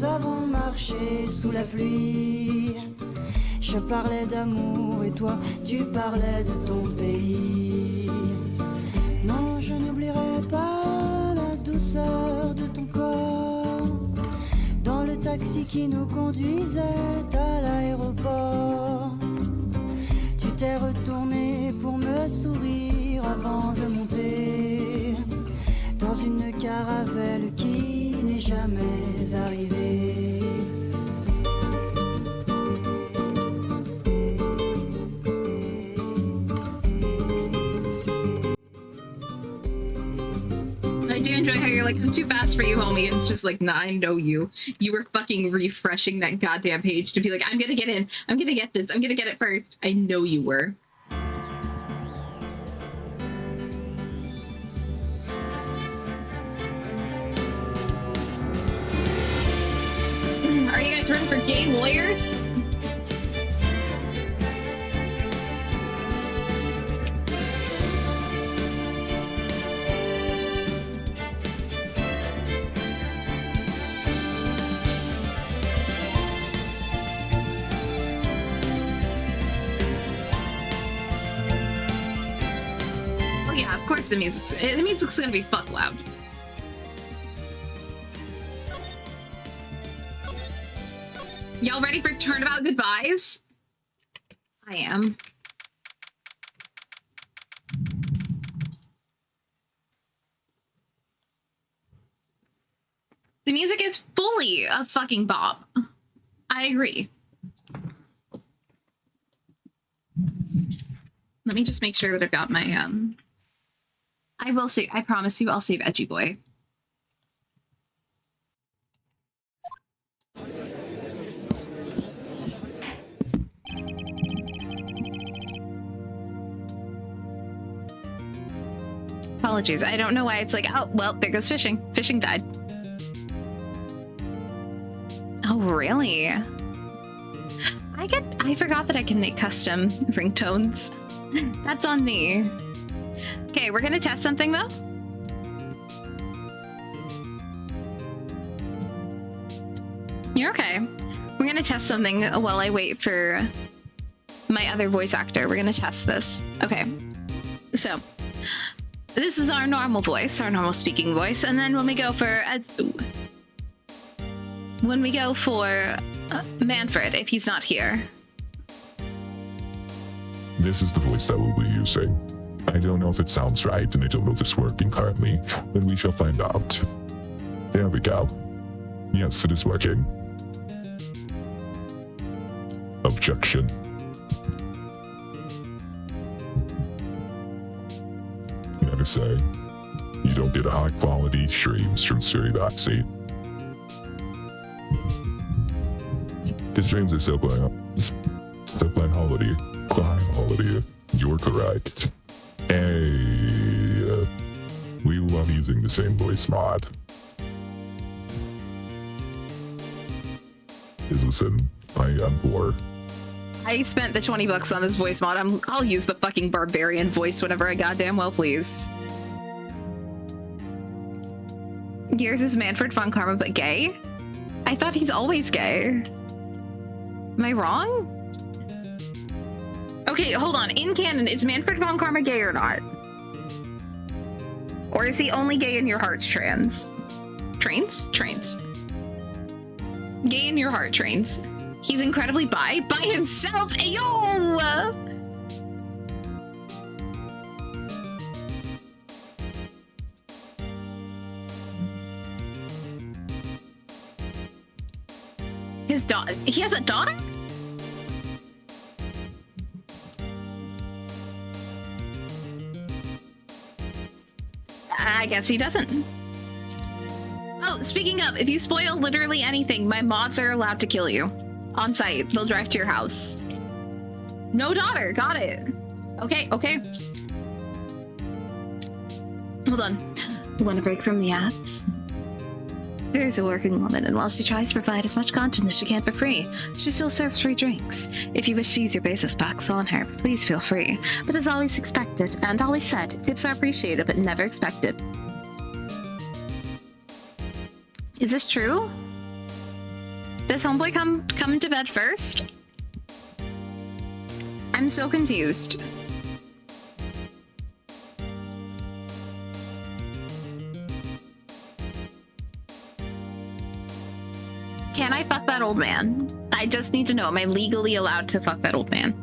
nous avons marché sous la pluie. Je parlais d'amour et toi, tu parlais de ton pays. Non, je n'oublierai pas la douceur de ton corps dans le taxi qui nous conduisait à l'aéroport. Tu t'es retourné pour me sourire avant de monter dans une caravelle qui n'est jamais arrivée. I do enjoy how you're like, I'm too fast for you, homie. And it's just like, nah, I know you. You were fucking refreshing that goddamn page to be like, I'm gonna get in. I'm gonna get this. I'm gonna get it first. I know you were. Are you guys running for gay lawyers? Oh yeah, of course the music's gonna be fuck loud. Y'all ready for turnabout goodbyes? I am. The music is fully a fucking bop. I agree. Let me just make sure that I've got my, I will save, I promise you I'll save Edgy Boy. Apologies, I don't know why it's like, oh, well, there goes fishing. Fishing died. Oh, really? I forgot that I can make custom ringtones. That's on me. Okay, we're gonna test something though. You're okay. We're gonna test something while I wait for my other voice actor. We're gonna test this. Okay, so this is our normal voice, our normal speaking voice, and then when we go for Manfred, if he's not here. This is the voice that we'll be using. I don't know if it sounds right, and I don't know if it's working currently, but we shall find out. There we go. Yes, it is working. Objection. Never say. You don't get high quality streams from Spiri-stravaganza. The streams are so blind holiday. You're correct. Hey, we love using the same voice mod. Listen, I am poor. I spent the 20 bucks on this voice mod. I'll use the fucking barbarian voice whenever I goddamn well please. Yours is Manfred von Karma, but gay? I thought he's always gay. Am I wrong? Okay, hold on. In canon, is Manfred von Karma gay or not? Or is he only gay in your heart's trans? Trains? Trains. Gay in your heart, trains. He's incredibly by himself. Ayo! His daughter. He has a daughter? I guess he doesn't. Oh, speaking of, if you spoil literally anything, my mods are allowed to kill you. On site. They'll drive to your house. No daughter. Got it. Okay, okay. Hold on. You want a break from the ads? There's a working woman, and while she tries to provide as much content as she can for free, she still serves free drinks. If you wish to use your Bezos packs on her, please feel free. But as always expected, and always said, tips are appreciated, but never expected. Is this true? Does homeboy come to bed first? I'm so confused. Can I fuck that old man? I just need to know, am I legally allowed to fuck that old man?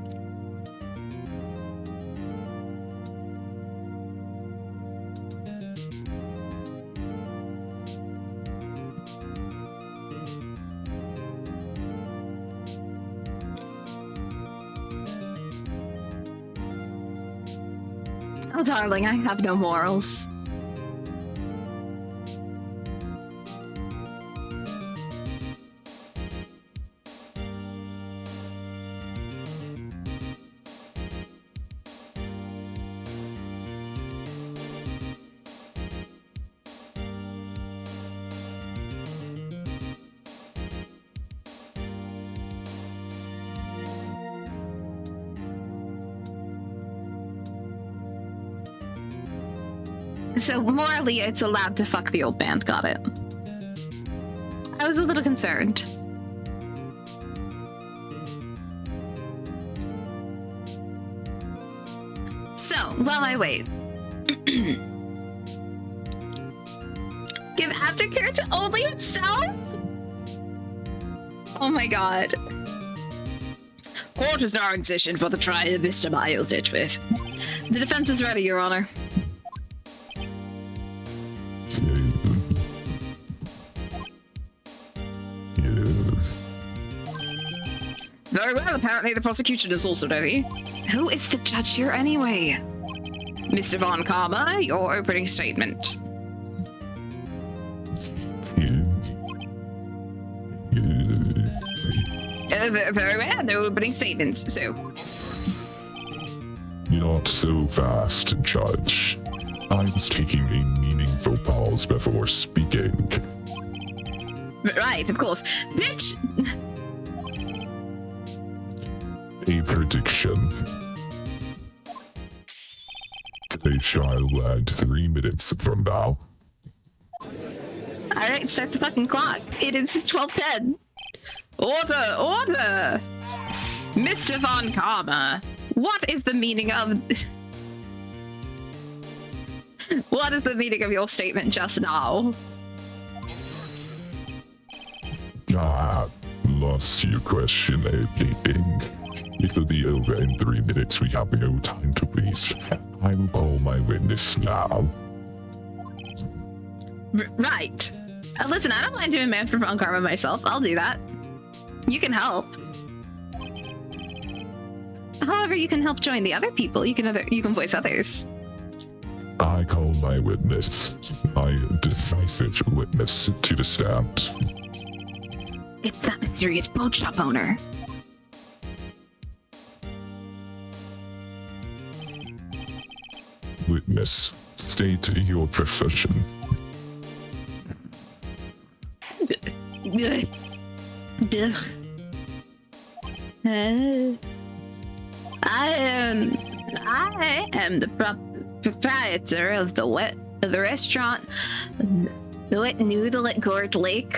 Oh, darling, I have no morals. So morally, it's allowed to fuck the old man. Got it. I was a little concerned. So, while I wait. Give aftercare to only himself? Oh my god. Court is now in session for the trial of Mr. Miles Edgeworth. The defense is ready, Your Honor. Very well, apparently the prosecution is also ready. Who is the judge here anyway? Mr. Von Karma, your opening statement. Very well, no opening statements, so. Not so fast, Judge. I was taking a meaningful pause before speaking. Right, of course. Bitch! A prediction. They shall land 3 minutes from now. Alright, start the fucking clock. It is 12:10. Order! Order! Mr. Von Karma, what is the meaning of... What is the meaning of your statement just now? Lost your question, everything. It'll be over in 3 minutes. We have no time to waste. I will call my witness now. Right. Listen, I don't mind doing Mr. Von Karma myself. I'll do that. You can help. However, you can help join the other people. You can voice others. I call my witness, my decisive witness, to the stand. It's that mysterious boat shop owner. Witness, state your profession. I am the proprietor of the restaurant, the Wet Noodle at Gourd Lake.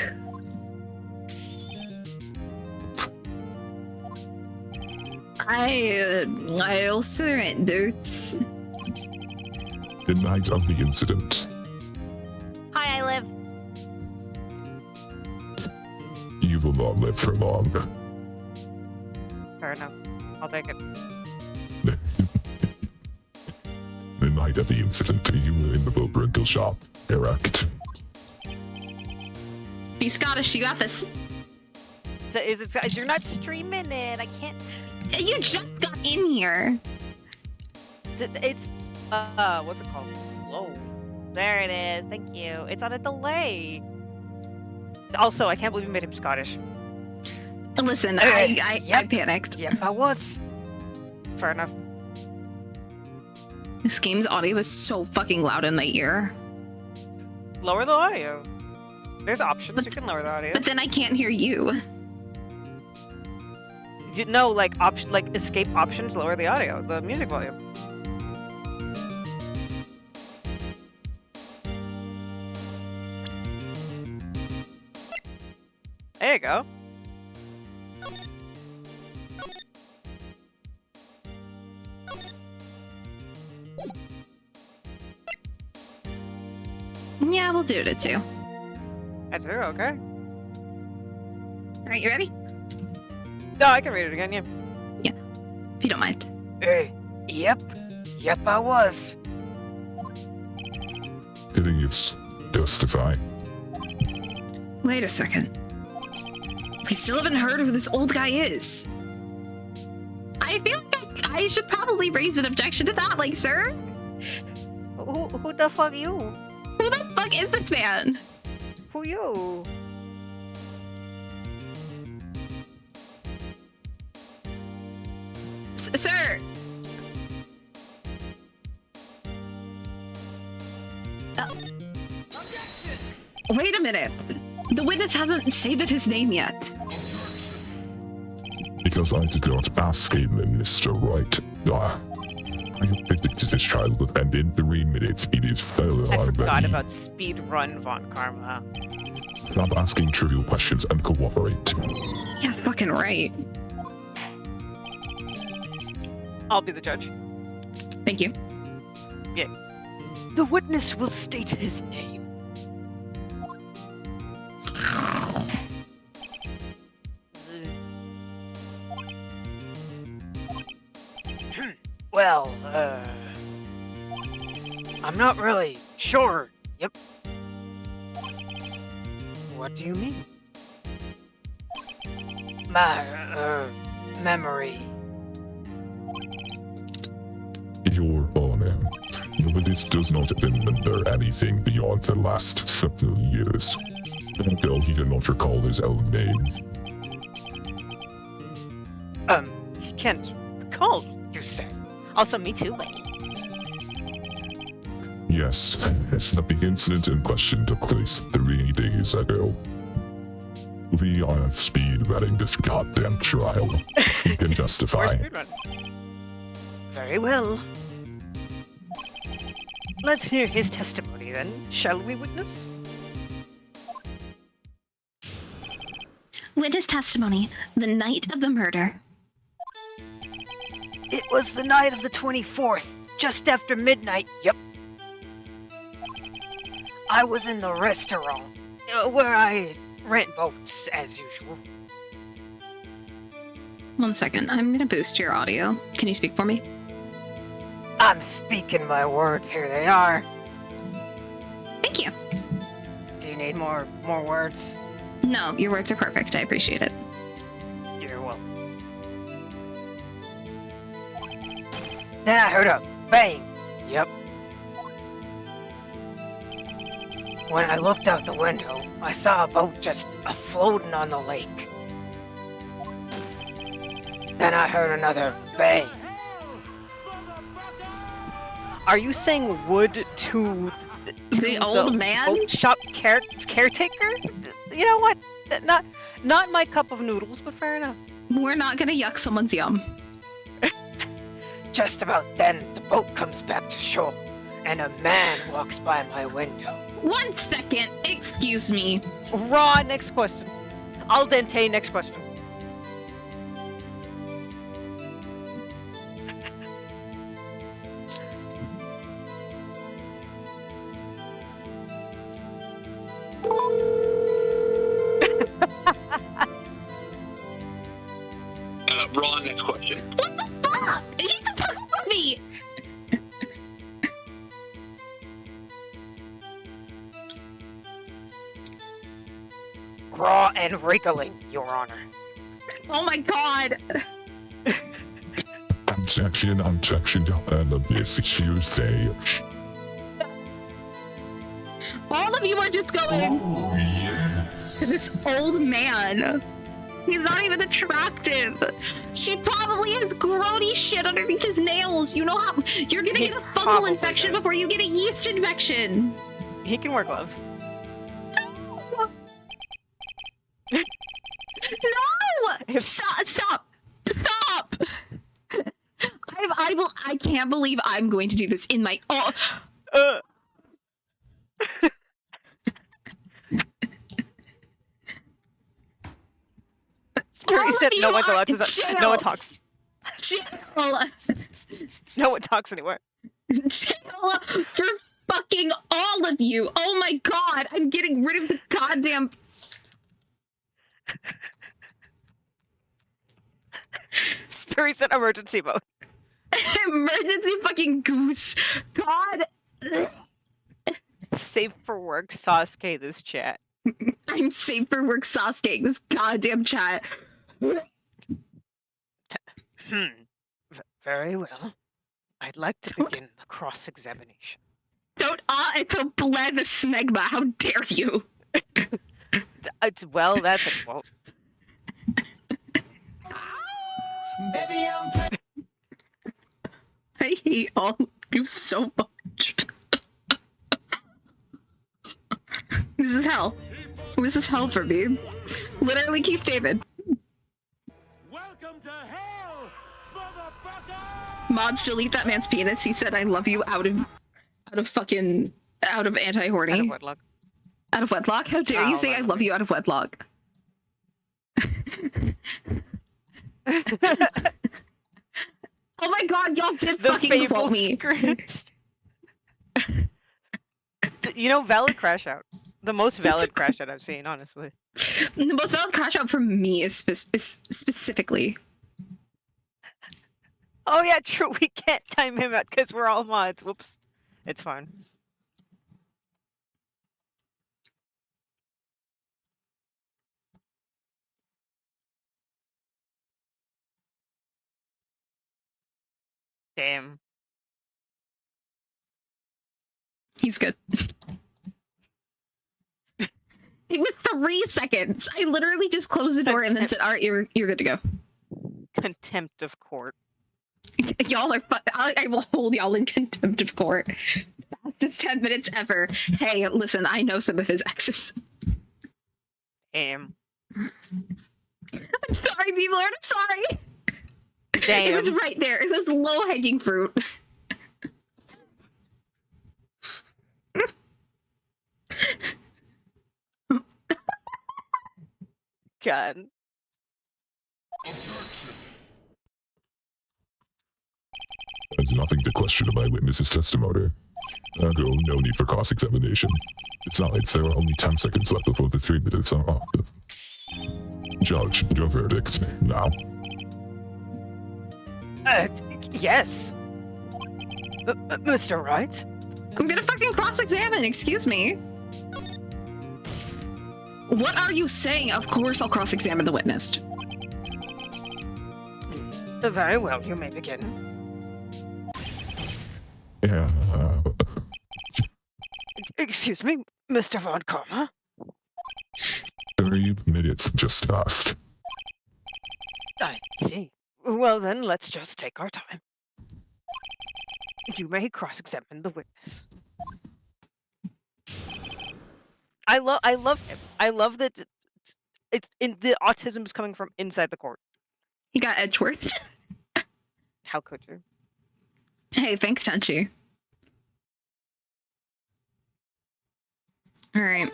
I also rent boots. The night of the incident, Hi, I live. you will not live for long. Fair enough. I'll take it. The night of the incident, you were in the boat rental shop, correct? Be Scottish, you got this. So you're not streaming it? I can't. You just got in here. It's what's it called? Whoa. There it is. Thank you. It's on a delay. Also, I can't believe you made him Scottish. Listen, Okay, I yep. panicked. Yeah, I was. Fair enough. This game's audio was so fucking loud in my ear. Lower the audio. There's options. You can lower the audio. But then I can't hear you. You know, like escape options. Lower the audio. The music volume. There you go. Yeah, we'll do it at 2. That's her, okay. Alright, you ready? No, I can read it again, yeah. If you don't mind. Yep. Yep, I was. Hitting it's justify. Wait a second. We still haven't heard who this old guy is. I feel like I should probably raise an objection to that, like, sir? Who the fuck you? Who the fuck is this man? Who you? Sir! Wait a minute. The witness hasn't stated his name yet. Because I did not ask him, Mr. Wright. I predicted this child would end in 3 minutes. It is failure I already. forgot about speed run Von Karma. Stop asking trivial questions and cooperate. Yeah, fucking right. I'll be the judge. Thank you. The witness will state his name. Well, I'm not really sure. Yep. What do you mean? My, memory. Your Honor, the witness does not remember anything beyond the last several years. Although he cannot recall his own name. He can't recall, you say. Also, me too, buddy. Yes, the incident in question took place 3 days ago. We are speed running this goddamn trial. He can justify. Very well. Let's hear his testimony then, shall we, witness? Witness testimony. The night of the murder. It was the night of the 24th, just after midnight, yep. I was in the restaurant, where I rent boats, as usual. 1 second. I'm gonna boost your audio. Can you speak for me? I'm speaking my words, here they are. Thank you. Do you need more words? No, your words are perfect. I appreciate it. You're welcome. Then I heard a bang. Yep. When I looked out the window, I saw a boat just floating on the lake. Then I heard another bang. Are you saying wood to The old man? boat shop caretaker? You know what? Not my cup of noodles, but fair enough. We're not gonna yuck someone's yum. Just about then, the boat comes back to shore, and a man walks by my window. 1 second. Excuse me. Raw, next question. Al dente, next question. Ron, next question. What the fuck? He just talking about me. Raw and wriggling, Your Honor. Oh my god. Objection, all of this is hearsay. All of you are just going to this old man. He's not even attractive. He probably has grody shit underneath his nails. You know how you're gonna get a fungal probably infection does. before you get a yeast infection. He can wear gloves. No! Stop! I can't believe I'm going to do this in my Spiri said no one's allowed to. No one jail. talks. Jail. No one talks anywhere. Jail for fucking all of you. Oh my god, I'm getting rid of the goddamn... Spiri said emergency mode. Emergency fucking goose. God. Safe for work, Sasuke, this chat. I'm safe for work, Sasuke, this goddamn chat. Very well. I'd like to begin the cross-examination. Don't bled the smegma. How dare you? Well, that's a quote. I hate all of you so much. This is hell. This is hell for me. Literally, Keith David. Welcome to hell, motherfucker! Mods, delete that man's penis. He said, "I love you" out of anti-horny. Out of wedlock. Out of wedlock? How dare you say I love you out of wedlock? Oh my god, y'all did fucking quote me. Script. You know, valid crash out. The most valid crash out I've seen, honestly. The most valid crash out for me is specifically. Oh yeah, true. We can't time him out because we're all mods. Whoops. It's fine. Damn. He's good. It was 3 seconds. I literally just closed the door and then said, "All right, you're good to go." Contempt of court. Y'all are. I will hold y'all in contempt of court. Fastest 10 minutes ever. Hey, listen, I know some of his exes. Damn. I'm sorry, B-Lord. I'm sorry. Damn. It was right there. It was low-hanging fruit. God. There's nothing to question in my witness's testimony. Ergo, no need for cross-examination. Besides, there are only 10 seconds left before the 3 minutes are up. Judge, your verdict, now. Yes. Mr. Wright? I'm gonna fucking cross-examine, excuse me. What are you saying? Of course I'll cross-examine the witness. Very well, you may begin. Yeah, Excuse me, Mr. Von Karma? 3 minutes just passed. I see. Well then, let's just take our time. You may cross-examine the witness. I love him. I love that it's in the autism is coming from inside the court. He got Edgeworth. How could you? Hey, thanks, Tenchi. All right.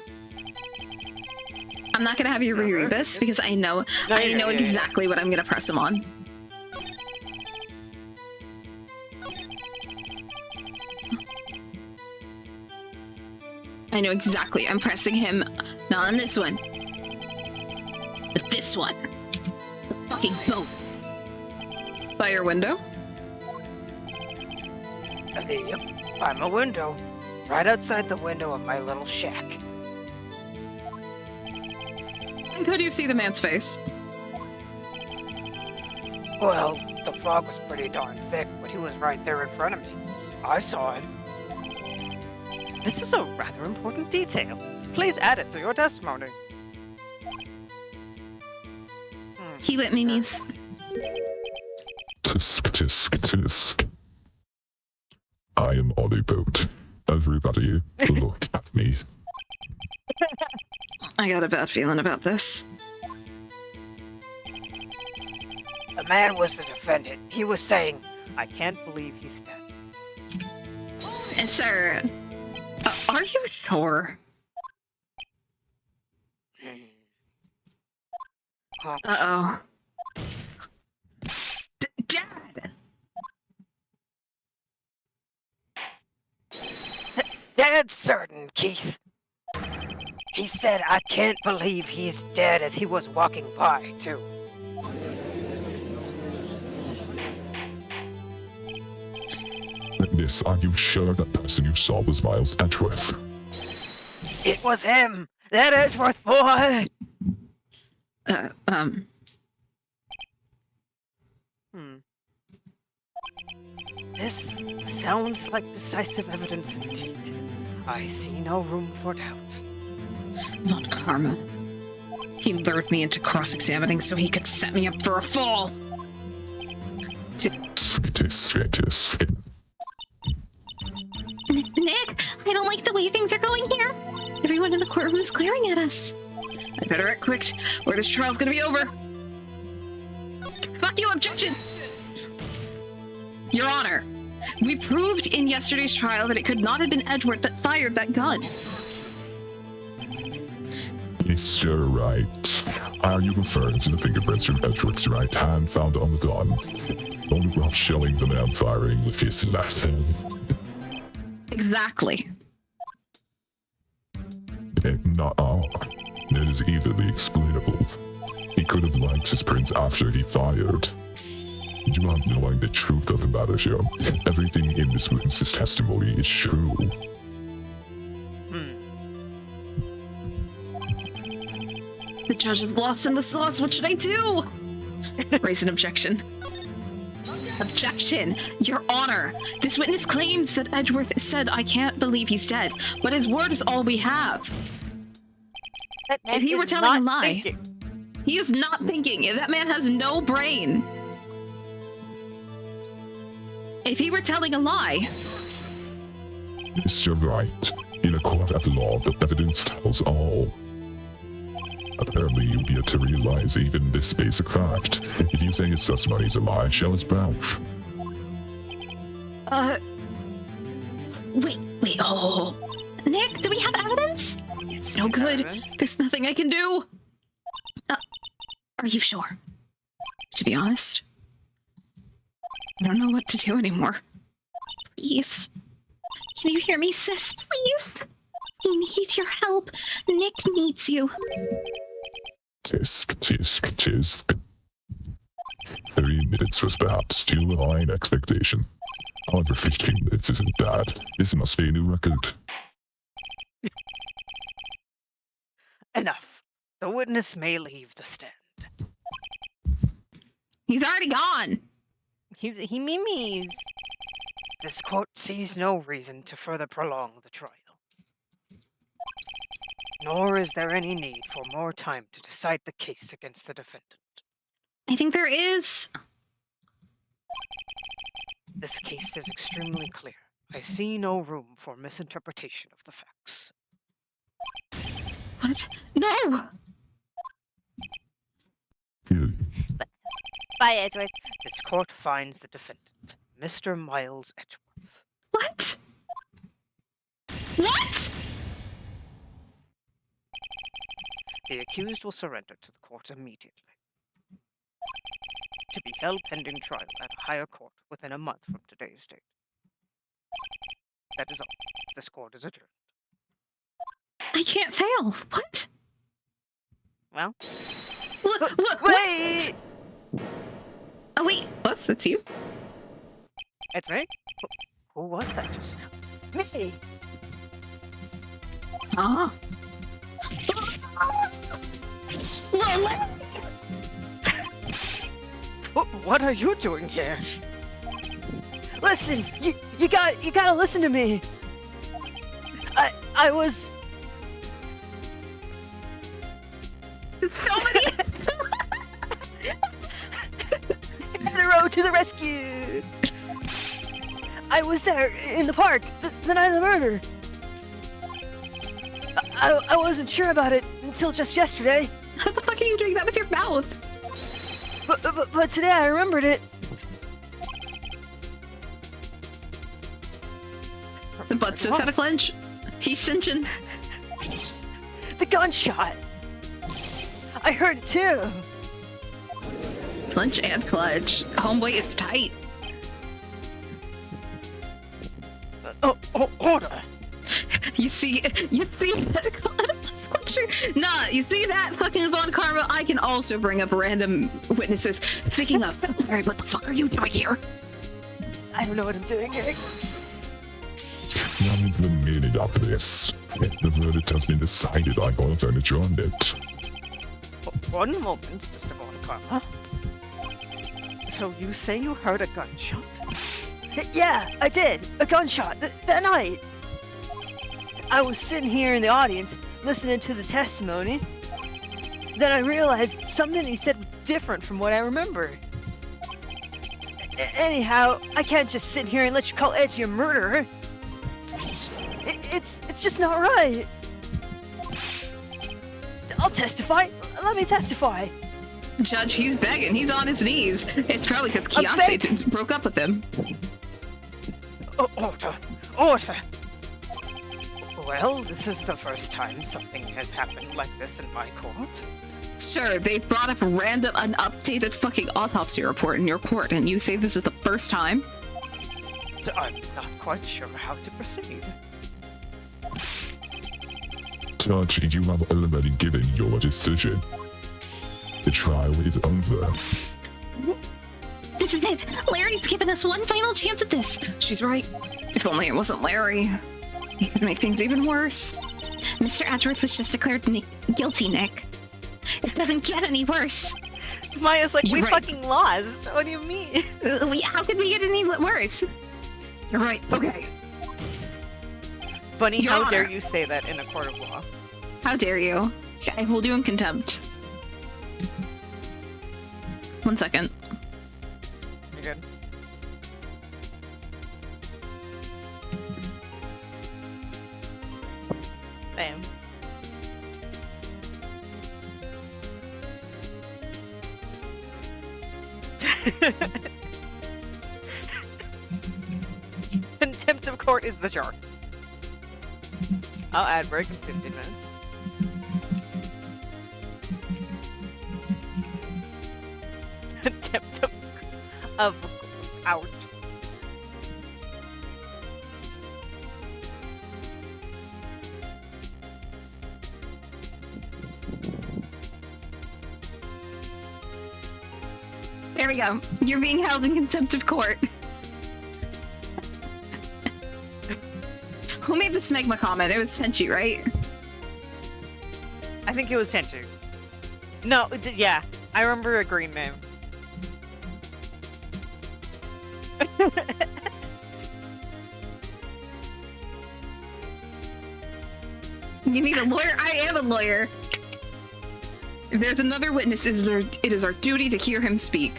I'm not gonna have you reread this because I know exactly what I'm gonna press him on. I know exactly. I'm pressing him not on this one, but this one. The fucking boat. By your window? Yep, I'm a window. Right outside the window of my little shack. And could you see the man's face? Well, the fog was pretty darn thick, but he was right there in front of me. I saw him. This is a rather important detail. Please add it to your testimony. He wet memes. Tisk, tisk, tisk. I am on a boat. Everybody, look at me. I got a bad feeling about this. The man was the defendant. He was saying, I can't believe he's dead. Sir, are you sure? Uh-oh. Dad! Dead certain, Keith. He said, I can't believe he's dead as he was walking by, too. Miss, are you sure that person you saw was Miles Edgeworth? It was him! That Edgeworth boy! This sounds like decisive evidence indeed. I see no room for doubt. Von Karma. He lured me into cross-examining so he could set me up for a fall. Nick, I don't like the way things are going here. Everyone in the courtroom is glaring at us. I'd better act quick, or this trial's gonna be over. Fuck you, objection! Your Honor, we proved in yesterday's trial that it could not have been Edgeworth that fired that gun. Mr. Wright, are you referring to the fingerprints from Edgeworth's right hand found on the gun? Photograph showing the man firing with his left hand. Exactly. Not all. It is easily explainable. He could have liked his prints after he fired. You not knowing the truth of the matter here. Everything in this witness's testimony is true. The judge is lost in the sauce. What should I do? Raise an objection. Objection! Your Honor! This witness claims that Edgeworth said, I can't believe he's dead, but his word is all we have. If he were telling a lie, he is not thinking. That man has no brain. If he were telling a lie... Mr. Wright, in a court of law, the evidence tells all. Apparently, you've yet to realize even this basic fact. If you say his testimony is a lie, show us proof. Wait, oh. Nick, do we have evidence? It's no good. There's nothing I can do. Are you sure? To be honest, I don't know what to do anymore. Please. Can you hear me, sis? Please. We need your help. Nick needs you. Tisk, tisk, tisk. 3 minutes was perhaps too high an expectation. However, 15 minutes isn't bad. This must be a new record. Enough. The witness may leave the stand. He's already gone. He mimes. This court sees no reason to further prolong the trial. Nor is there any need for more time to decide the case against the defendant. I think there is. This case is extremely clear. I see no room for misinterpretation of the facts. What? No! Bye, Edgeworth. This court finds the defendant, Mr. Miles Edgeworth. What? What? The accused will surrender to the court immediately. To be held pending trial at a higher court within a month from today's date. That is all. This court is adjourned. I can't fail. What? Well? Look, wait! What? Oh, wait. What? That's you? It's me? Who was that just now? Me! Huh? What are you doing here? Listen, you gotta listen to me. I was. So many. Road to the rescue. I was there in the park the night of the murder. I wasn't sure about it until just yesterday. How the fuck are you doing that with your mouth? But today I remembered it. The butt still had a clench. He's cinching. The gunshot. I heard it too. clench and clutch. Homeboy, it's tight. Order. You see nah, you see that fucking Von Karma? I can also bring up random witnesses. Speaking of, Larry, what the fuck are you doing here? I don't know what I'm doing here. None of the meaning of this. The verdict has been decided. I'm going to adjourn it. One moment, Mr. Von Karma. So you say you heard a gunshot? Yeah, I did. A gunshot. That night. I was sitting here in the audience, listening to the testimony. Then I realized something he said was different from what I remember. Anyhow, I can't just sit here and let you call Edgy a murderer. It's just not right. I'll testify. Let me testify. Judge, he's begging. He's on his knees. It's probably because Keontae broke up with him. Order. Well, this is the first time something has happened like this in my court. Sure, they brought up an updated fucking autopsy report in your court, and you say this is the first time? I'm not quite sure how to proceed. Judge, you have already given your decision. The trial is over. This is it! Larry's given us one final chance at this! She's right. If only it wasn't Larry. He could make things even worse. Mr. Edgeworth was just declared guilty, Nick. It doesn't get any worse. Maya's like, You're we right. fucking lost. What do you mean? How could we get any worse? You're right. Okay. Bunny, Your how Honor. dare you say that in a court of law? How dare you? I hold you in contempt. 1 second. You good? Damn. Contempt of court is the jar. I'll add break in 15 minutes. Contempt of out. There we go. You're being held in contempt of court. Who made the smegma comment? It was Tenchi, right? I think it was Tenchu. No, yeah. I remember a green name. You need a lawyer? I am a lawyer. If there's another witness, it is our duty to hear him speak.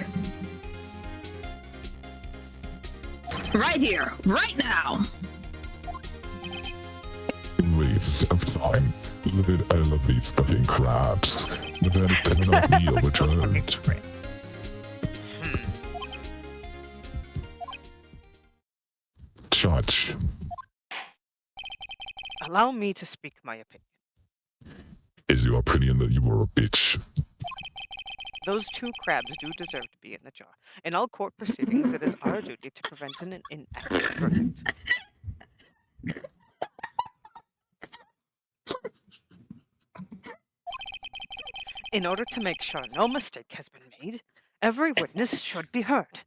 Right here, right now. Waste of time. Look at all of these fucking crabs. The verdict cannot be overturned. Judge, Allow me to speak my opinion. is your opinion that you were a bitch? Those two crabs do deserve to be in the jar. In all court proceedings, it is our duty to prevent an inaccurate verdict. In order to make sure no mistake has been made, every witness should be heard.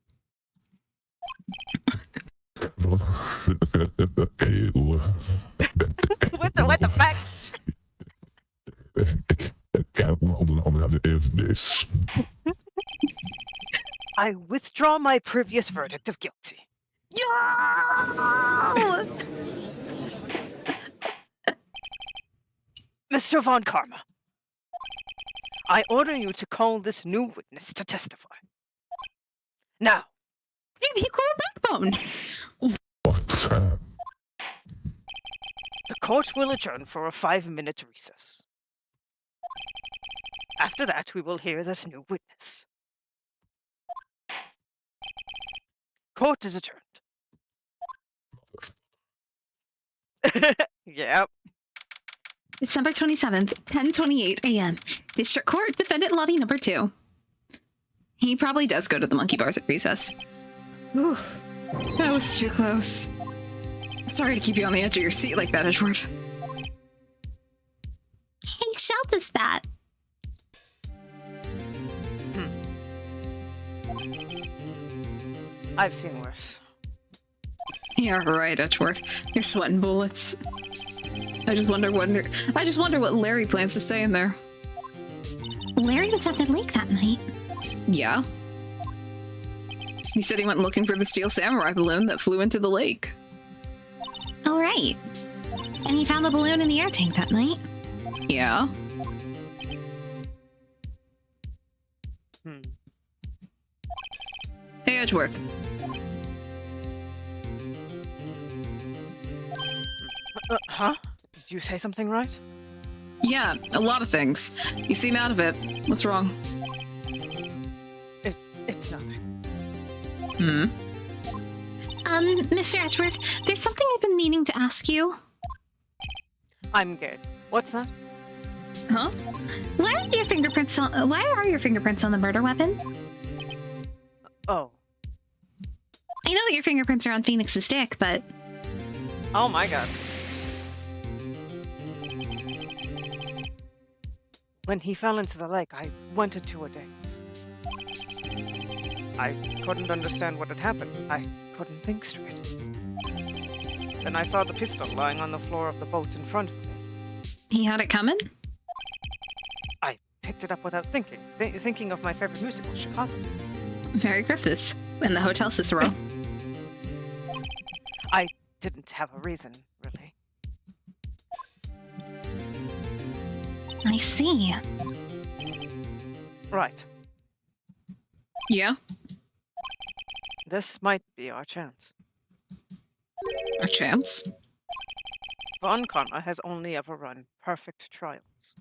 What the fuck? Is this? I withdraw my previous verdict of guilty. Mr. Von Karma, I order you to call this new witness to testify. Now, Maybe you call a backbone. What? the court will adjourn for a 5-minute recess. After that, we will hear this new witness. Court is adjourned. Yep. December 27th, 10:28 a.m. District Court, Defendant Lobby Number 2. He probably does go to the monkey bars at recess. Ooh, that was too close. Sorry to keep you on the edge of your seat like that, Edgeworth. Hey, shout us that. I've seen worse. Yeah, right, Edgeworth. You're sweating bullets. I just wonder what Larry plans to say in there. Larry was at the lake that night. Yeah. He said he went looking for the steel samurai balloon that flew into the lake. Oh, right. And he found the balloon in the air tank that night. Yeah. Hey, Edgeworth. Huh? Did you say something right? Yeah, a lot of things. You seem out of it. What's wrong? It's nothing. Mr. Edgeworth, there's something I've been meaning to ask you. I'm good. What's that? Huh? Why are your fingerprints on the murder weapon? Oh. I know that your fingerprints are on Phoenix's dick, but... Oh my god. When he fell into the lake, I went into a daze. I couldn't understand what had happened. I couldn't think straight. Then I saw the pistol lying on the floor of the boat in front of me. He had it coming? I picked it up without thinking, thinking of my favorite musical, Chicago. Merry Christmas. In the Hotel Cicero. I didn't have a reason, really. I see. Right. Yeah? This might be our chance. A chance? Von Karma has only ever run perfect trials.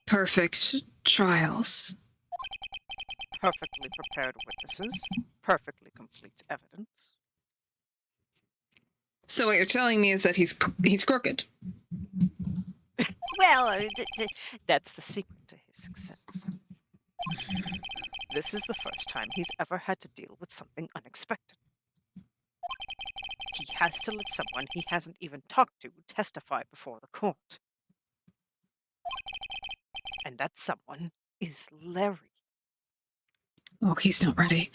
Perfect trials. Perfectly prepared witnesses. Perfectly complete evidence. So what you're telling me is that he's crooked. Well, that's the secret to his success. This is the first time he's ever had to deal with something unexpected. He has to let someone he hasn't even talked to testify before the court. And that someone is Larry. Oh, he's not ready.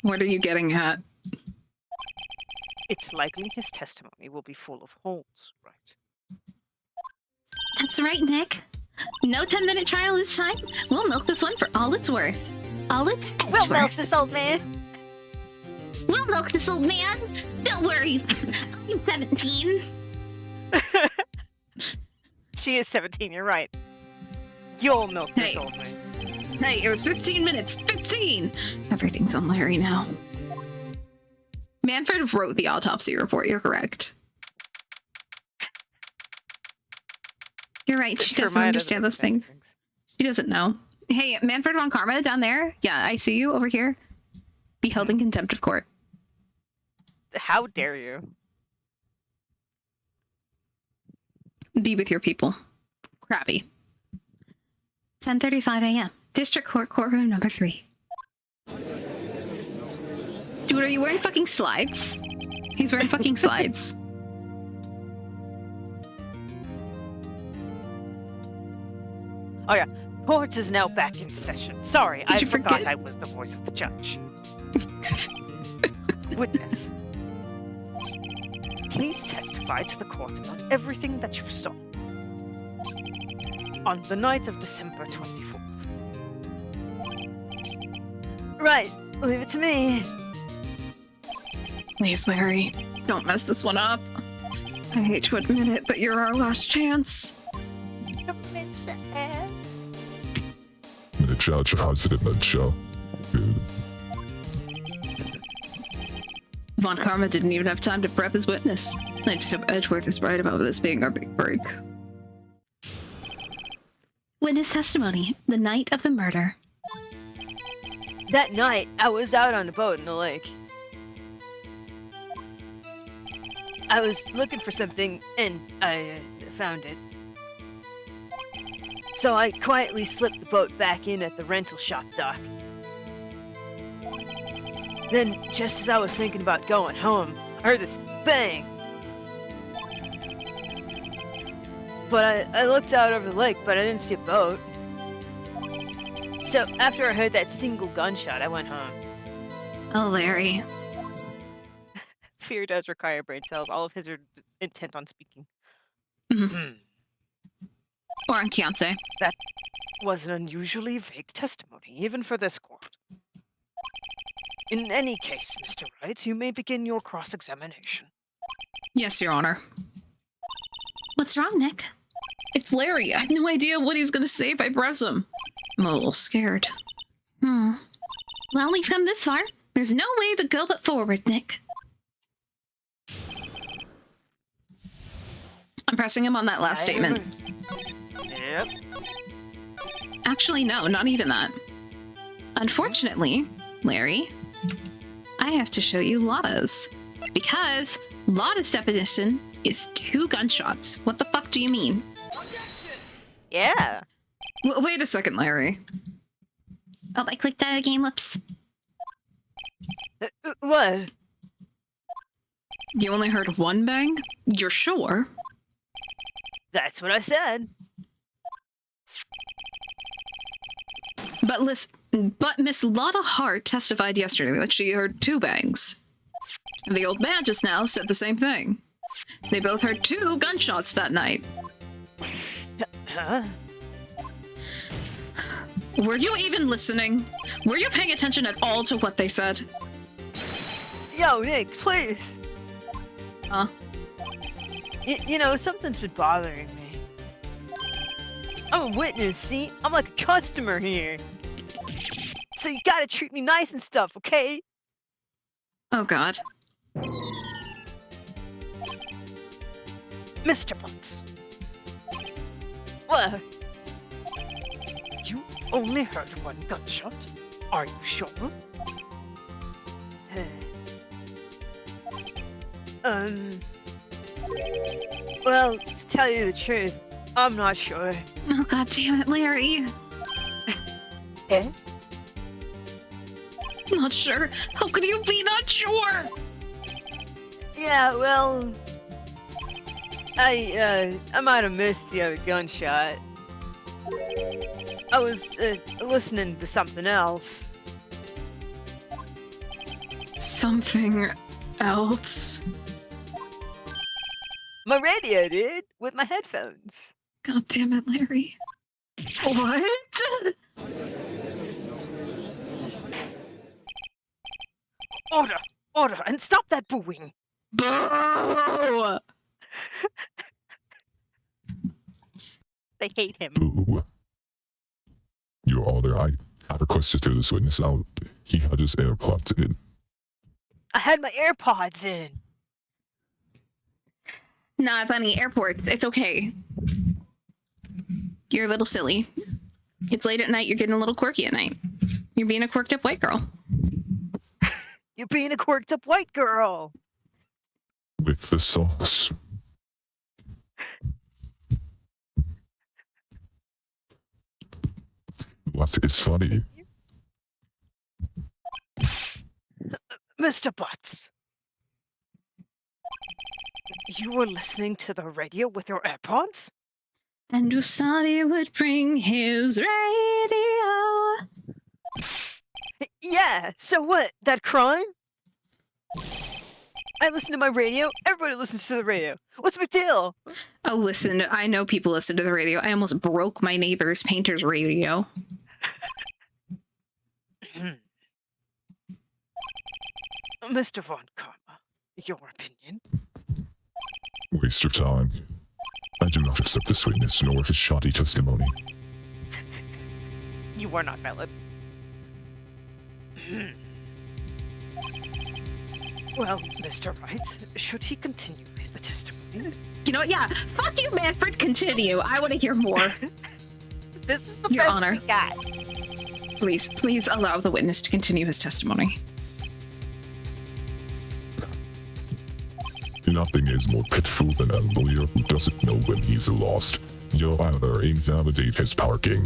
What are you getting at? It's likely his testimony will be full of holes, right? That's right, Nick. No 10-minute trial this time. We'll milk this one for all it's worth. All it's We'll milk worth. this old man! We'll milk this old man. Don't worry. I'm 17. She is 17, you're right. You'll milk this Hey. old man. Hey, it was 15 minutes. 15! Everything's on Larry now. Manfred wrote the autopsy report. You're correct. You're right. She doesn't understand those things. She doesn't know. Hey, Manfred von Karma down there. Yeah, I see you over here. Be held in contempt of court. How dare you? Be with your people. Crabby. 10:35 a.m. District Court courtroom number 3. Dude, are you wearing fucking slides? He's wearing fucking slides. Oh yeah, court is now back in session. Sorry, Did I you forgot forget? I was the voice of the judge. Witness, please testify to the court about everything that you saw on the night of December 24th. Right, leave it to me. Please, Larry, don't mess this one up. I hate to admit it, but you're our last chance. The judge has it in the show. Dude. Von Karma didn't even have time to prep his witness. I just hope Edgeworth is right about this being our big break. Witness testimony. The night of the murder. That night, I was out on a boat in the lake. I was looking for something, and I found it. So I quietly slipped the boat back in at the rental shop dock. Then, just as I was thinking about going home, I heard this bang. But I looked out over the lake, but I didn't see a boat. So after I heard that single gunshot, I went home. Oh, Larry. Fear does require brain cells. All of his are intent on speaking. Or on Kiance. That was an unusually vague testimony, even for this court. In any case, Mr. Wright, you may begin your cross-examination. Yes, Your Honor. What's wrong, Nick? It's Larry. I have no idea what he's gonna say if I press him. I'm a little scared. Well, we've come this far. There's no way to go but forward, Nick. I'm pressing him on that last statement. Yep. Actually, no, not even that. Unfortunately, Larry, I have to show you Lotta's. Because Lotta's definition is 2 gunshots. What the fuck do you mean? Yeah. Wait a second, Larry. Oh, I clicked out of the game. Whoops. What? You only heard 1 bang? You're sure? That's what I said. But Miss Lotta Hart testified yesterday that she heard 2 bangs. And the old man just now said the same thing. They both heard 2 gunshots that night. Huh? Were you even listening? Were you paying attention at all to what they said? Yo, Nick, please. Huh? You know, something's been bothering me. I'm a witness, see? I'm like a customer here. So you gotta treat me nice and stuff, okay? Oh god. Mr. Butts. What? You only heard 1 gunshot? Are you sure? Well, to tell you the truth, I'm not sure. Oh, god damn it, Larry. Eh? Not sure? How could you be not sure? Yeah, well... I might have missed the other gunshot. I was, listening to something else. Something else? My radio, dude, with my headphones. God damn it, Larry. What? Order! Order! And stop that booing! Boo! They hate him. Boo. Your Honor, I requested to throw this witness out. He had his AirPods in. I had my AirPods in. Nah, Bunny, airports. It's okay. You're a little silly. It's late at night. You're getting a little quirky at night. You're being a quirked up white girl. You're being a quirked up white girl. With the sauce. What is funny? Mr. Butts. You were listening to the radio with your AirPods? And Usami would bring his radio. Yeah, so what? That crime? I listen to my radio. Everybody listens to the radio. What's the big deal? Oh, listen, I know people listen to the radio. I almost broke my neighbor's painter's radio. Mr. Von Karma, your opinion? Waste of time. I do not accept this witness nor his shoddy testimony. You are not valid. Well, Mr. Wright, should he continue with the testimony? You know what? Yeah, fuck you, Manfred. Continue. I want to hear more. This is the Your best Honor. we got. Please allow the witness to continue his testimony. Nothing is more pitiful than a lawyer who doesn't know when he's lost. Your Honor, invalidate his parking.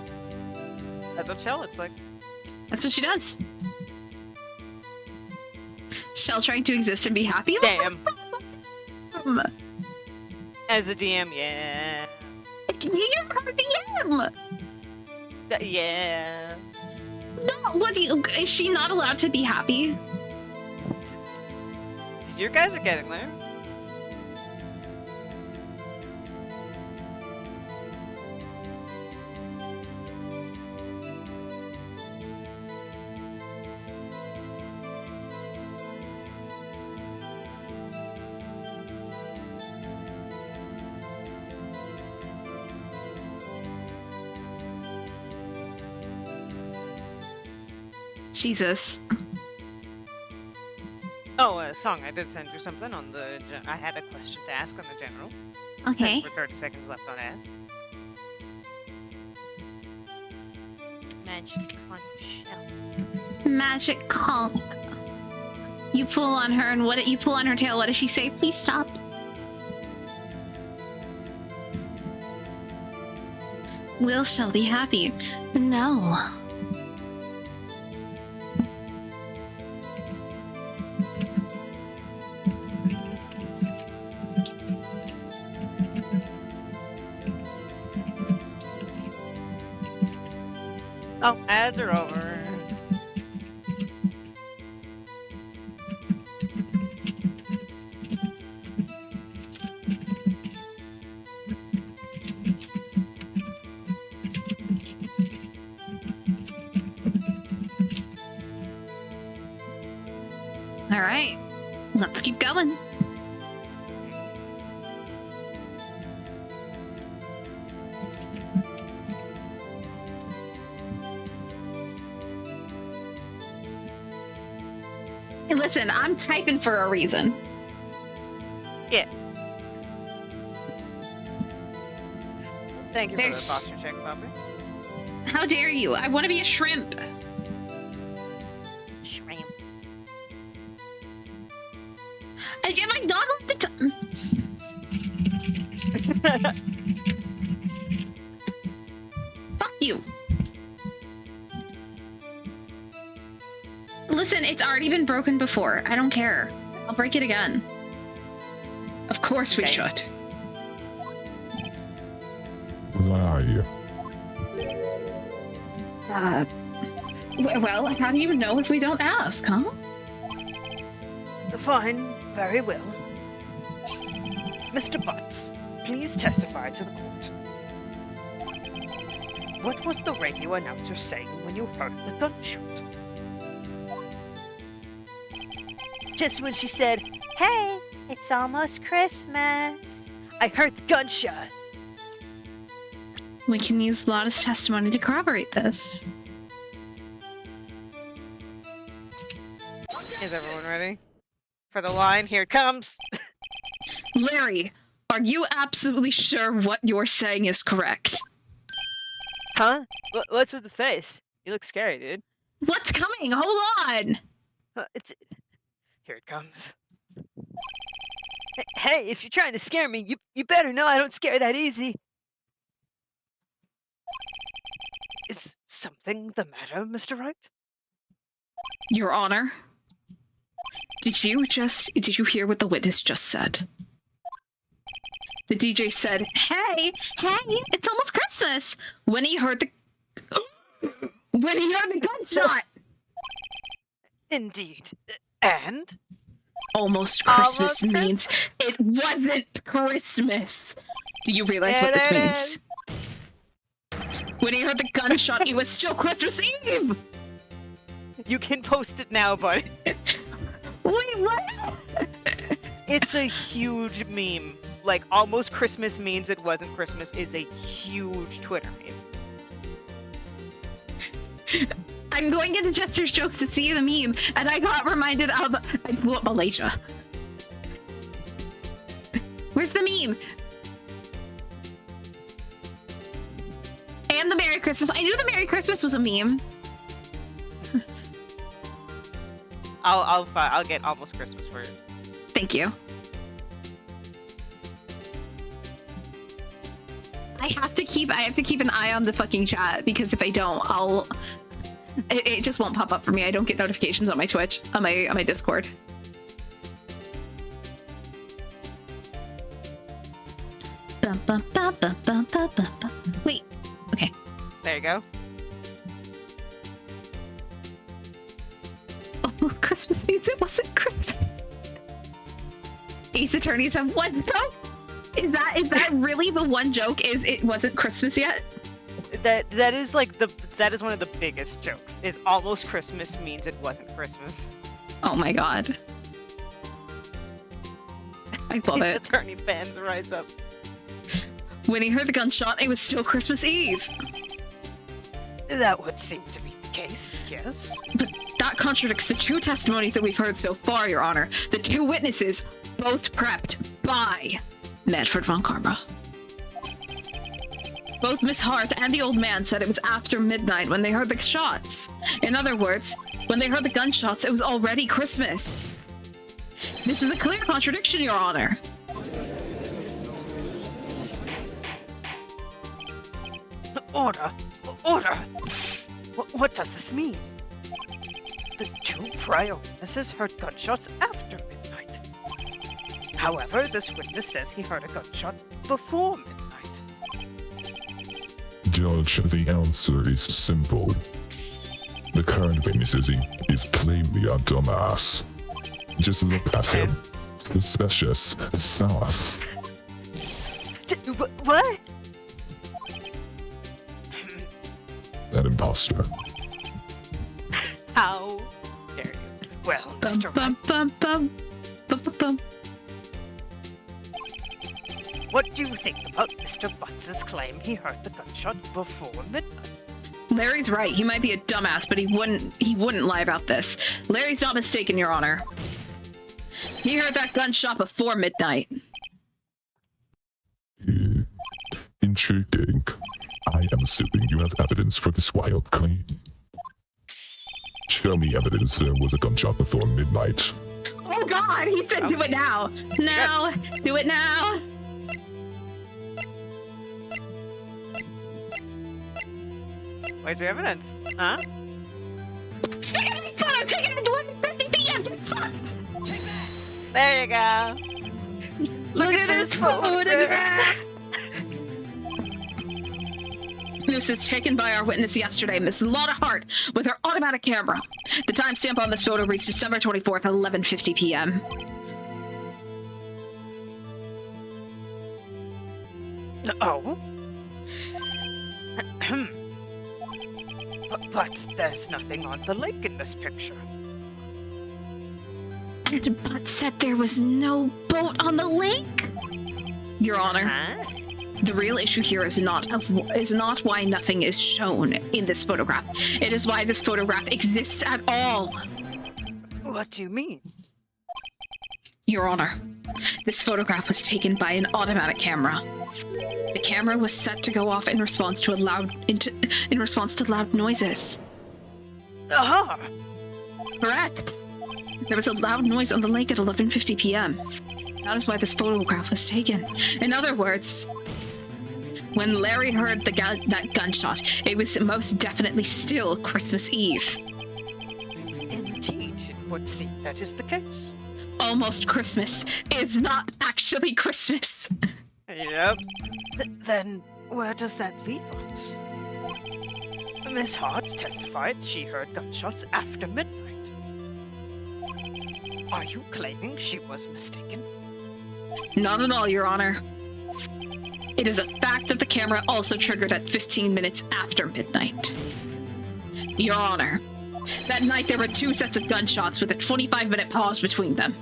That's what Shell looks like. That's what she does. Shell trying to exist and be happy? Damn. As a DM, yeah. You're her DM! Yeah. No, what do you... Is she not allowed to be happy? You guys are getting there. Jesus. Oh, Song, I did send you something on the... I had a question to ask on the general. Okay. Since we're 30 seconds left on ad. Magic conch shell. Magic conch. You pull on her and you pull on her tail. What does she say? Please stop. Will shall be happy. No. Oh, ads are over. All right. Let's keep going. Hey, listen, I'm typing for a reason. Yeah. Thank you for the There's- posture check, puppy. How dare you? I want to be a shrimp. Shrimp. Am I not on the Fuck you. Listen, it's already been broken before. I don't care. I'll break it again. Of course we Okay. should. Why? Well, how do you know if we don't ask, huh? Fine, very well. Mr. Butts, please testify to the court. What was the radio announcer saying when you heard the gunshot? Just when she said, "Hey, it's almost Christmas." I heard the gunshot. We can use Lotta's testimony to corroborate this. Is everyone ready? For the line, here it comes. Larry, are you absolutely sure what you're saying is correct? Huh? What's with the face? You look scary, dude. What's coming? Hold on! It's... Here it comes. Hey, if you're trying to scare me, you better know I don't scare that easy. Is something the matter, Mr. Wright? Your Honor, did you hear what the witness just said? The DJ said, hey, it's almost Christmas, when he heard the gunshot. Indeed. And? Almost Christmas Almost means it wasn't Christmas. Do you realize Yeah, what this there it means? When he heard the gunshot, it was still Christmas Eve. You can post it now, buddy. Wait, what? It's a huge meme. Like, almost Christmas means it wasn't Christmas is a huge Twitter meme. I'm going into Jester's jokes to see the meme, and I got reminded of I blew up Malaysia. Where's the meme? And the Merry Christmas. I knew the Merry Christmas was a meme. I'll get almost Christmas for you. Thank you. I have to keep an eye on the fucking chat, because if I don't, it just won't pop up for me. I don't get notifications on my Twitch, on my Discord. Wait. Okay. There you go. Oh, Christmas means it wasn't Christmas. Ace attorneys have one joke? Is that really the one joke? Is it wasn't Christmas yet? That is like that is one of the biggest jokes. Is almost Christmas means it wasn't Christmas. Oh my god. I love These it. attorney fans rise up. When he heard the gunshot, it was still Christmas Eve. That would seem to be the case, yes. But that contradicts the two testimonies that we've heard so far, Your Honor. The two witnesses, both prepped by Medford von Karma. Both Miss Hart and the old man said it was after midnight when they heard the shots. In other words, when they heard the gunshots, it was already Christmas. This is a clear contradiction, Your Honor. Order! Order! What does this mean? The two prior witnesses heard gunshots after midnight. However, this witness says he heard a gunshot before midnight. Judge, the answer is simple. The current witness is plainly a dumbass. Just look at him. Suspicious. South. What? An imposter. How dare you? Well, Mr. What do you think about Mr. Butts' claim he heard the gunshot before midnight? Larry's right. He might be a dumbass, but he wouldn't lie about this. Larry's not mistaken, Your Honor. He heard that gunshot before midnight. Intriguing. I am assuming you have evidence for this wild claim. Show me evidence there was a gunshot before midnight. Oh God, he said do it now. Now, do it now. Where's your evidence? Huh? I'm taking it at 11:50 p.m. Get fucked. There you go. Look at this photograph. This is taken by our witness yesterday, Miss Lotta Hart, with her automatic camera. The timestamp on this photo reads December 24th at 11:50 p.m. Oh? But there's nothing on the lake in this picture. And Butts said there was no boat on the lake? Your Honor. Huh? The real issue here is not why nothing is shown in this photograph. It is why this photograph exists at all. What do you mean? Your Honor, this photograph was taken by an automatic camera. The camera was set to go off in response to loud noises. Aha! Correct. There was a loud noise on the lake at 11:50 p.m. That is why this photograph was taken. In other words, when Larry heard that gunshot, it was most definitely still Christmas Eve. Indeed, it would seem that is the case. Almost Christmas is not actually Christmas. Yep. Then where does that leave us? Miss Hart testified she heard gunshots after midnight. Are you claiming she was mistaken? Not at all, Your Honor. It is a fact that the camera also triggered at 15 minutes after midnight. Your Honor, that night there were two sets of gunshots with a 25-minute pause between them.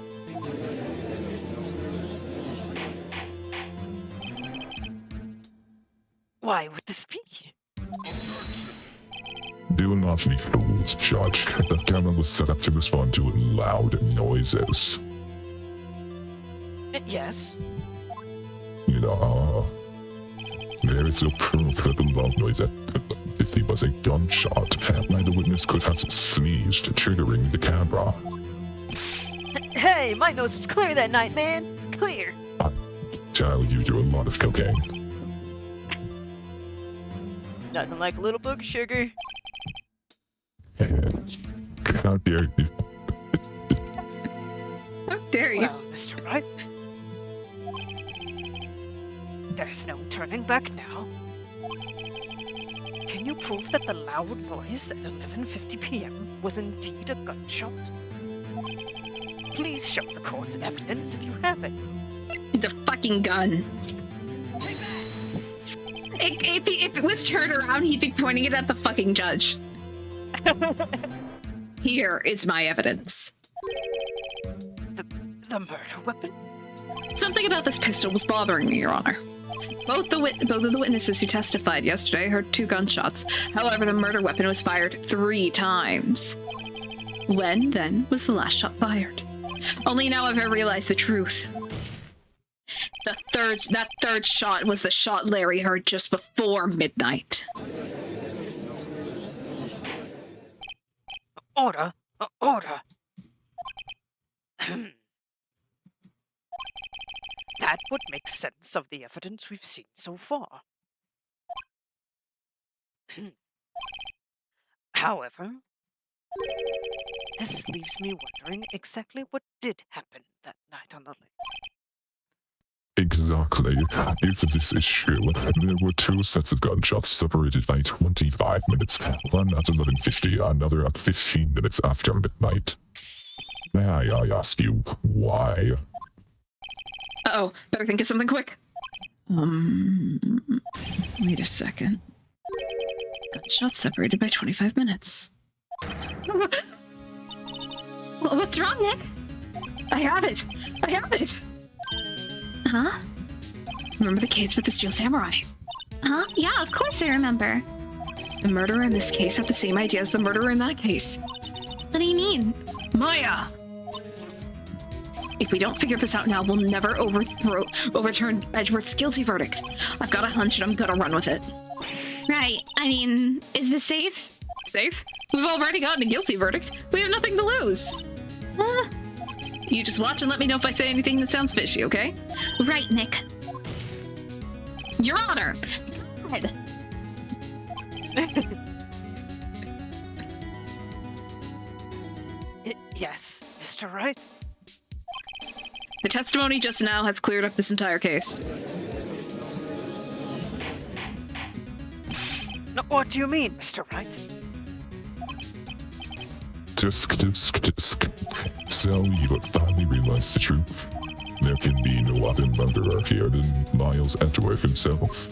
Why would this be? Do not be fools, Judge. The camera was set up to respond to loud noises. Yes. There is no proof that the loud noise at 50 was a gunshot. Neither witness could have sneezed, triggering the camera. Hey, my nose was clear that night, man. Clear. Child, you do a lot of cocaine. Nothing like a little book of sugar. How dare you? How dare you? Well, Mr. Wright, there's no turning back now. Can you prove that the loud noise at 11:50 p.m. was indeed a gunshot? Please show the court evidence if you have it. It's a fucking gun. If it was turned around, he'd be pointing it at the fucking judge. Here is my evidence. The murder weapon? Something about this pistol was bothering me, Your Honor. Both of the witnesses who testified yesterday heard 2 gunshots. However, the murder weapon was fired 3 times. When, then, was the last shot fired? Only now have I realized the truth. That third shot was the shot Larry heard just before midnight. Order! Order! That would make sense of the evidence we've seen so far. However, this leaves me wondering exactly what did happen that night on the lake. Exactly. If this is true, there were 2 sets of gunshots separated by 25 minutes. One at 11:50, another at 15 minutes after midnight. May I ask you why? Uh-oh, better think of something quick. Wait a second. Gunshots separated by 25 minutes. What's wrong, Nick? I have it! I have it! Huh? Remember the case with the Steel Samurai? Huh? Yeah, of course I remember. The murderer in this case had the same idea as the murderer in that case. What do you mean? Maya! If we don't figure this out now, we'll never overturn Edgeworth's guilty verdict. I've got a hunch and I'm gonna run with it. Right. I mean, is this safe? Safe? We've already gotten a guilty verdict. We have nothing to lose. You just watch and let me know if I say anything that sounds fishy, okay? Right, Nick. Your Honor! God. Yes, Mr. Wright? The testimony just now has cleared up this entire case. No, what do you mean, Mr. Wright? Disc. So you have finally realized the truth. There can be no other murderer here than Miles Edgeworth himself.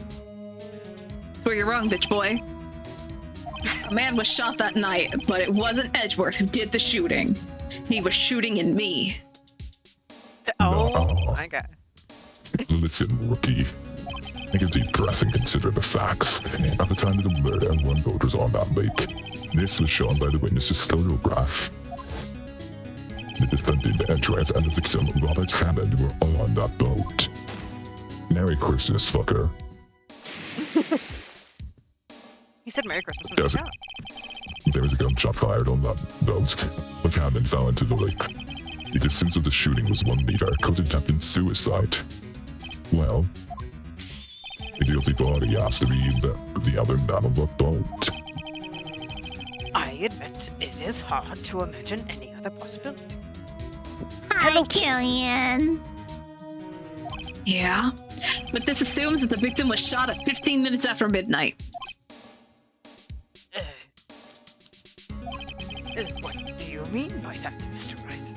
That's where you're wrong, bitch boy. A man was shot that night, but it wasn't Edgeworth who did the shooting. He was shooting in me. Oh my god. Listen, rookie. Take a deep breath and consider the facts. At the time of the murder, 1 boat was on that lake. This was shown by the witness's photograph. The defendant, Edgeworth, and the victim, Robert Hammond, were all on that boat. Merry Christmas, fucker. He said Merry Christmas. Yes. There was a gunshot fired on that boat, but Hammond fell into the lake. The distance of the shooting was 1 meter. Could it have been suicide? Well, the guilty body has to be the other man on the boat. I admit it is hard to imagine any other possibility. Hi, Killian. Yeah, but this assumes that the victim was shot at 15 minutes after midnight. What do you mean by that, Mr. Wright?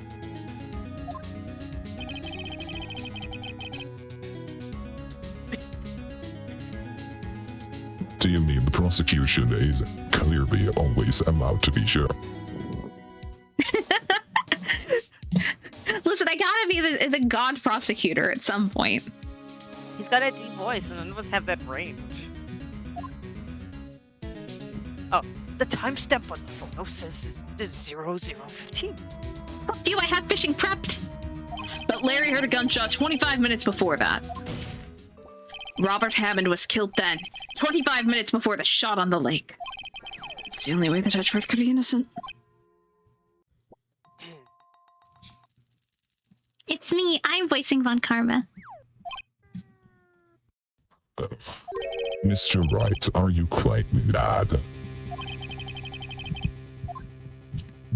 Do you mean the prosecution is clearly always allowed to be sure? Listen, I gotta be the god prosecutor at some point. He's got a deep voice, and none of us have that range. Oh, the timestamp on the photo says 0015. Fuck you, I had fishing prepped. But Larry heard a gunshot 25 minutes before that. Robert Hammond was killed then, 25 minutes before the shot on the lake. It's the only way that Edgeworth could be innocent. It's me. I'm voicing Von Karma. Mr. Wright, are you quite mad?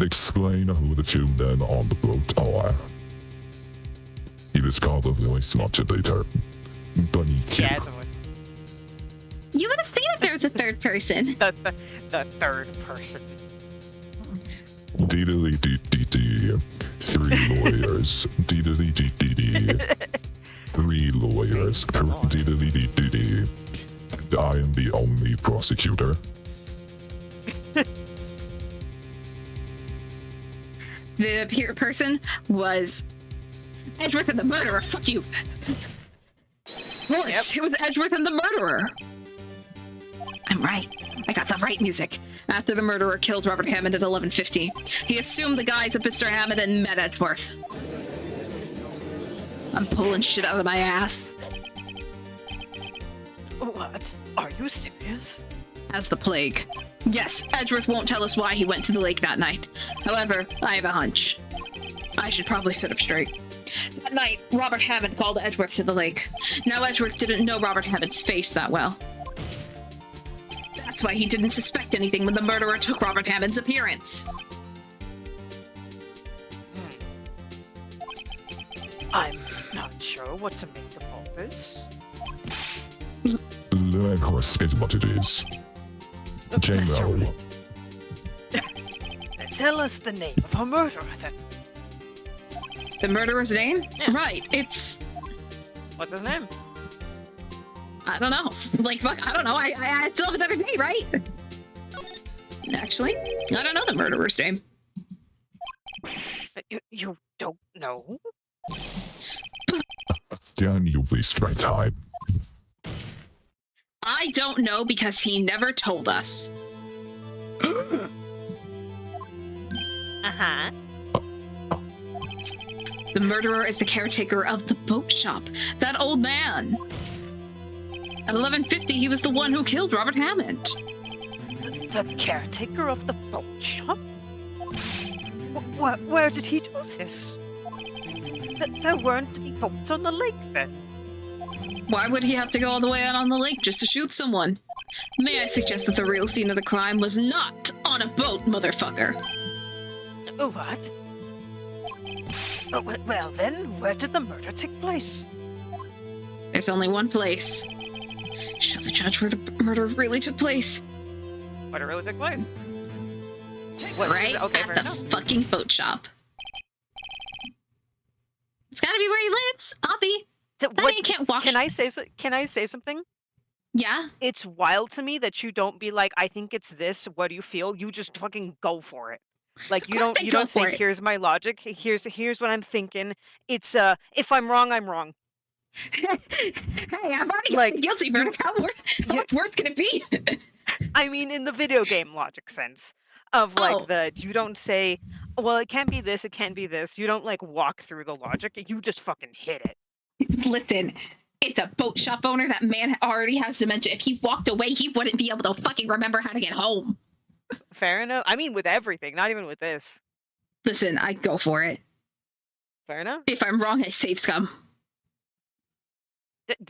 Explain who the two men on the boat are. He was called a voice modulator. Bunny Q. Yeah, it's a voice. You would have seen if there was a third person. The third person. Diddly dee dee dee. 3 lawyers. Diddly dee dee dee. 3 lawyers. Diddly dee dee dee. And I am the only prosecutor. The person was Edgeworth and the murderer. Fuck you. Yes, it was Edgeworth and the murderer. I'm right. I got the right music. After the murderer killed Robert Hammond at 11:50, he assumed the guise of Mr. Hammond and met Edgeworth. I'm pulling shit out of my ass. What? Are you serious? As the plague. Yes, Edgeworth won't tell us why he went to the lake that night. However, I have a hunch. I should probably sit up straight. That night, Robert Hammond called Edgeworth to the lake. Now Edgeworth didn't know Robert Hammond's face that well. That's why he didn't suspect anything when the murderer took Robert Hammond's appearance. I'm not sure what to make of all this. Of course, it's what it is. Mr. J-Lo. Wright, tell us the name of her murderer, then. The murderer's name? Yeah. Right, it's... What's his name? I don't know. Like, fuck, I don't know. I still have another day, right? Actually, I don't know the murderer's name. You don't know? Damn, you waste my time. I don't know because he never told us. Uh-huh. The murderer is the caretaker of the boat shop. That old man. At 11:50, he was the one who killed Robert Hammond. The caretaker of the boat shop? Where did he do this? There weren't any boats on the lake then. Why would he have to go all the way out on the lake just to shoot someone? May I suggest that the real scene of the crime was not on a boat, motherfucker? What? Well then, where did the murder take place? There's only one place. Show the judge where the murder really took place. Where it really took place? Right Okay, at fair the enough. fucking boat shop. It's gotta be where he lives, Obby. That man can't walk. Can I say something? Yeah? It's wild to me that you don't be like, I think it's this, what do you feel? You just fucking go for it. Like you course I don't go say for it. here's my logic, here's what I'm thinking. It's if I'm wrong, I'm wrong. Hey, I've already Like, got the guilty verdict. How much worth can it be? I mean in the video game logic sense of like Oh. you don't say, well, it can't be this, it can't be this. You don't like walk through the logic, you just fucking hit it. Listen, it's a boat shop owner. That man already has dementia. If he walked away, he wouldn't be able to fucking remember how to get home. Fair enough. I mean with everything, not even with this. Listen, I'd go for it. Fair enough. If I'm wrong, I save scum.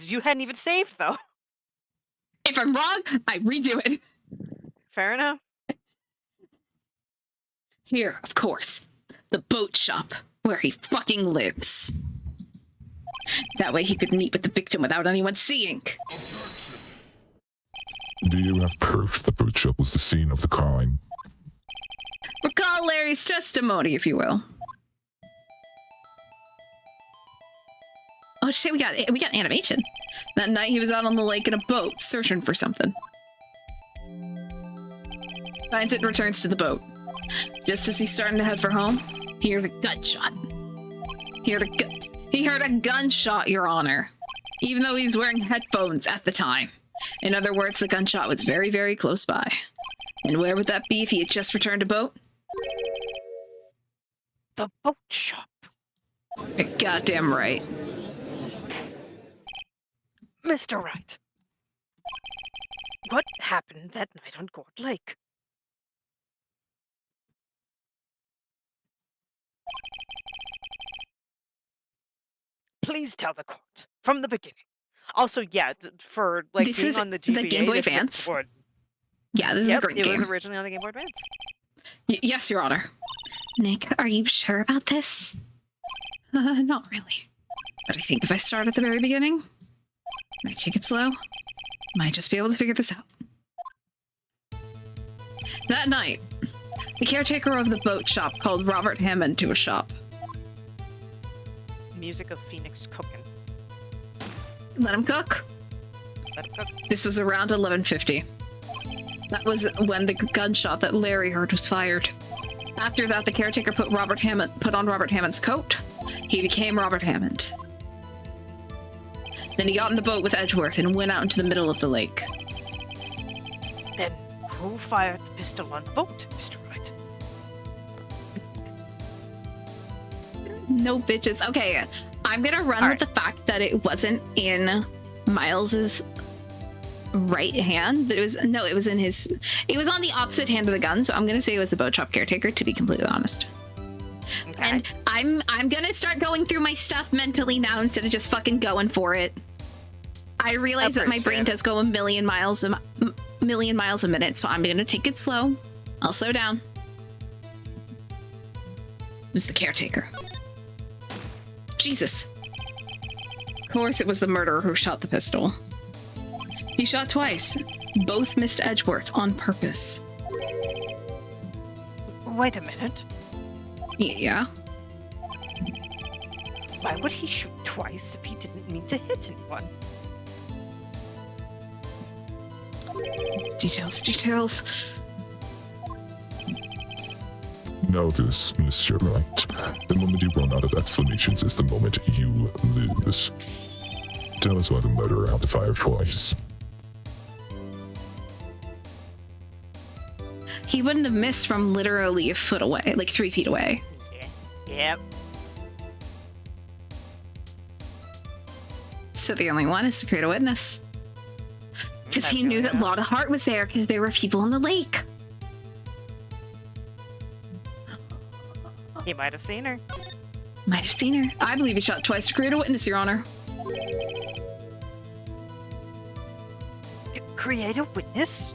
You hadn't even saved though. If I'm wrong, I redo it. Fair enough. Here, of course, the boat shop where he fucking lives. That way he could meet with the victim without anyone seeing. Do you have proof the boat shop was the scene of the crime? Recall Larry's testimony, if you will. Oh shit, we got animation. That night he was out on the lake in a boat, searching for something. Finds it and returns to the boat. Just as he's starting to head for home, he hears a gunshot. He heard a gunshot, Your Honor. Even though he was wearing headphones at the time. In other words, the gunshot was very, very close by. And where would that be if he had just returned a boat? The boat shop. You're goddamn right. Mr. Wright. What happened that night on Gourd Lake? Please tell the court, from the beginning. Also, yeah, for like This being was on the the GBA, Game Boy this is Advance. good. Yeah, this is a Yep, great it game. was originally on the Game Boy Advance. Yes, Your Honor. Nick, are you sure about this? Not really. But I think if I start at the very beginning, and I take it slow, might just be able to figure this out. That night, the caretaker of the boat shop called Robert Hammond to a shop. Music of Phoenix cooking. Let him cook. Let it cook. This was around 11:50. That was when the gunshot that Larry heard was fired. After that, the caretaker put on Robert Hammond's coat. He became Robert Hammond. Then he got in the boat with Edgeworth and went out into the middle of the lake. Then who fired the pistol on the boat, Mr. Wright? No bitches. Okay, I'm gonna run with the fact that it wasn't in Miles's right hand. It was in his. It was on the opposite hand of the gun. So I'm gonna say it was the boat shop caretaker. To be completely honest. Okay. And I'm gonna start going through my stuff mentally now instead of just fucking going for it. I realize that my brain does go a million miles a minute, so I'm gonna take it slow. I'll slow down. It was the caretaker. Jesus. Of course it was the murderer who shot the pistol. He shot twice. Both missed Edgeworth on purpose. Wait a minute. Yeah? Why would he shoot twice if he didn't mean to hit anyone? Details. Know this, Mr. Wright. The moment you run out of explanations is the moment you lose. Tell us why the murderer had to fire twice. He wouldn't have missed from literally a foot away, like 3 feet away. Yeah. Yep. So the only one is to create a witness. Because he That's knew really that Lotta Hart was there because there were people on the lake. He might have seen her. Might have seen her. I believe he shot twice to create a witness, Your Honor. Create a witness?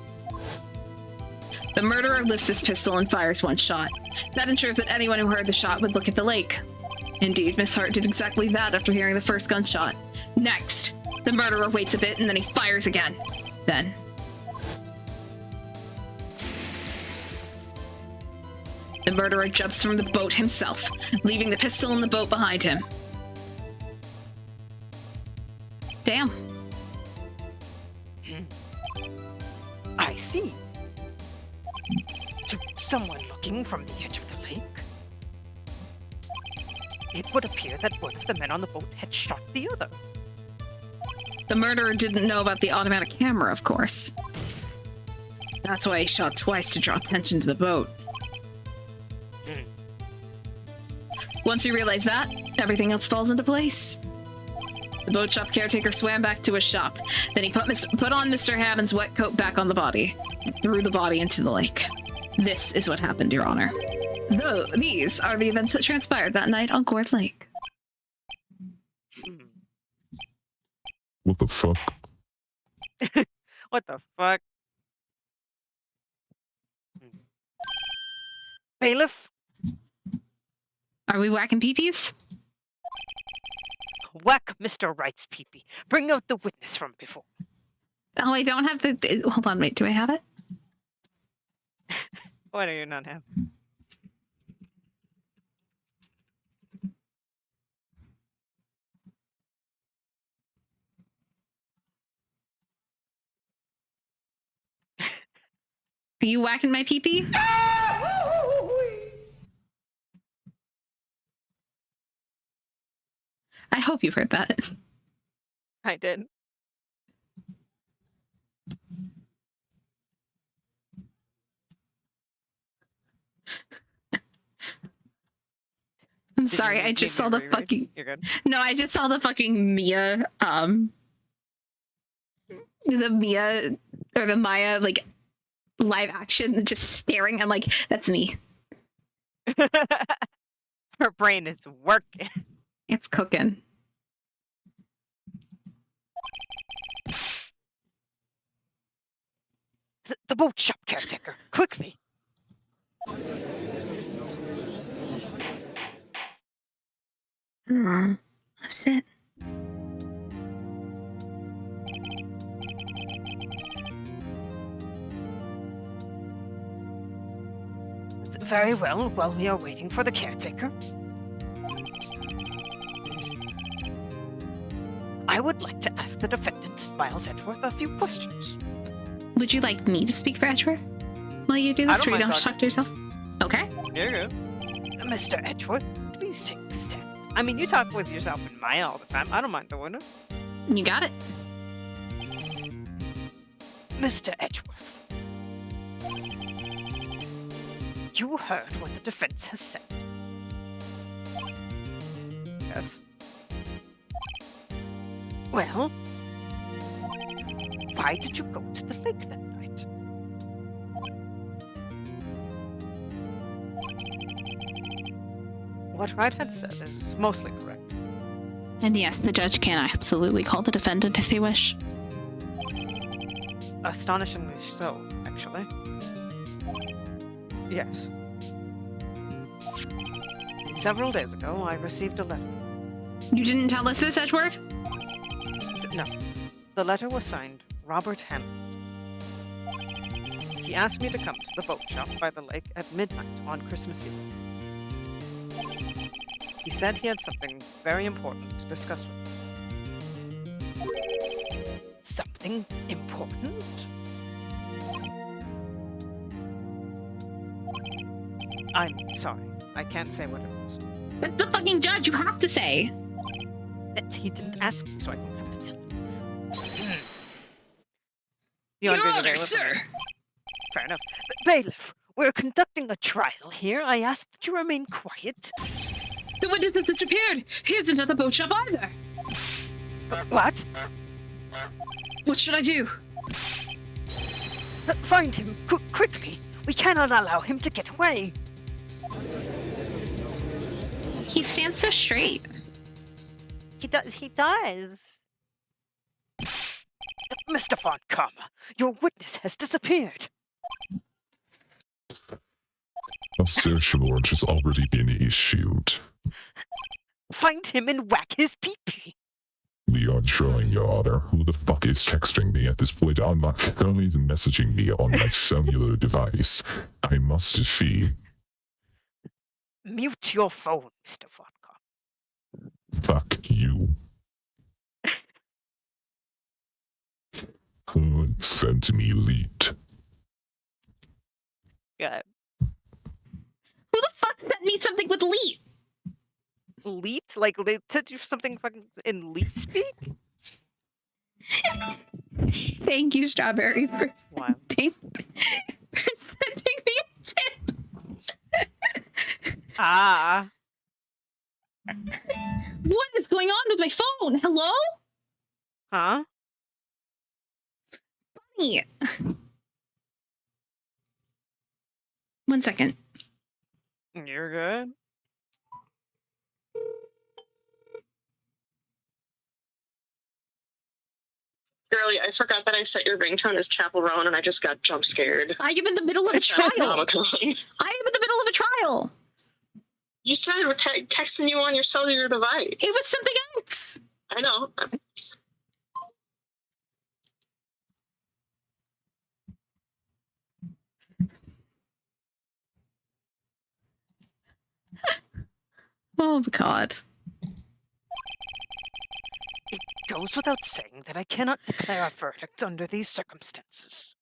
The murderer lifts his pistol and fires one shot. That ensures that anyone who heard the shot would look at the lake. Indeed, Miss Hart did exactly that after hearing the first gunshot. Next, the murderer waits a bit and then he fires again. Then, the murderer jumps from the boat himself, leaving the pistol in the boat behind him. Damn. I see. To someone looking from the edge of the lake, it would appear that one of the men on the boat had shot the other. The murderer didn't know about the automatic camera, of course. That's why he shot twice to draw attention to the boat. Once he realized that, everything else falls into place. The boat shop caretaker swam back to his shop. Then he put on Mr. Hammond's wet coat back on the body and threw the body into the lake. This is what happened, Your Honor. Though these are the events that transpired that night on Gourd Lake. What the fuck? What the fuck? Bailiff, Are we whacking peepees? whack Mr. Wright's peepee. Bring out the witness from before. Oh, I don't have the... Hold on, wait, do I have it? Why do you not have? Are you whacking my peepee? I hope you've heard that. I did. I'm Did sorry, you I need just me saw to the reread? fucking... You're good. No, I just saw the fucking Mia, the Mia, or the Maya, like, live action, just staring. I'm like, that's me. Her brain is working. It's cooking. The boat shop caretaker, quickly. Oh, shit. Very well, while we are waiting for the caretaker, I would like to ask the defendant, Miles Edgeworth, a few questions. Would you like me to speak for Edgeworth? Will you do I this don't so you mind don't talk to yourself? Okay. There you go. Mr. Edgeworth, please take a stand. I mean, you talk with yourself in Maya all the time. I don't mind doing it. You got it. Mr. Edgeworth, you heard what the defense has said. Yes. Well, why did you go to the lake that night? What Wright had said is mostly correct. And yes, the judge can absolutely call the defendant if they wish. Astonishingly so, actually. Yes. Several days ago, I received a letter. You didn't tell us this, Edgeworth? No. The letter was signed Robert Hammond. He asked me to come to the boat shop by the lake at midnight on Christmas Eve. He said he had something very important to discuss with me. Something important? I'm sorry. I can't say what it was. That's the fucking judge. You have to say. That he didn't ask me, so I don't have to tell him. Your under the Honor, bailiff, sir. Fair enough. Bailiff, we're conducting a trial here. I ask that you remain quiet. The witness has disappeared. He isn't at the boat shop either. What? What should I do? Find him, quickly. We cannot allow him to get away. He stands so straight. He does. Mr. Von Karma, your witness has disappeared. A search warrant has already been issued. Find him and whack his pee-pee. We are trying, Your Honor. Who the fuck is texting me at this point? I'm not currently messaging me on my cellular device. I must see. Mute your phone, Mr. Von Karma. Fuck you. Sent me leaked. God. Who the fuck sent me something with leet? Leet? Like, they sent you something fucking in leet speak? Thank you, Strawberry, for Wow. sending me a tip. Ah. What is going on with my phone? Hello? Huh? Bunny. 1 second. You're good. Girlie, I forgot that I set your ringtone as Chapel Roan and I just got jump scared. I am in the middle of a trial. I am in Nomicon. the middle of a trial. You said we're texting you on your cellular device. It was something else. I know. Oh, God. It goes without saying that I cannot declare a verdict under these circumstances.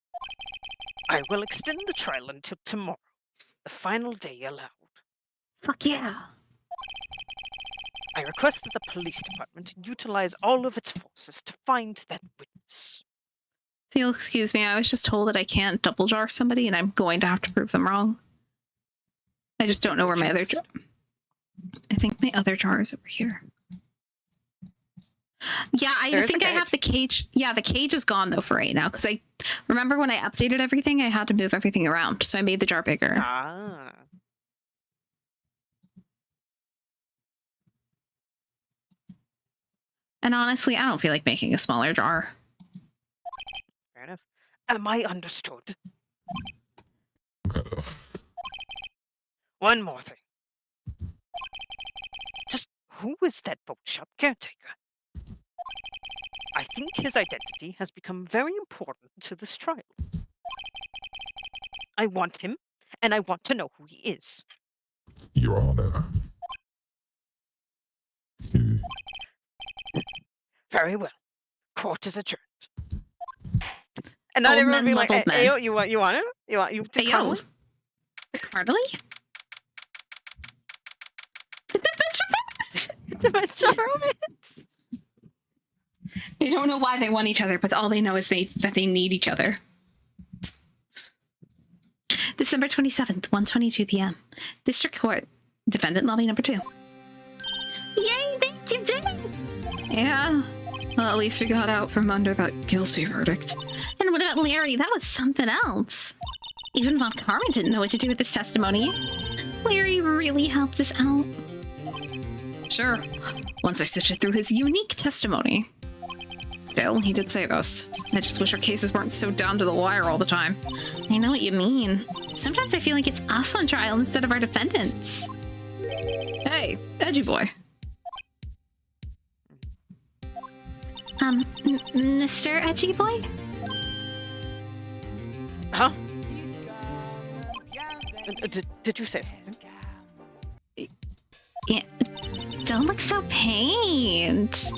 I will extend the trial until tomorrow, the final day allowed. Fuck yeah. I request that the police department utilize all of its forces to find that witness. If you'll excuse me, I was just told that I can't double jar somebody and I'm going to have to prove them wrong. I just don't know where my other jar... I think my other jar is over here. Yeah, I think I have the cage. Yeah, the cage is gone though for right now because I remember when I updated everything, I had to move everything around, so I made the jar bigger. Ah. And honestly, I don't feel like making a smaller jar. Fair enough. Am I understood? One more thing. Just who is that bookshop caretaker? I think his identity has become very important to this trial. I want him, and I want to know who he is. Your Honor. Very well. Court is adjourned. And not everyone be like, "Hey, you want him? You to cuddle him?" Carly? Dementia romance. They don't know why they want each other, but all they know is that they need each other. December 27th, 1:22 p.m. District Court, Defendant Lobby number 2. Yay, thank you, Dad! Yeah. Well, at least we got out from under that guilty verdict. And what about Larry? That was something else. Even Von Carmen didn't know what to do with this testimony. Larry really helped us out. Sure, once I sifted through his unique testimony. Still, he did save us. I just wish our cases weren't so down to the wire all the time. I know what you mean. Sometimes I feel like it's us on trial instead of our defendants. Hey, edgy boy. Mr. Edgy Boy? Huh? Did you say something? Yeah, don't look so pained.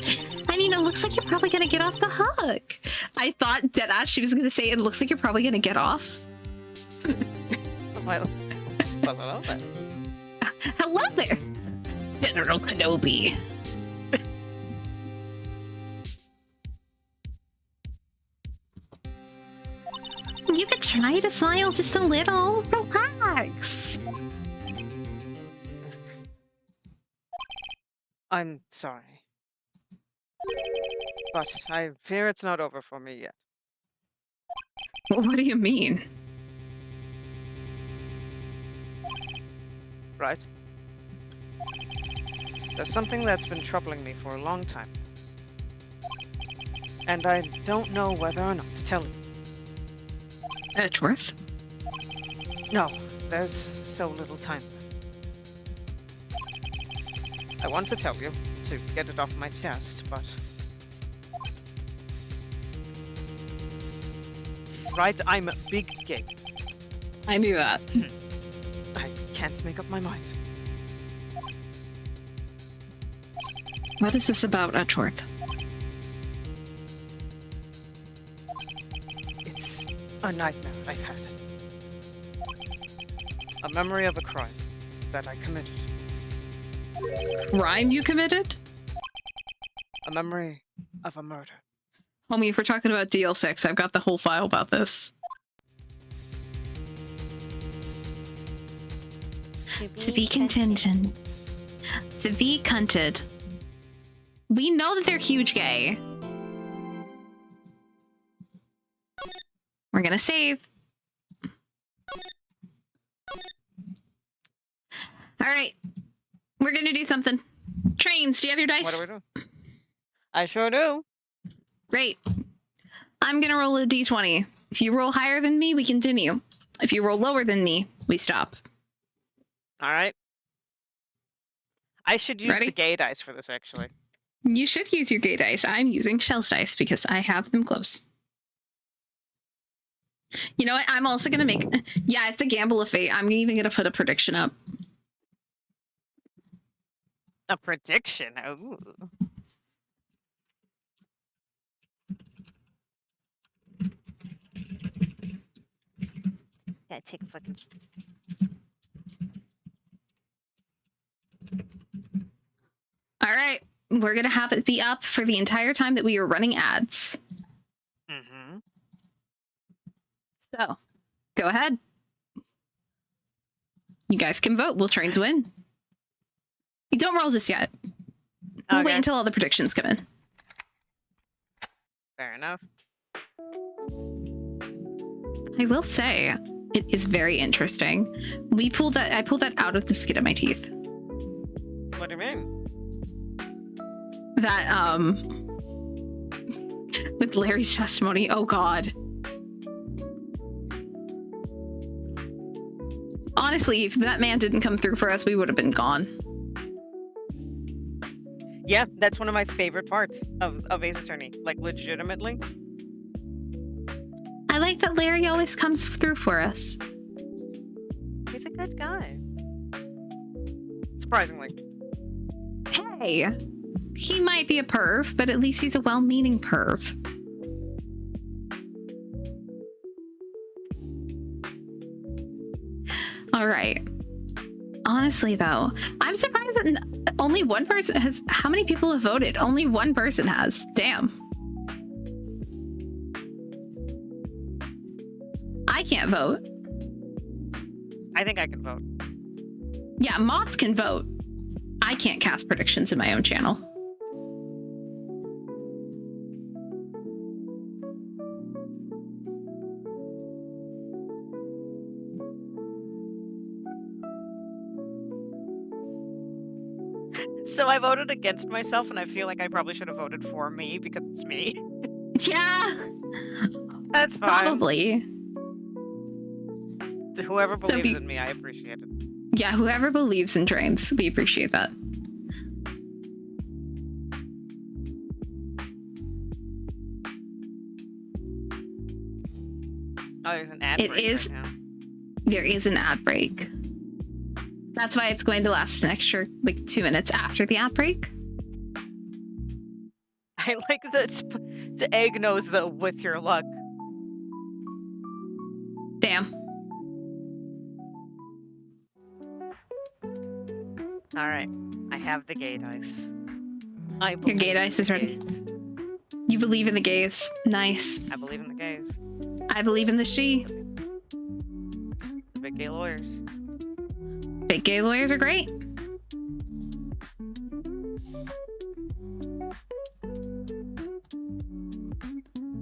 I mean, it looks like you're probably gonna get off the hook. I thought deadass she was gonna say it looks like you're probably gonna get off. Well, hello there. Hello there, General Kenobi. You could try to smile just a little. Relax. I'm sorry. But I fear it's not over for me yet. What do you mean? Right? There's something that's been troubling me for a long time. And I don't know whether or not to tell you. Edgeworth? No, there's so little time left. I want to tell you to get it off my chest, but... Right, I'm big gay. I knew that. I can't make up my mind. What is this about, Edgeworth? It's a nightmare I've had. A memory of a crime that I committed. Crime you committed? A memory of a murder. Homie, if we're talking about DL6, I've got the whole file about this. To be contingent. To be cunted. We know that they're huge gay. We're gonna save. Alright. We're gonna do something. Trains, do you have your dice? What do we do? I sure do. Great. I'm gonna roll a d20. If you roll higher than me, we continue. If you roll lower than me, we stop. Alright. I should use Ready? the gay dice for this, actually. You should use your gay dice. I'm using Shell's dice because I have them close. You know what? I'm also gonna make... Yeah, it's a gamble of fate. I'm even gonna put a prediction up. A prediction? Ooh. Yeah, take a fucking... All right. We're gonna have it be up for the entire time that we are running ads. Mm-hmm. So, go ahead. You guys can vote. Will trains win? You don't roll just yet. We'll wait until all the predictions come in. Fair enough. I will say, it is very interesting. I pulled that out of the skin of my teeth. What do you mean? That, with Larry's testimony, oh god. Honestly, if that man didn't come through for us, we would have been gone. Yeah, that's one of my favorite parts of Ace Attorney. Like, legitimately. I like that Larry always comes through for us. He's a good guy. Surprisingly. Hey, he might be a perv, but at least he's a well-meaning perv. All right. Honestly, though, I'm surprised that only one person has... How many people have voted? Only one person has. Damn. I can't vote. I think I can vote. Yeah, mods can vote. I can't cast predictions in my own channel. So I voted against myself, and I feel like I probably should have voted for me because it's me. Yeah. That's fine. Probably. To whoever So believes in me, I appreciate it. Yeah, whoever believes in trains, we appreciate that. Oh, there's an ad It break is- right now. There is an ad break. That's why it's going to last an extra, like, 2 minutes after the ad break. I like the egg knows the with your luck. Damn. All right, I have the gay dice. I Your believe gay in dice the is ready. gays. You believe in the gays. Nice. I believe in the gays. I believe in the she. The big gay lawyers. Big gay lawyers are great.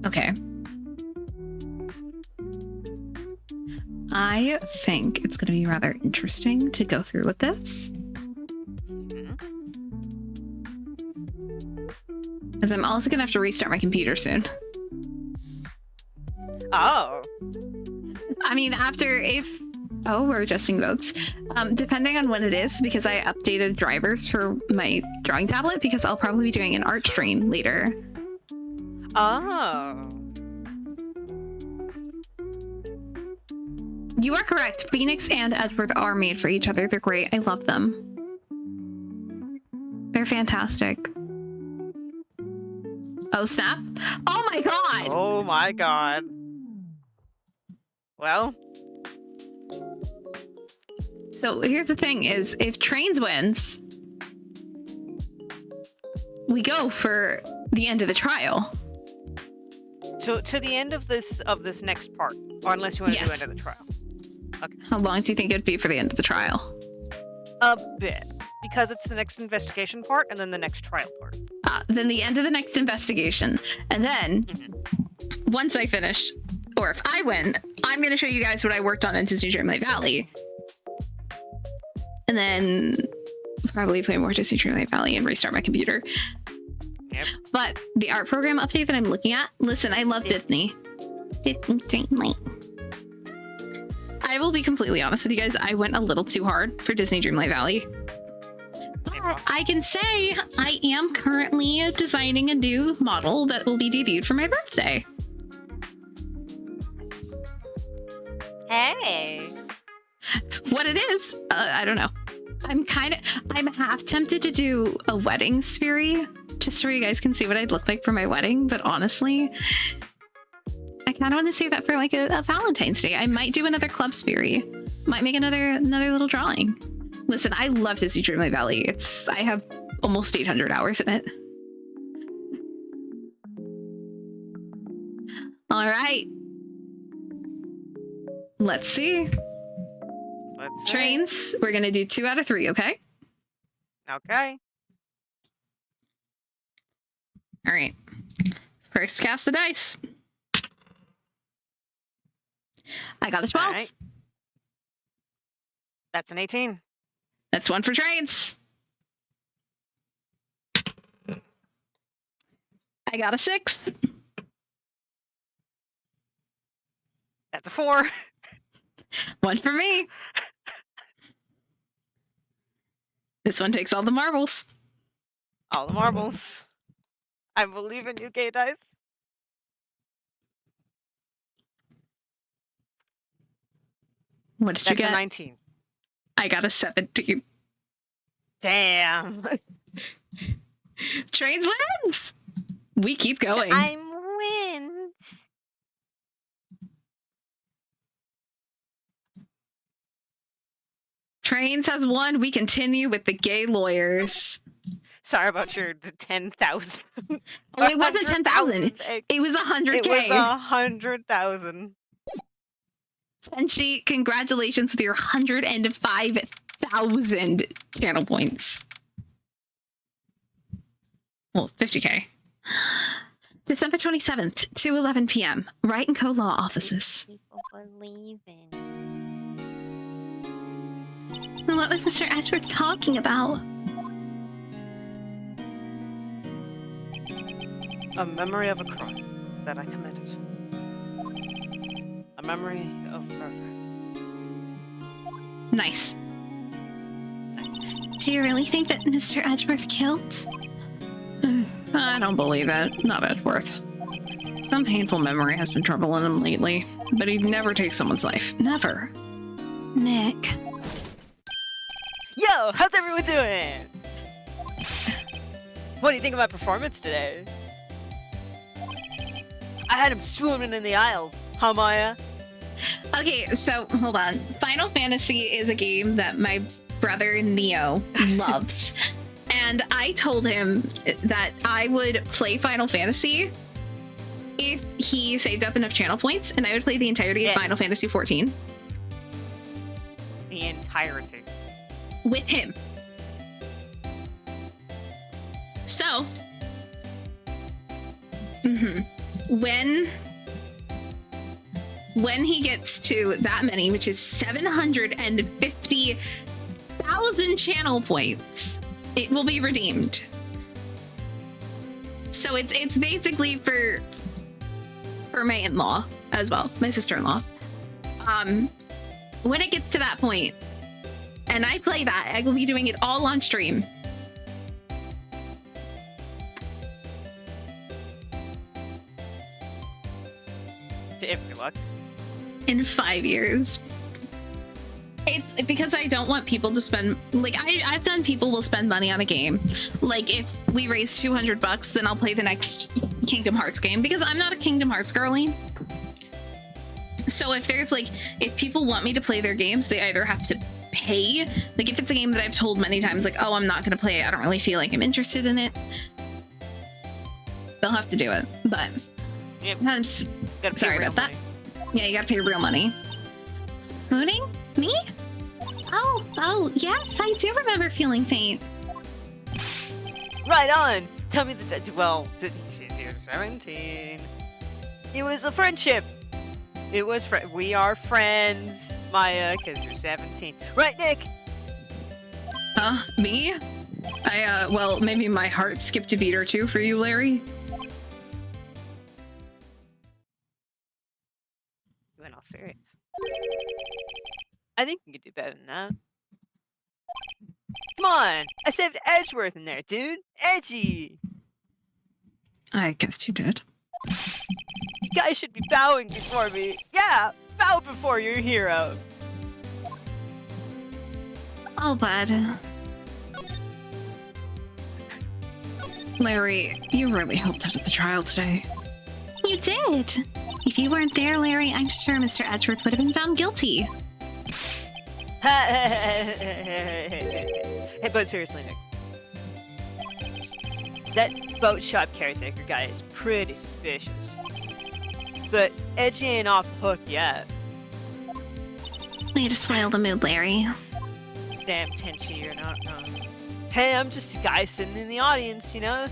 Okay. I think it's going to be rather interesting to go through with this. Because I'm also going to have to restart my computer soon. Oh. I mean, we're adjusting votes. Depending on when it is, because I updated drivers for my drawing tablet, because I'll probably be doing an art stream later. Oh. You are correct. Phoenix and Edgeworth are made for each other. They're great. I love them. They're fantastic. Oh, snap. Oh my god! Oh my god. Well, So here's the thing is, if Trains wins, we go for the end of the trial. to the end of this next part, or unless you want to Yes. do end of the trial. How long do you think it'd be for the end of the trial? A bit, because it's the next investigation part and then the next trial part. Then the end of the next investigation. And then, once I finish, or if I win, I'm going to show you guys what I worked on in Disney Dreamlight Valley. And then probably play more Disney Dreamlight Valley and restart my computer. Yep. But the art program update that I'm looking at, listen, I love Disney. Disney Dreamlight. I will be completely honest with you guys, I went a little too hard for Disney Dreamlight Valley. But I can say I am currently designing a new model that will be debuted for my birthday. Hey. What it is, I don't know. I'm half tempted to do a wedding Spiri, just so you guys can see what I'd look like for my wedding. But honestly, I kind of want to save that for like a Valentine's Day. I might do another club Spiri. Might make another little drawing. Listen, I love Disney Dreamlight Valley. I have almost 800 hours in it. All right. Let's see. Let's see. Trains, we're going to do 2 out of 3, okay? Okay. All right. First cast the dice. I got a 12. All right. That's an 18. That's 1 for Trains. I got a 6. That's a 4. 1 for me. This one takes all the marbles. All the marbles. I believe in you, Gay Dice. What did you That's a get? 19. I got a 17. Damn. Trains wins! We keep going. Time wins. Trains has won. We continue with the gay lawyers. Sorry about your 10,000. Oh, it wasn't 10,000. It was 100K. It was 100,000. Senshi, congratulations with your 105,000 channel points. Well, 50K. December 27th, 2:11 p.m. Wright & Co. Law Offices. People believing. What was Mr. Ashworth talking about? A memory of a crime that I committed. A memory of murder. Nice. Do you really think that Mr. Edgeworth killed? I don't believe it. Not Edgeworth. Some painful memory has been troubling him lately, but he'd never take someone's life. Never. Nick. Yo, how's everyone doing? What do you think of my performance today? I had him swimming in the aisles, huh, Maya? Okay, so hold on. Final Fantasy is a game that my brother Neo loves. And I told him that I would play Final Fantasy if he saved up enough channel points, and I would play the entirety of Final Fantasy 14. The entirety. With him. So, when he gets to that many, which is 750,000 channel points, it will be redeemed. So it's basically for my in-law as well, my sister-in-law. When it gets to that point, and I play that, I will be doing it all on stream. If you're lucky. In 5 years. It's because I don't want people to spend, like, I've done people will spend money on a game. Like, if we raise $200, then I'll play the next Kingdom Hearts game, because I'm not a Kingdom Hearts girly. So if there's, like, if people want me to play their games, they either have to pay, like, if it's a game that I've told many times, like, oh, I'm not gonna play it, I don't really feel like I'm interested in it, they'll have to do it. But Yep. I'm sorry about that. Yeah, you gotta pay real money. Spooning? Me? Oh, yes, I do remember feeling faint. Right on. Tell me well, you're 17. It was a friendship. It was we are friends, Maya, because you're 17. Right, Nick? Me? Well, maybe my heart skipped a beat or two for you, Larry. You went all serious. I think you could do better than that. Come on! I saved Edgeworth in there, dude! Edgy! I guess you did. You guys should be bowing before me. Yeah! Bow before your hero! Oh, bud. Larry, you really helped out at the trial today. You did. If you weren't there, Larry, I'm sure Mr. Edgeworth would have been found guilty. Hey, but seriously, Nick. That boat shop caretaker guy is pretty suspicious. But Edgy ain't off the hook yet. Way to swale the mood, Larry. Damn, Tenchi, you're not wrong. Hey, I'm just a guy sitting in the audience, you know?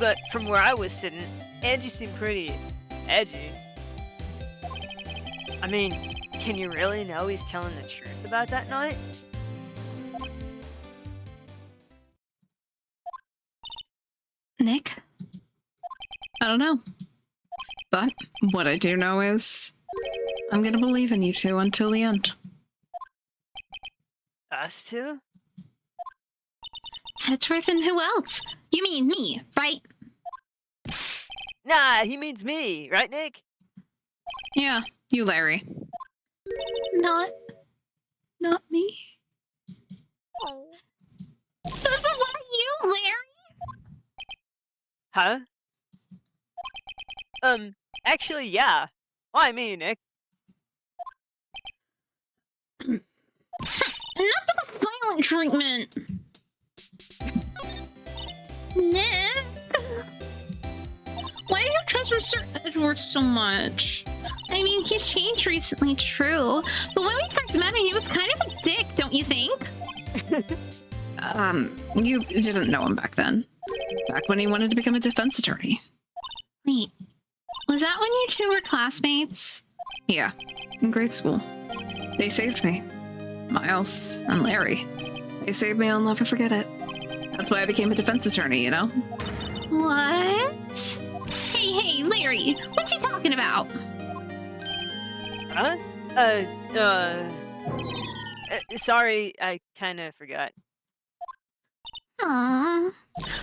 But from where I was sitting, Edgy seemed pretty edgy. I mean, can you really know he's telling the truth about that night? Nick? I don't know. But what I do know is I'm gonna believe in you two until the end. Us two? Hedgeworth and who else? You mean me, right? Nah, he means me, right, Nick? Yeah, you, Larry. Not me. Oh. But what are you, Larry? Huh? Actually, yeah. Why me, Nick? Enough of the silent treatment. Nick, why do you trust Mr. Edwards so much? I mean, he's changed recently, true. But when we first met him, he was kind of a dick, don't you think? You didn't know him back then. Back when he wanted to become a defense attorney. Wait, was that when you two were classmates? Yeah, in grade school. They saved me. Miles and Larry. They saved me, I'll never forget it. That's why I became a defense attorney, you know? What? Hey, Larry, what's he talking about? Huh? Sorry, I kinda forgot.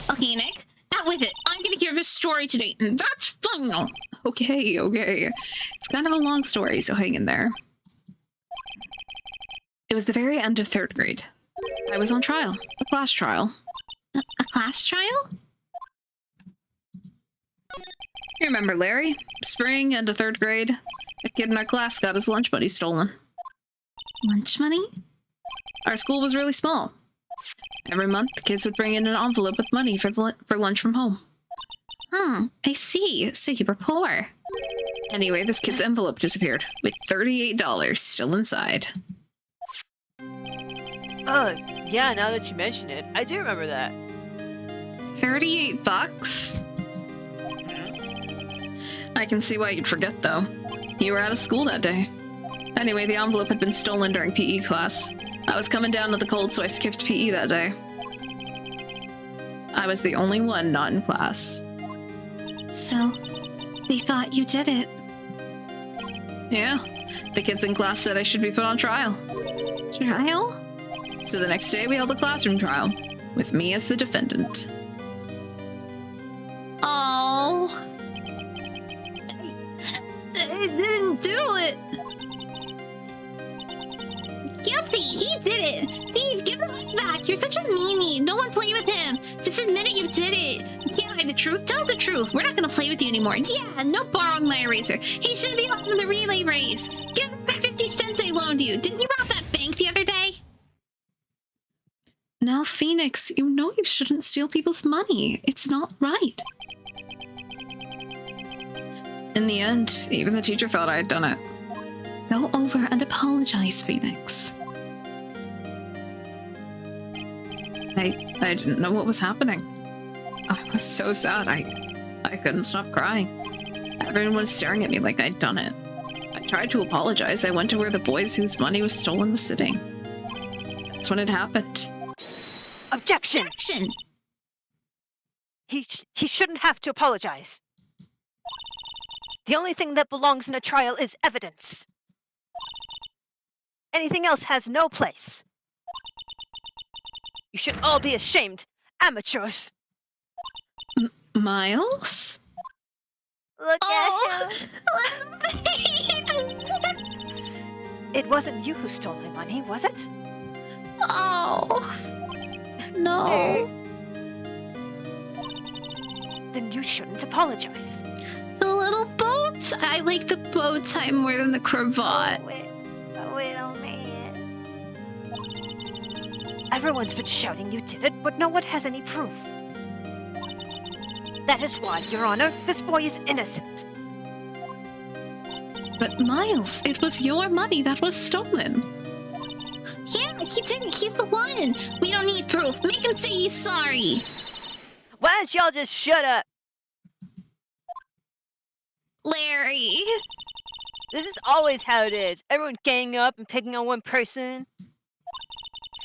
Okay, Nick, out with it. I'm gonna hear this story today, and that's final. Okay. It's kind of a long story, so hang in there. It was the very end of 3rd grade. I was on trial, a class trial. A class trial? You remember Larry? Spring, end of 3rd grade. A kid in our class got his lunch money stolen. Lunch money? Our school was really small. Every month, the kids would bring in an envelope with money for lunch from home. I see. So you were poor. Anyway, this kid's envelope disappeared, with $38 still inside. Yeah, now that you mention it, I do remember that. 38 bucks? I can see why you'd forget, though. You were out of school that day. Anyway, the envelope had been stolen during PE class. I was coming down with the cold, so I skipped PE that day. I was the only one not in class. So, they thought you did it. Yeah, the kids in class said I should be put on trial. Trial? So the next day we held a classroom trial, with me as the defendant. Oh. I didn't do it. Guilty, he did it. Steve, give him money back. You're such a meanie. No one play with him. Just admit it, you did it. You can't hide the truth. Tell the truth. We're not gonna play with you anymore. Yeah, no borrowing my eraser. He shouldn't be on the relay race. Give him my 50 cents I loaned you. Didn't you rob that bank the other day? Now, Phoenix, you know you shouldn't steal people's money. It's not right. In the end, even the teacher thought I had done it. Go over and apologize, Phoenix. I didn't know what was happening. I was so sad. I couldn't stop crying. Everyone was staring at me like I'd done it. I tried to apologize. I went to where the boys whose money was stolen was sitting. That's when it happened. Objection! Action! He shouldn't have to apologize. The only thing that belongs in a trial is evidence. Anything else has no place. You should all be ashamed, amateurs. Miles? Look Oh. at him. It wasn't you who stole my money, was it? Oh. No. Then you shouldn't apologize. The little boat. I like the bow tie more than the cravat. Wait a minute. Everyone's been shouting you did it, but no one has any proof. That is why, Your Honor, this boy is innocent. But Miles, it was your money that was stolen. Yeah, he did it. He's the one. We don't need proof. Make him say he's sorry. Why don't y'all just shut up? Larry. This is always how it is. Everyone ganging up and picking on one person.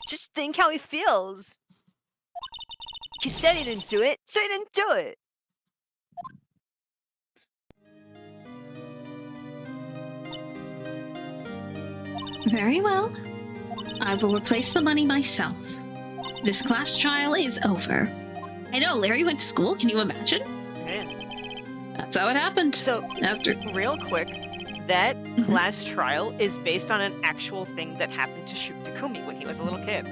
Just think how he feels. He said he didn't do it, so he didn't do it. Very well. I will replace the money myself. This class trial is over. I know, Larry went to school, can you imagine? Man. That's how it happened. So, After real quick, that class trial is based on an actual thing that happened to Shoot Takumi when he was a little kid.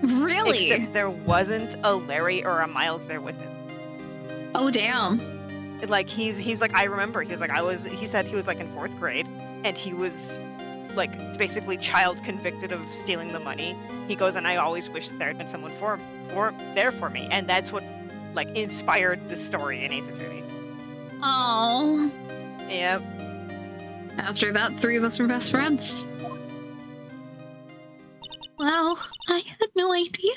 Really? Except there wasn't a Larry or a Miles there with him. Oh damn. Like he's like, I remember, he was like, he said he was like in 4th grade and he was like basically child convicted of stealing the money. He goes, and I always wish there had been someone there for me, and that's what like inspired the story in Ace Attorney. Oh. Yep. After that, 3 of us were best friends. Wow, I had no idea.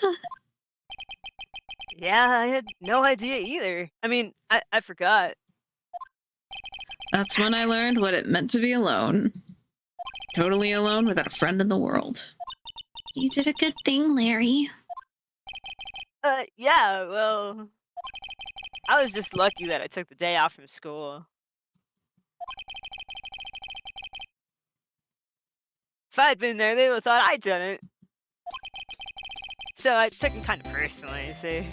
Yeah, I had no idea either. I mean, I forgot. That's when I learned what it meant to be alone. Totally alone without a friend in the world. You did a good thing, Larry. Yeah, well, I was just lucky that I took the day off from school. If I'd been there, they would have thought I'd done it. So I took it kind of personally, you see.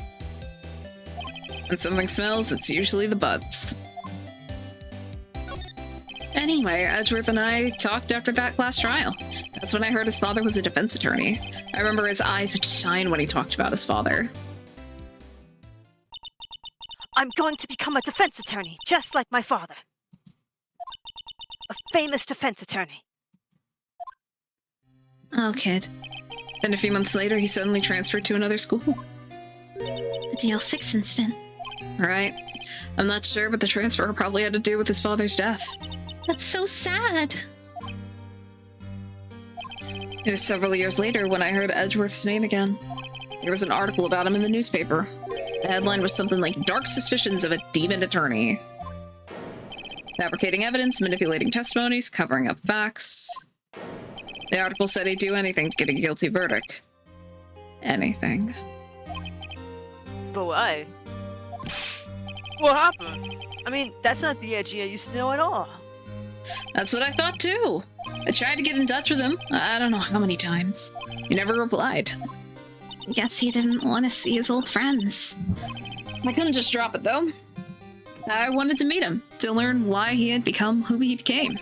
When something smells, it's usually the buds. Anyway, Edgeworth and I talked after that class trial. That's when I heard his father was a defense attorney. I remember his eyes would shine when he talked about his father. I'm going to become a defense attorney, just like my father. A famous defense attorney. Oh, kid. Then a few months later, he suddenly transferred to another school. The DL6 incident. Right. I'm not sure, but the transfer probably had to do with his father's death. That's so sad. It was several years later when I heard Edgeworth's name again. There was an article about him in the newspaper. The headline was something like Dark Suspicions of a Demon Attorney. Fabricating evidence, manipulating testimonies, covering up facts. The article said he'd do anything to get a guilty verdict. Anything. But why? What happened? I mean, that's not the Edgy I used to know at all. That's what I thought too. I tried to get in touch with him. I don't know how many times. He never replied. Guess he didn't want to see his old friends. I couldn't just drop it though. I wanted to meet him, to learn why he had become who he became.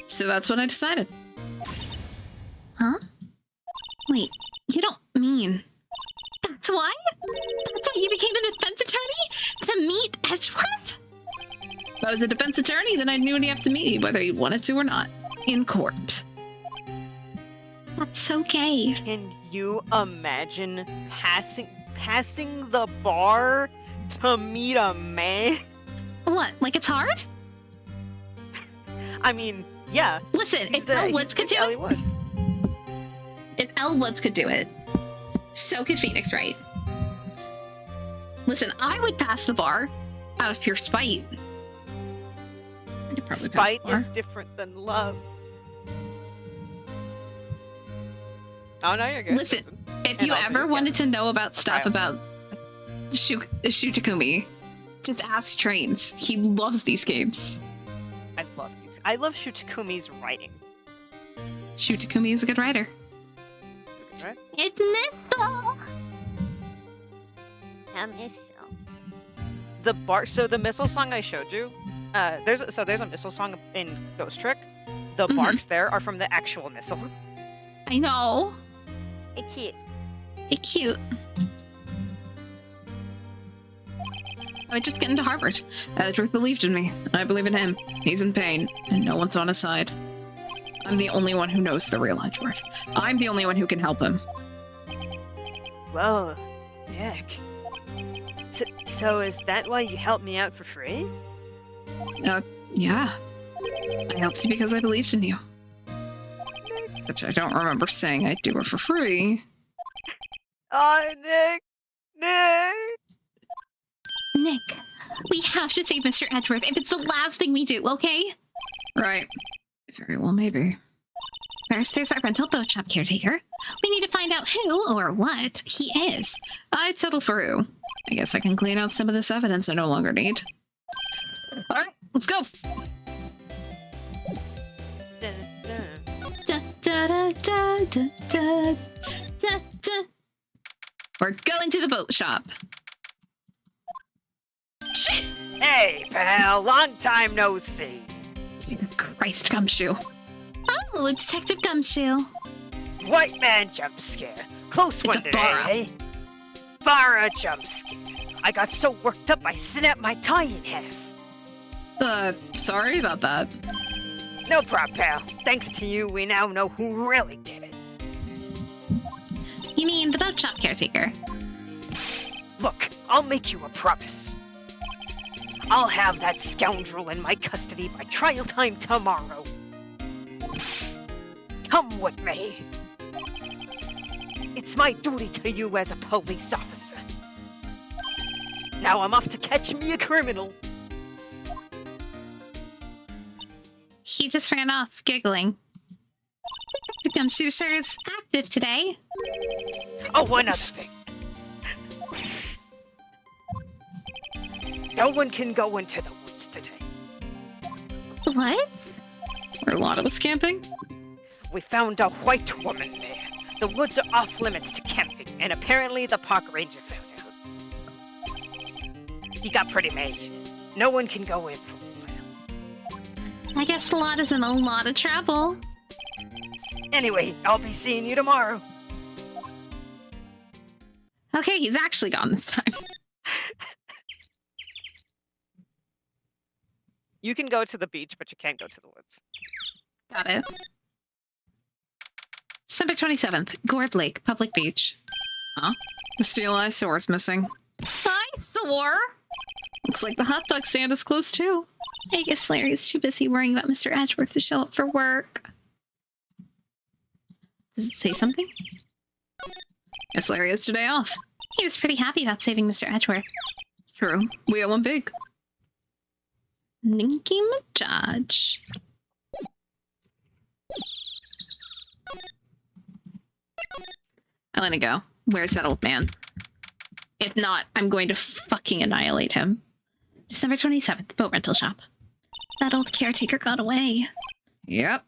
So that's what I decided. Huh? Wait, you don't mean... That's why? That's why you became a defense attorney? To meet Edgeworth? If I was a defense attorney, then I knew he'd have to meet me, whether he wanted to or not. In court. That's okay. Can you imagine passing the bar to meet a man? What, like it's hard? I mean, yeah. Listen, if Elle Woods could do it... If Elle Woods could do it, so could Phoenix, right? Listen, I would pass the bar out of pure spite. I could probably pass the Spite bar. is different than love. Oh, no, you're good. Listen, if you ever wanted to know about stuff about Shutakumi, just ask Trains. He loves these games. I love these. I love Shutakumi's writing. Shutakumi is a good writer. Right? It's Missile! The bar. So the missile song I showed you. There's a missile song in Ghost Trick. The barks there are from the actual missile. I know. It's cute. It's cute. I would just get into Harvard. Edgeworth believed in me. I believe in him. He's in pain, and no one's on his side. I'm the only one who knows the real Edgeworth. I'm the only one who can help him. Well, Nick. So is that why you helped me out for free? Yeah. I helped you because I believed in you. Except I don't remember saying I'd do it for free. Oh, Nick! Nick, we have to save Mr. Edgeworth if it's the last thing we do, okay? Right. Very well, maybe. First, there's our rental boat shop caretaker. We need to find out who or what he is. I'd settle for who. I guess I can clean out some of this evidence I no longer need. Alright, let's go! Da, da, da, da, da, da. We're going to the boat shop. Hey, pal, long time no see. Jesus Christ, Gumshoe. Oh, Detective Gumshoe. White man jump scare. Close It's one a today, Bara. eh? Bara jump scare. I got so worked up I snapped my tie in half. Sorry about that. No problem, pal. Thanks to you, we now know who really did it. You mean the boat shop caretaker? Look, I'll make you a promise. I'll have that scoundrel in my custody by trial time tomorrow. Come with me. It's my duty to you as a police officer. Now I'm off to catch me a criminal. He just ran off, giggling. Detective Gumshoe sure is active today. Oh, one other thing. No one can go into the woods today. What? Were a lot of us camping? We found a white woman there. The woods are off limits to camping, and apparently the park ranger found out. He got pretty mad. No one can go in for a while. I guess a lot is in a lot of trouble. Anyway, I'll be seeing you tomorrow. Okay, he's actually gone this time. You can go to the beach, but you can't go to the woods. Got it. December 27th, Gourd Lake, public beach. Huh? The steel eyesore's missing. Eyesore? Looks like the hot dog stand is closed too. I guess Larry's too busy worrying about Mr. Edgeworth to show up for work. Does it say something? Guess Larry has today off. He was pretty happy about saving Mr. Edgeworth. True. We owe one big. Ninky Majaj. I let it go. Where's that old man? If not, I'm going to fucking annihilate him. December 27th, boat rental shop. That old caretaker got away. Yep.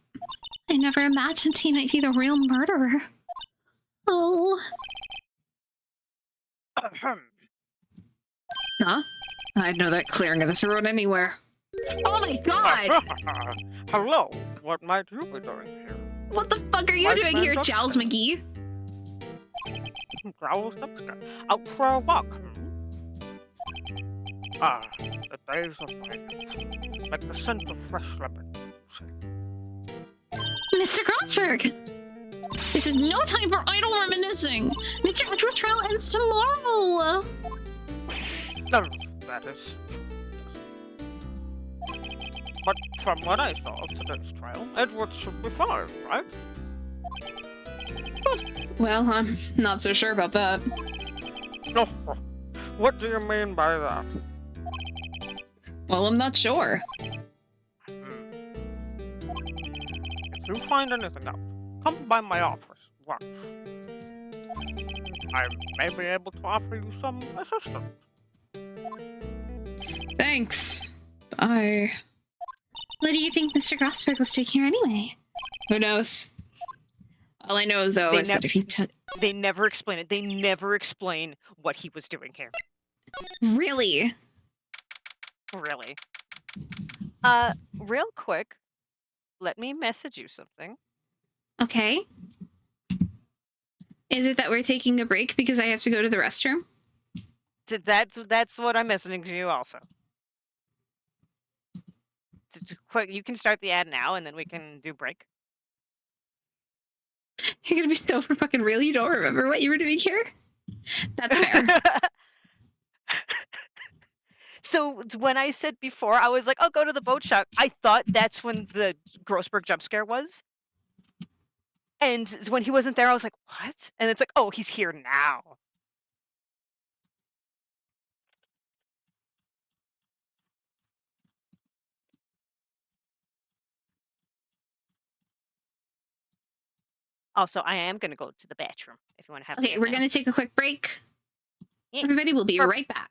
I never imagined he might be the real murderer. Oh. Ahem. Huh? I'd know that clearing of the throat anywhere. Oh my god! Hello, what might you be doing here? What the fuck are you White doing man here, jump Giles scare. McGee? Growls upstairs. Out for a walk. Ah, the days of my youth. Like the scent of fresh lemon. Mr. Grossberg! This is no time for idle reminiscing! Mr. Edgeworth trial ends tomorrow! No, that is. But from what I saw of today's trial, Edward should be fine, right? Well, I'm not so sure about that. No. What do you mean by that? Well, I'm not sure. If you find anything out, come by my office once. I may be able to offer you some assistance. Thanks. Bye. What do you think Mr. Grossberg was doing here anyway? Who knows? All I know, though, They is that if he They never explain it. They never explain what he was doing here. Really? Really. Real quick, let me message you something. Okay. Is it that we're taking a break because I have to go to the restroom? So that's what I'm messaging to you also. Quick, you can start the ad now, and then we can do break. You're gonna be so for fucking real, you don't remember what you were doing here? That's fair. So when I said before, I was like, "Oh, go to the boat shop." I thought that's when the Grossberg jump scare was, and when he wasn't there, I was like, "What?" And it's like, "Oh, he's here now." Also, I am gonna go to the bathroom if you want to have. Okay, we're gonna take a quick break. Yeah. Everybody will be Perfect. right back.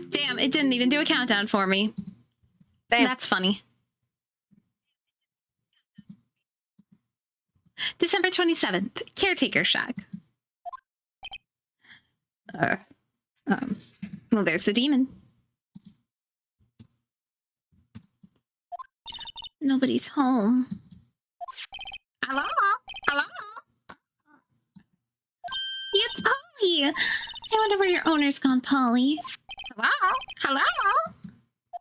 Damn, it didn't even do a countdown for me. Damn. That's funny. December 27th, Caretaker Shack. Well, there's the demon. Nobody's home. Hello? Hello? It's Polly. I wonder where your owner's gone, Polly. Hello? Hello?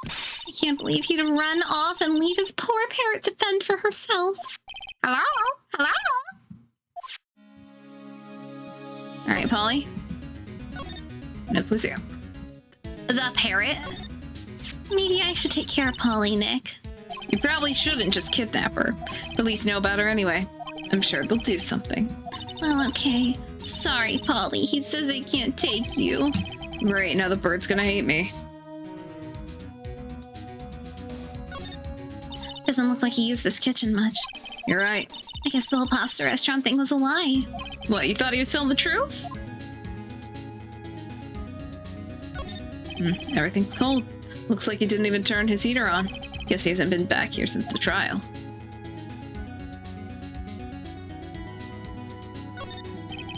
I can't believe he'd run off and leave his poor parrot to fend for herself. Hello? Hello? All right, Polly. No clue zero. The parrot? Maybe I should take care of Polly, Nick. You probably shouldn't just kidnap her. Police know about her anyway. I'm sure they'll do something. Well, okay. Sorry, Polly. He says I can't take you. Great, now the bird's gonna hate me. Doesn't look like he used this kitchen much. You're right. I guess the whole pasta restaurant thing was a lie. What, you thought he was telling the truth? Everything's cold. Looks like he didn't even turn his heater on. Guess he hasn't been back here since the trial.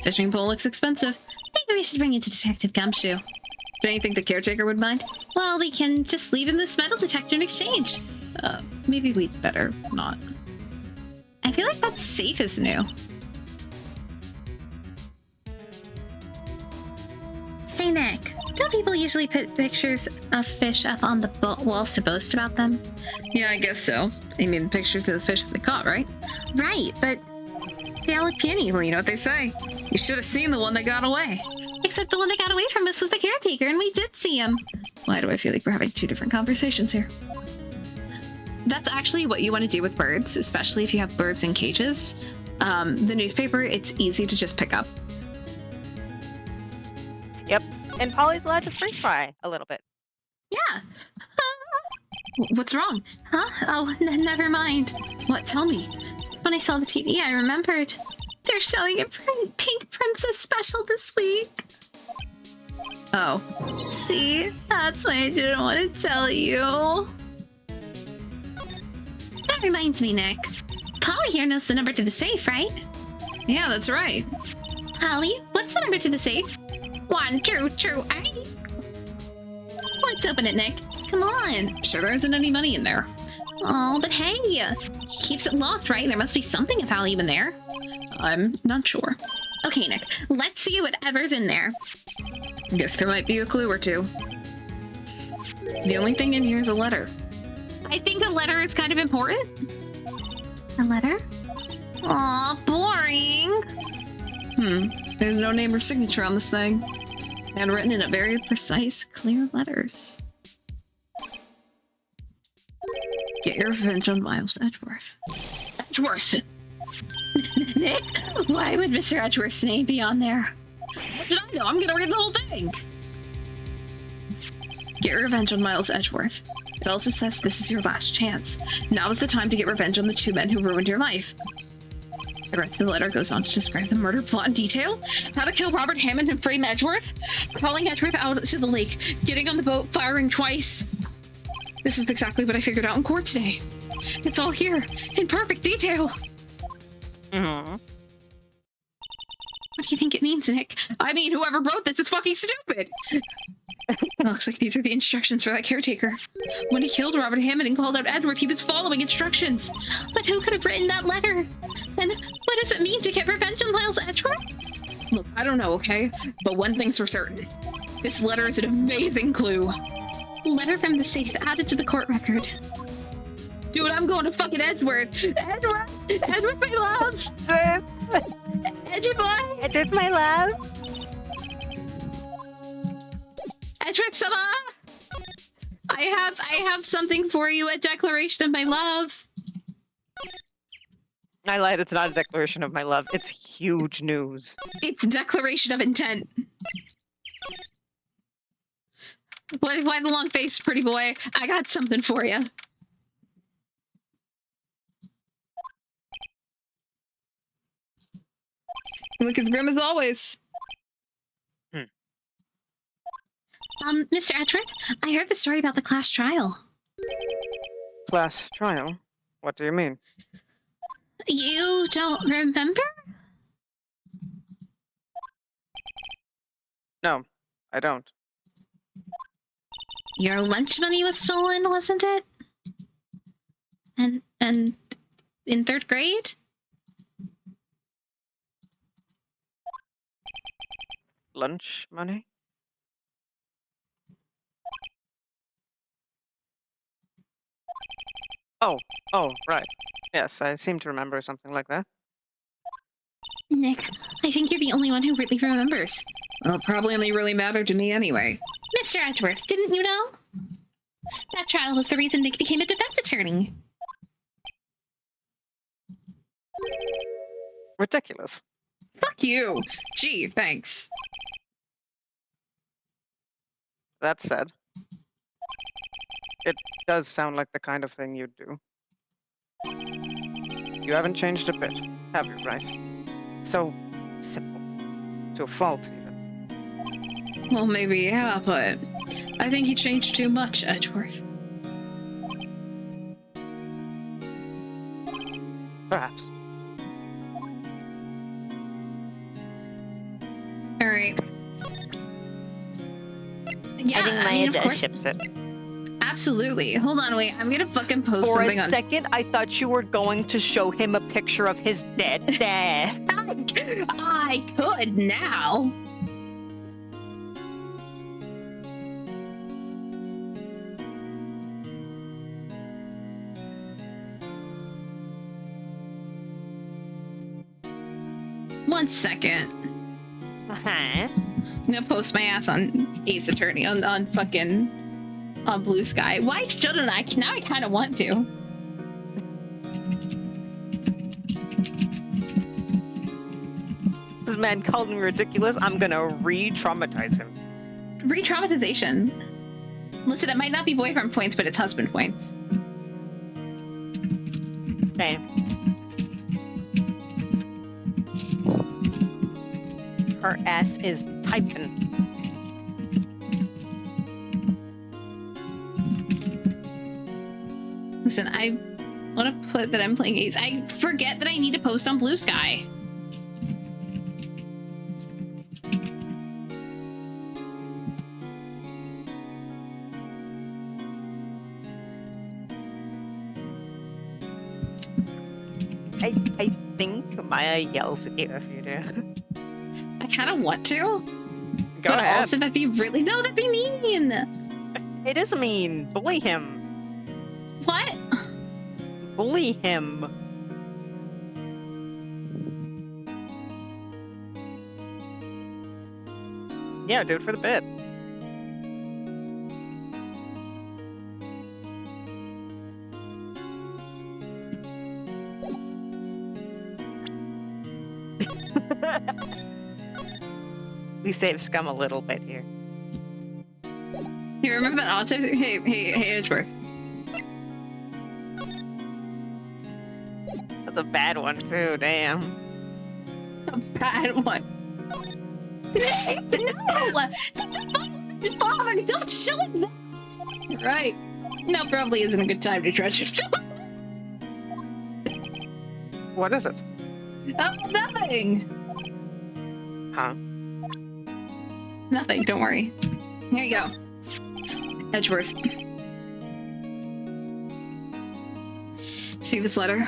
Fishing pole looks expensive. Maybe we should bring it to Detective Gumshoe. Don't you think the caretaker would mind? Well, we can just leave him this metal detector in exchange. Maybe we'd better not. I feel like that's safe as new. Say, Nick, don't people usually put pictures of fish up on the walls to boast about them? Yeah, I guess so. I mean, pictures of the fish that they caught, right? Right, but they all look puny. Well, you know what they say. You should have seen the one that got away. Except the one that got away from us was the caretaker, and we did see him. Why do I feel like we're having two different conversations here? That's actually what you want to do with birds, especially if you have birds in cages. The newspaper, it's easy to just pick up. Yep. And Polly's allowed to free fry a little bit. Yeah. What's wrong? Huh? Oh, never mind. What? Tell me. When I saw the TV, I remembered. They're showing a Pink Princess special this week. Oh. See? That's why I didn't want to tell you. That reminds me, Nick. Polly here knows the number to the safe, right? Yeah, that's right. Polly, what's the number to the safe? 1, 2, 2, 8. Let's open it, Nick. Come on. Sure there isn't any money in there. Oh, but hey, he keeps it locked, right? There must be something of value in there. I'm not sure. Okay, Nick, let's see whatever's in there. Guess there might be a clue or two. The only thing in here is a letter. I think a letter is kind of important. A letter? Aw, boring. There's no name or signature on this thing. It's handwritten in a very precise, clear letters. Get your revenge on Miles Edgeworth. Edgeworth! Nick, why would Mr. Edgeworth's name be on there? What did I know? I'm gonna read the whole thing! Get your revenge on Miles Edgeworth. It also says this is your last chance. Now is the time to get revenge on the two men who ruined your life. The rest of the letter goes on to describe the murder plot in detail, how to kill Robert Hammond and frame Edgeworth, crawling Edgeworth out to the lake, getting on the boat, firing twice. This is exactly what I figured out in court today. It's all here, in perfect detail. Mm-hmm. What do you think it means, Nick? I mean, whoever wrote this is fucking stupid. Looks like these are the instructions for that caretaker. When he killed Robert Hammond and called out Edgeworth, he was following instructions. But who could have written that letter? And what does it mean to get revenge on Miles Edgeworth? Look, I don't know, okay? But one thing's for certain. This letter is an amazing clue. Letter from the safe added to the court record. Dude, I'm going to fucking Edgeworth. Edgeworth! Edgeworth, my love! Edgeworth boy! Edgeworth, my love! Edgeworth sama! I have something for you, a declaration of my love. I lied, it's not a declaration of my love. It's huge news. It's a declaration of intent. Why the long face, pretty boy? I got something for you. You look as grim as always. Mr. Edgeworth, I heard the story about the class trial. Class trial? What do you mean? You don't remember? No, I don't. Your lunch money was stolen, wasn't it? And in 3rd grade? Lunch money? Oh, right. Yes, I seem to remember something like that. Nick, I think you're the only one who really remembers. Well, it probably only really mattered to me anyway. Mr. Edgeworth, didn't you know? That trial was the reason Nick became a defense attorney. Ridiculous. Fuck you! Gee, thanks. That said, it does sound like the kind of thing you'd do. You haven't changed a bit, have you, right? So simple. To a fault, even. Well, maybe, yeah, but I think you changed too much, Edgeworth. Perhaps. Alright. Yeah, I think of course. ships it. Absolutely. Hold on, wait. I'm gonna fucking post For a something on. second, I thought you were going to show him a picture of his dead dad. I could now. One second. Uh-huh. I'm gonna post my ass on Ace Attorney on fucking on Blue Sky. Why shouldn't I? Now I kind of want to. This man called me ridiculous. I'm gonna re-traumatize him. Re-traumatization. Listen, it might not be boyfriend points, but it's husband points. Okay. Her ass is typing. Listen, I want to put that I'm playing Ace. I forget that I need to post on Blue Sky. I think Maya yells at you if you do. I kind of want to. Go but ahead. also that'd be really... No, that'd be mean. It is mean. Bully him. What? Bully him. Yeah, do it for the bit. We save scum a little bit here. You remember that auto? Hey, Edgeworth. That's a bad one too, damn. A bad one. No! Father, don't show him that! Right. Now probably isn't a good time to trust yourself. What is it? Oh, nothing! Huh? It's nothing, don't worry. Here you go. Edgeworth. See this letter?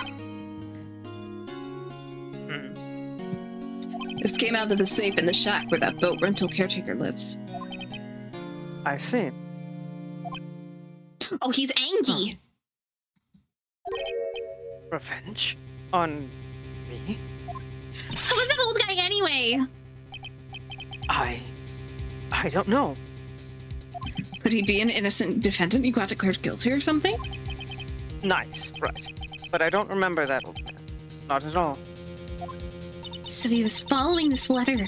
This came out of the safe in the shack where that boat rental caretaker lives. I see. Oh, he's angry! Revenge? On me? Who is that old guy anyway? I don't know. Could he be an innocent defendant you got declared guilty or something? Nice, right. But I don't remember that old man. Not at all. So he was following this letter then.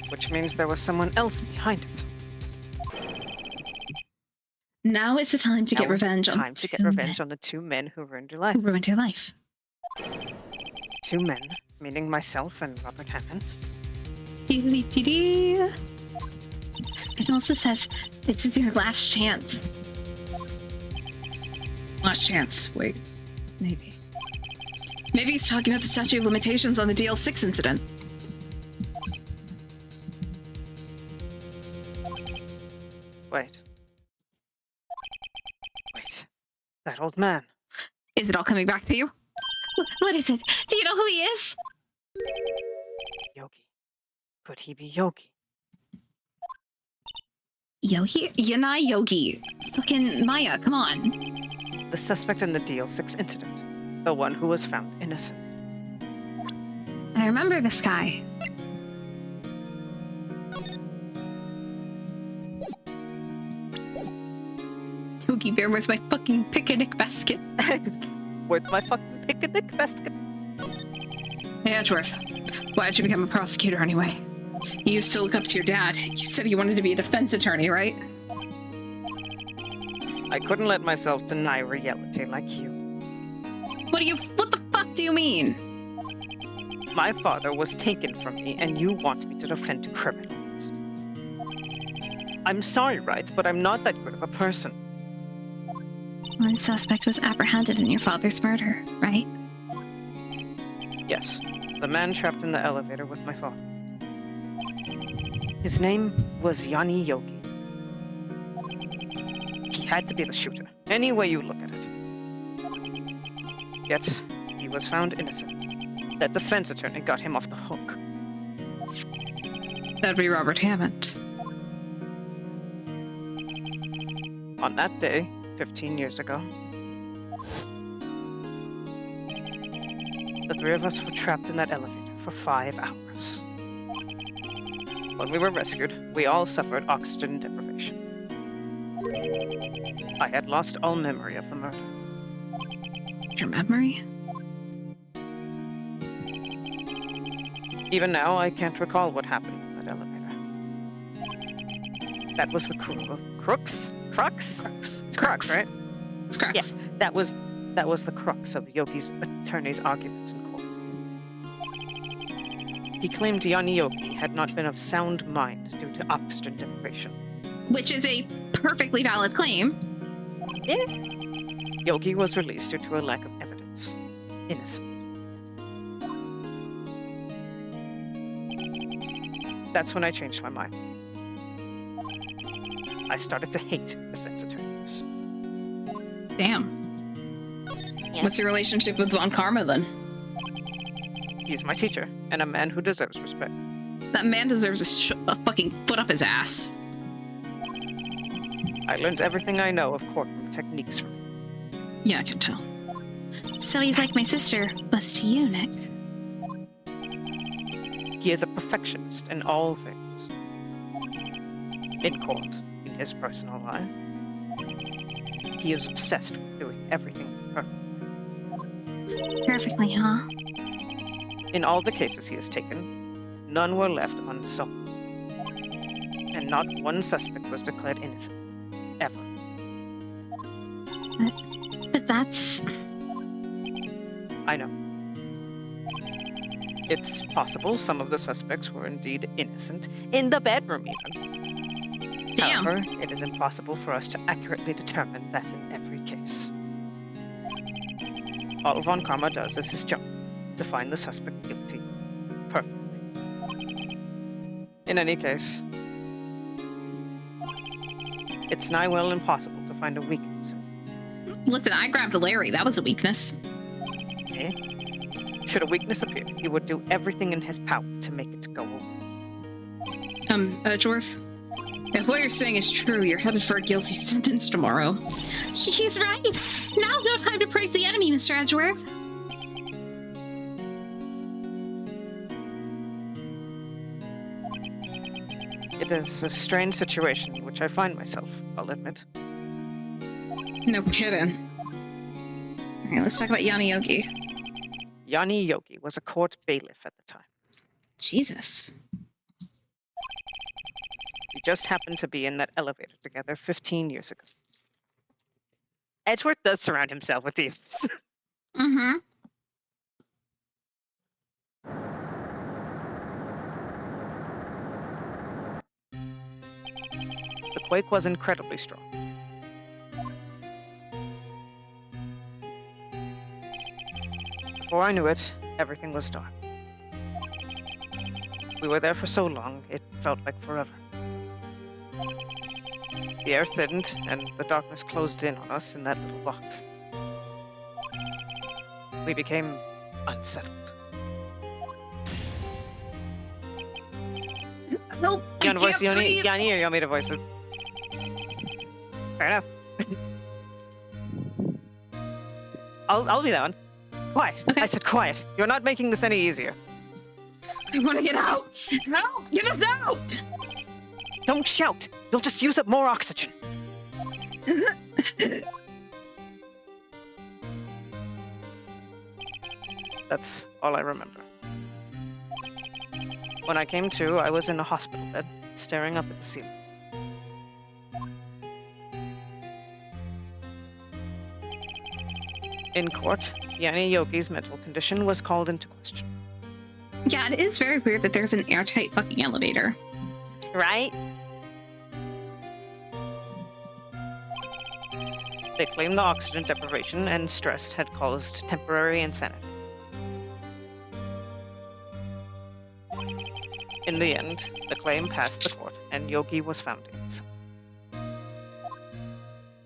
Which means there was someone else behind it. Now it's the time to get revenge on Time to get revenge on the two men who ruined your life. who ruined your life. Two men, meaning myself and Robert Hammond. Dee-dee-dee-dee. It also says this is your last chance. Last chance. Wait. Maybe. Maybe he's talking about the statute of limitations on the DL6 incident. Wait. That old man. Is it all coming back to you? What is it? Do you know who he is? Yogi. Could he be Yogi? Yogi? You're not Yogi. Fucking Maya, come on. The suspect in the DL6 incident. The one who was found innocent. I remember this guy. Yogi Bear, where's my fucking picnic basket? Where's my fucking picnic basket? Hey, Edgeworth. Why did you become a prosecutor anyway? You used to look up to your dad. You said you wanted to be a defense attorney, right? I couldn't let myself deny reality like you. What the fuck do you mean? My father was taken from me, and you want me to defend criminals. I'm sorry, right? But I'm not that good of a person. One suspect was apprehended in your father's murder, right? Yes, the man trapped in the elevator with my father. His name was Yanni Yogi. He had to be the shooter, any way you look at it. Yet, he was found innocent. That defense attorney got him off the hook. That'd be Robert Hammond. On that day, 15 years ago, the three of us were trapped in that elevator for 5 hours. When we were rescued, we all suffered oxygen deprivation. I had lost all memory of the murder. Your memory? Even now, I can't recall what happened in that elevator. That was the crew of crooks? Crux? Crux. It's Crux, right? It's Crux. Yeah, that was the crux of Yogi's attorney's argument in court. He claimed Yanni Yogi had not been of sound mind due to oxygen deprivation. Which is a perfectly valid claim. Yeah. Yogi was released due to a lack of evidence. Innocent. That's when I changed my mind. I started to hate defense attorneys. Damn. Yeah. What's your relationship with Von Karma then? He's my teacher, and a man who deserves respect. That man deserves a fucking foot up his ass. I learned everything I know of courtroom techniques from him. Yeah, I can tell. So he's like my sister, was to you, Nick. He is a perfectionist in all things. In court, in his personal life, he is obsessed with doing everything perfectly. Perfectly, huh? In all the cases he has taken, none were left unsolved. And not one suspect was declared innocent. Ever. But that's... I know. It's possible some of the suspects were indeed innocent, in the bedroom even. Damn. However, it is impossible for us to accurately determine that in every case. All Von Karma does is his job, to find the suspect guilty perfectly. In any case, it's nigh well impossible to find a weakness. Listen, I grabbed Larry. That was a weakness. Eh? Should a weakness appear, he would do everything in his power to make it go away. Edgeworth? If what you're saying is true, you're headed for a guilty sentence tomorrow. He's right. Now's no time to praise the enemy, Mr. Edgeworth. It is a strange situation in which I find myself, I'll admit. No kidding. Alright, let's talk about Yanni Yogi. Yanni Yogi was a court bailiff at the time. Jesus. We just happened to be in that elevator together 15 years ago. Edgeworth does surround himself with thieves. Mm-hmm. quake was incredibly strong. Before I knew it, everything was dark. We were there for so long, it felt like forever. The air thinned, and the darkness closed in on us in that little box. We became unsettled. Help! You want to voice can't breathe. Yanni, or you want me to voice it? Fair enough. I'll be that one. Quiet. Okay. I said quiet. You're not making this any easier. I want to get out. Help! Get us out! Don't shout. You'll just use up more oxygen. That's all I remember. When I came to, I was in a hospital bed, staring up at the ceiling. In court, Yanni Yogi's mental condition was called into question. Yeah, it is very weird that there's an airtight fucking elevator. Right? They claimed the oxygen deprivation and stress had caused temporary insanity. In the end, the claim passed the court, and Yogi was found innocent.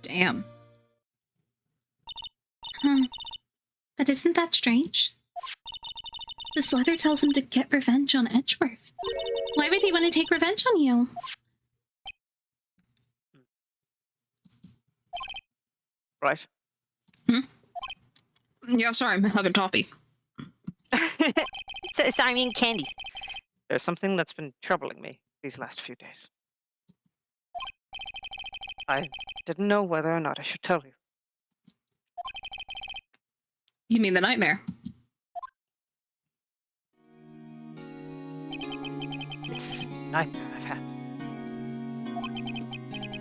Damn. But isn't that strange? This letter tells him to get revenge on Edgeworth. Why would he want to take revenge on you? Right? Yeah, sorry, I'm having toffee. Sorry, I mean candies. There's something that's been troubling me these last few days. I didn't know whether or not I should tell you. You mean the nightmare? It's a nightmare I've had.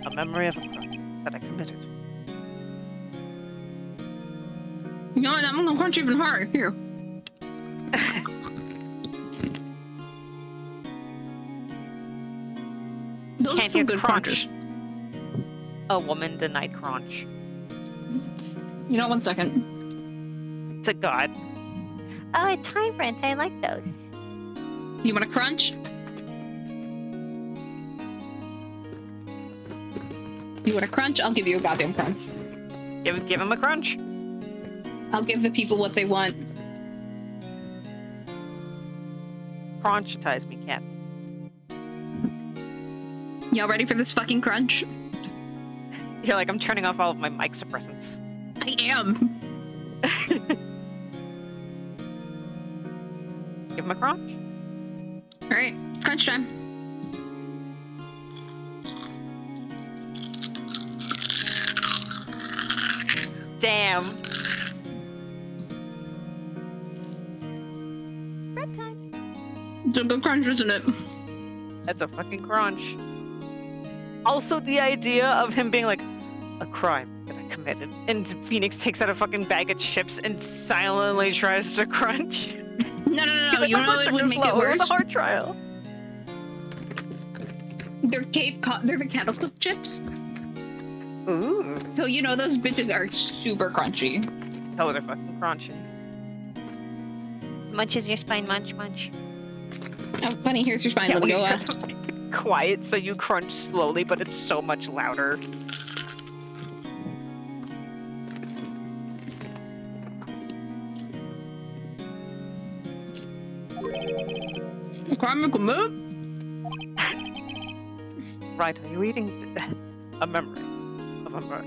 A memory of a crime that I committed. You know what? I'm gonna crunch even harder. Here. Those are some good crunches. A woman denied crunch. You know, 1 second. To God. Oh, it's high rent. I like those. You want a crunch? You want a crunch? I'll give you a goddamn crunch. Give him a crunch. I'll give the people what they want. Crunchitize me, Cap. Y'all ready for this fucking crunch? You're like, I'm turning off all of my mic suppressants. I am. Give him a crunch. Alright, crunch time. Damn. Bread time. It's a good crunch, isn't it? That's a fucking crunch. Also, the idea of him being like, a crime that I committed, and Phoenix takes out a fucking bag of chips and silently tries to crunch. No. He's like, You "My know blood what would sugar's make low. it It was worse? a hard trial. They're the cattle clip chips. Ooh. So you know those bitches are super crunchy. Oh, they're fucking crunchy. Munches your spine, munch. Oh, funny, here's your spine. Let me go last. Quiet, so you crunch slowly, but it's so much louder. Right, are you eating a memory of a murder?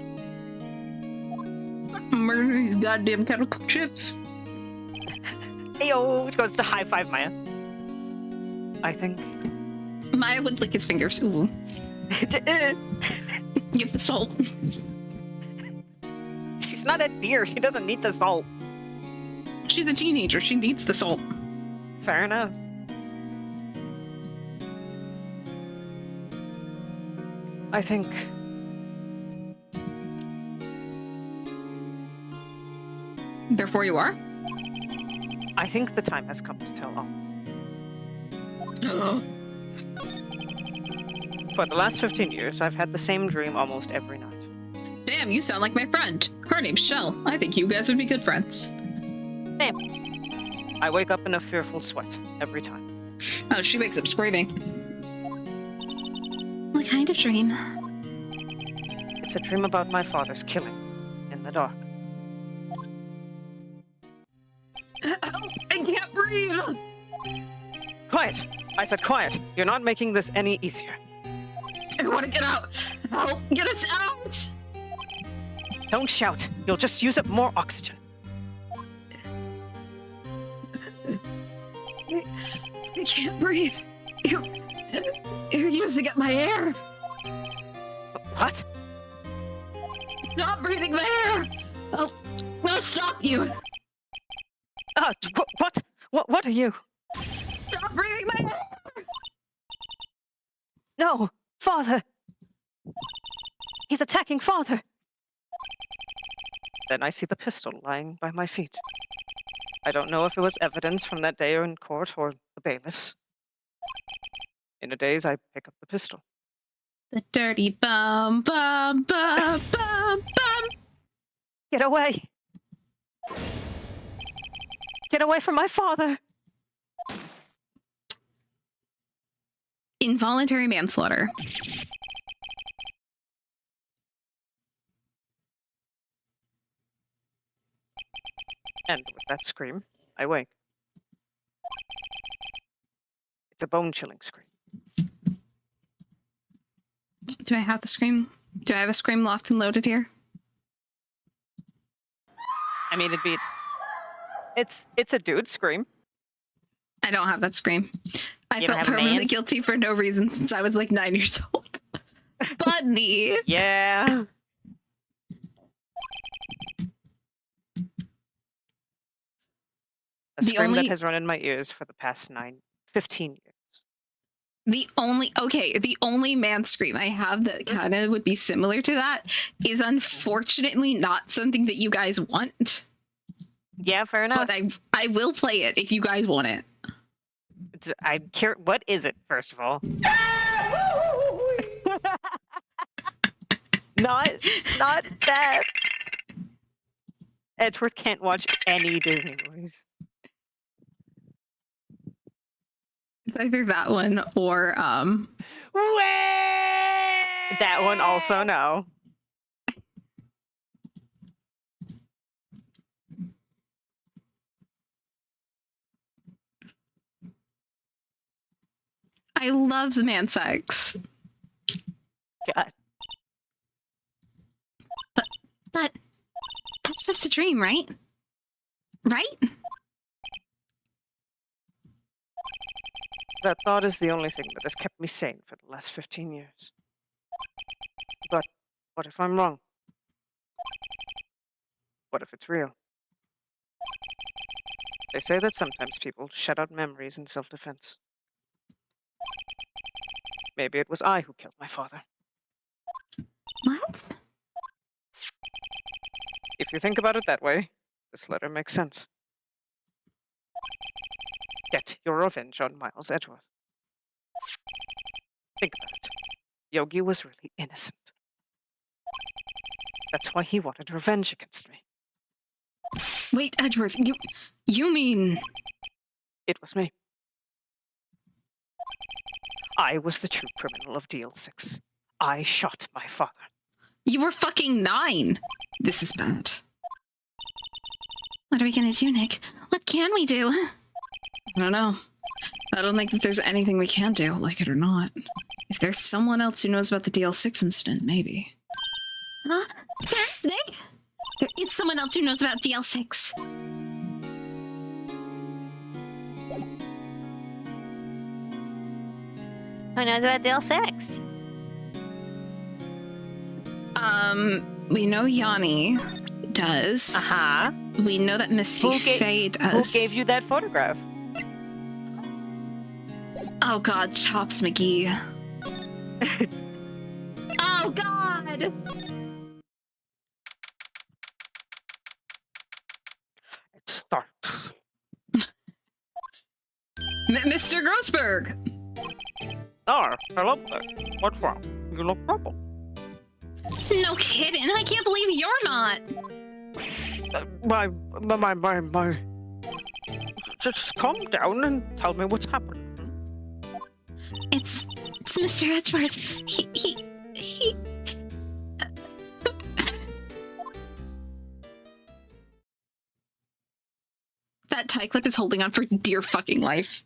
Murder these goddamn cattle clip chips. Ayo, it goes to high five Maya. I think. Maya would lick his fingers. Ooh. Give the salt. She's not a deer. She doesn't need the salt. She's a teenager. She needs the salt. Fair enough. I think. Therefore you are? I think the time has come to tell all. For the last 15 years, I've had the same dream almost every night. Damn, you sound like my friend. Her name's Shell. I think you guys would be good friends. Same. I wake up in a fearful sweat every time. Oh, she wakes up screaming. What kind of dream? It's a dream about my father's killing in the dark. I can't breathe! Quiet! I said quiet. You're not making this any easier. I want to get out. Help, get us out! Don't shout. You'll just use up more oxygen. I can't breathe. You're using up my air. What? Stop breathing my air. I'll stop you. What are you? Stop breathing my air. No, Father. He's attacking Father. Then I see the pistol lying by my feet. I don't know if it was evidence from that day in court or the bailiffs. In a daze, I pick up the pistol. The dirty bum, bum, bum, bum, bum. Get away! Get away from my father! Involuntary manslaughter. And with that scream, I wake. It's a bone-chilling scream. Do I have the scream? Do I have a scream locked and loaded here? I mean, it's a dude scream. I don't have that scream. I You don't felt have a permanently man's? guilty for no reason since I was like 9 years old. Bunny! Yeah. A The scream only- that has run in my ears for the past 15 years. The only man scream I have that kind of would be similar to that is unfortunately not something that you guys want. Yeah, fair enough. But I will play it if you guys want it. I'm curious. What is it, first of all? not that. Edgeworth can't watch any Disney movies. It's either that one or That one also no. I love the man sex. God. But that's just a dream, right? Right? That thought is the only thing that has kept me sane for the last 15 years. But what if I'm wrong? What if it's real? They say that sometimes people shut out memories in self-defense. Maybe it was I who killed my father. What? If you think about it that way, this letter makes sense. Get your revenge on Miles Edgeworth. Think about it. Yogi was really innocent. That's why he wanted revenge against me. Wait, Edgeworth, you mean... It was me. I was the true criminal of DL6. I shot my father. You were fucking 9! This is bad. What are we gonna do, Nick? What can we do? I don't know. I don't think that there's anything we can do, like it or not. If there's someone else who knows about the DL6 incident, maybe. Huh? There is, Nick? There is someone else who knows about DL6. Who knows about DL6? We know Yanni does. Uh-huh. We know that Misty Faye does. Who gave you that photograph? Oh god, Chops McGee. Oh god! Start. Mr. Grossberg! Oh, hello there. What's wrong? You look troubled. No kidding. I can't believe you're not. My. Just calm down and tell me what's happening. It's Mr. Edgeworth. He. That tie clip is holding on for dear fucking life.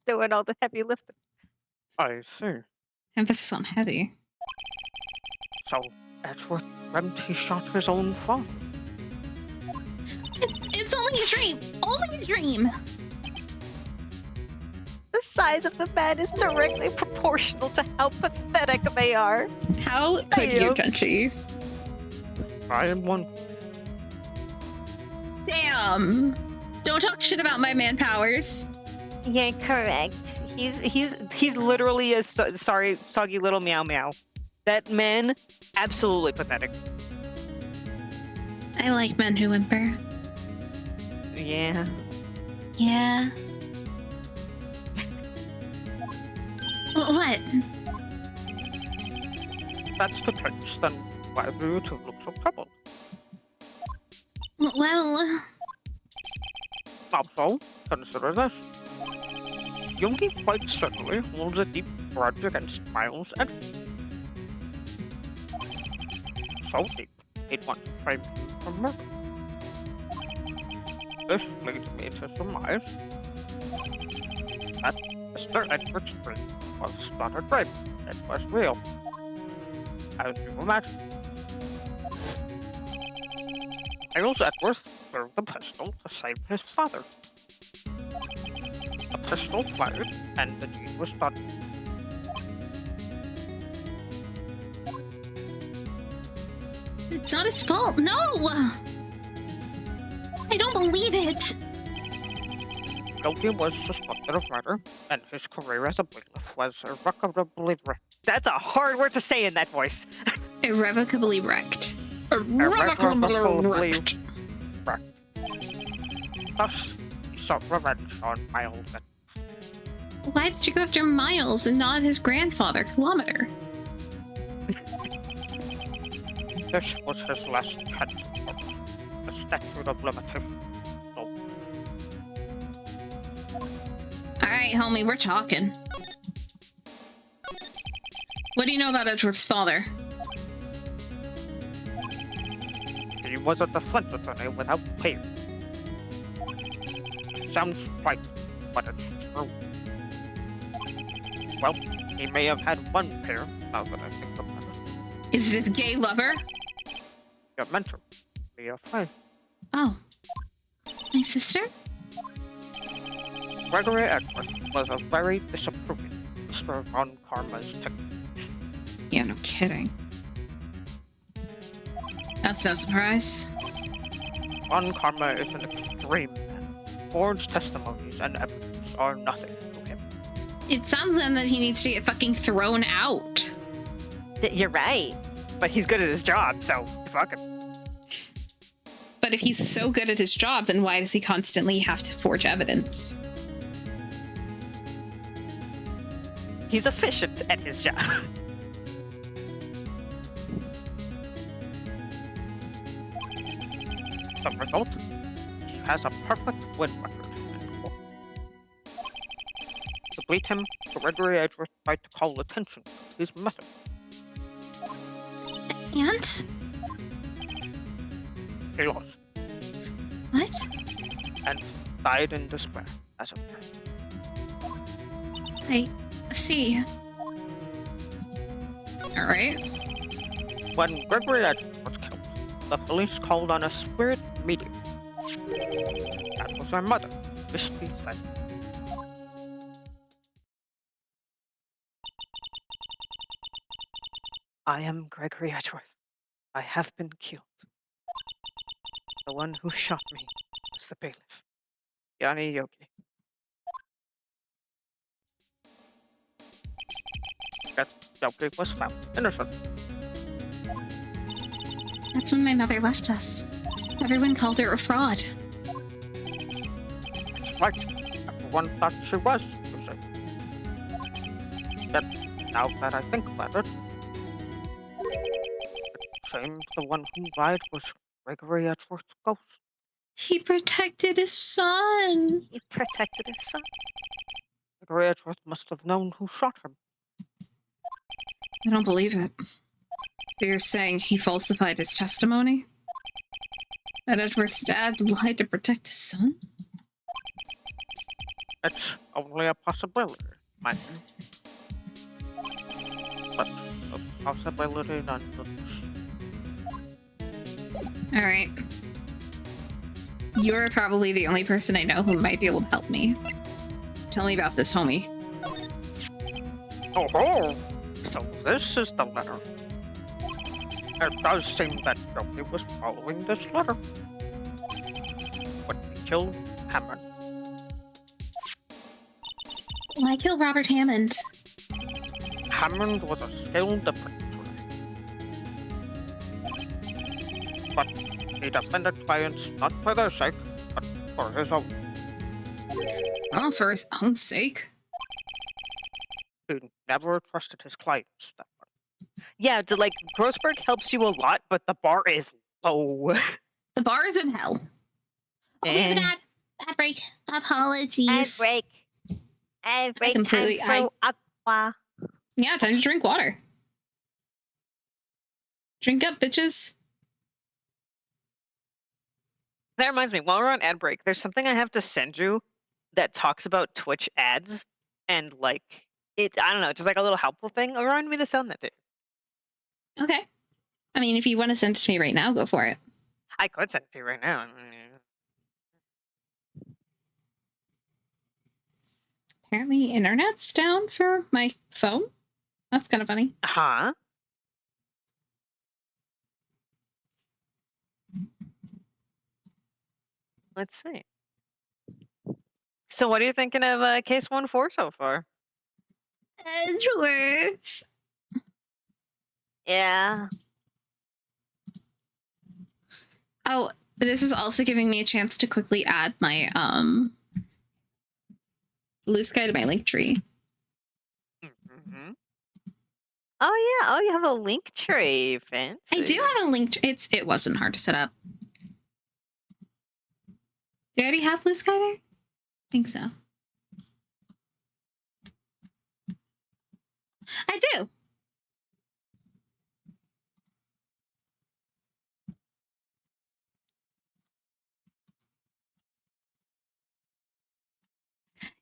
Doing all the heavy lifting. I see. Emphasis on heavy. So, Edgeworth dreamt he shot his own father. It's only a dream. Only a dream. The size of the man is directly proportional to how pathetic they are. How could you, Tenchi? I am one. Damn. Don't talk shit about my man powers. You're correct. He's literally a soggy little meow meow. That man, absolutely pathetic. I like men who whimper. Yeah. Yeah. What? That's the case, then why do you two look so troubled? Well... Also, consider this. Yogi quite certainly holds a deep grudge against Miles and so deep, he'd want to frame you for murder. This leads me to surmise that Mr. Edward's dream was not a dream, it was real. As you imagine. Miles Edward threw the pistol to save his father. The pistol fired, and the deed was done. It's not his fault, no! I don't believe it! Yogi was suspected of murder, and his career as a bailiff was irrevocably wrecked. That's a hard word to say in that voice. Irrevocably wrecked. Irrevocably wrecked. Thus, he sought revenge on Miles. Why did you go after Miles and not his grandfather, Kilometer? This was his last chance. The statute of limitation. So, Alright, homie, we're talking. What do you know about Edgeworth's father? he was a defense attorney without pay. Sounds right, but it's true. Well, he may have had one pair, now that I think about it. Is it a gay lover? Your mentor, be a friend. Oh. My sister? Gregory Edwards was a very disapproving Mr. Von Karma's technique. Yeah, no kidding. That's no surprise. Von Karma is an extreme man. Ford's testimonies and evidence are nothing to him. It sounds then that he needs to get fucking thrown out. You're right. But he's good at his job, so fuck him. But if he's so good at his job, then why does he constantly have to forge evidence? He's efficient at his job. The result? He has a perfect win record. To beat him, Gregory Edwards tried to call attention to his method. And? He lost, What? and died in despair as a man. I see. Alright. When Gregory Edwards was killed, the police called on a spirit medium. That was our mother, Miss Beefhead. I am Gregory Edgeworth. I have been killed. The one who shot me was the bailiff, Yanni Yogi. That Yogi was found innocent. That's when my mother left us. Everyone called her a fraud. That's right. After everyone thought she was, you see. But now that I think about it seems the one who died was Gregory Edgeworth's ghost. He protected his son. He protected his son. Gregory Edgeworth must have known who shot him. I don't believe it. So you're saying he falsified his testimony? That Edgeworth's dad lied to protect his son? It's only a possibility, mind you. But a possibility nonetheless. Alright. You're probably the only person I know who might be able to help me. Tell me about this, homie. Oh, so this is the letter. It does seem that nobody was following this letter. When we killed Hammond. Why kill Robert Hammond? Hammond was a skilled defender. But he defended clients not for their sake, but for his own. Oh, for his own sake? He never trusted his clients that way. Yeah, like, Grossberg helps you a lot, but the bar is low. The bar is in hell. Oh, we have an ad break. Apologies. Ad break. Ad break completely- time for Aqua. Yeah, time to drink water. Drink up, bitches. That reminds me, while we're on ad break, there's something I have to send you that talks about Twitch ads and, like, I don't know, just like a little helpful thing. Remind me to send that to you. Okay. I mean, if you want to send it to me right now, go for it. I could send it to you right now. Apparently, internet's down for my phone. That's kind of funny. Huh? Let's see. So what are you thinking of case 1-4 so far? Edgeworth. Yeah. Oh, this is also giving me a chance to quickly add my blue sky to my link tree. Mm-hmm. Oh yeah. Oh, you have a link tree. Fancy. I do have a link. It wasn't hard to set up. Do you already have blue sky there? I think so. I do.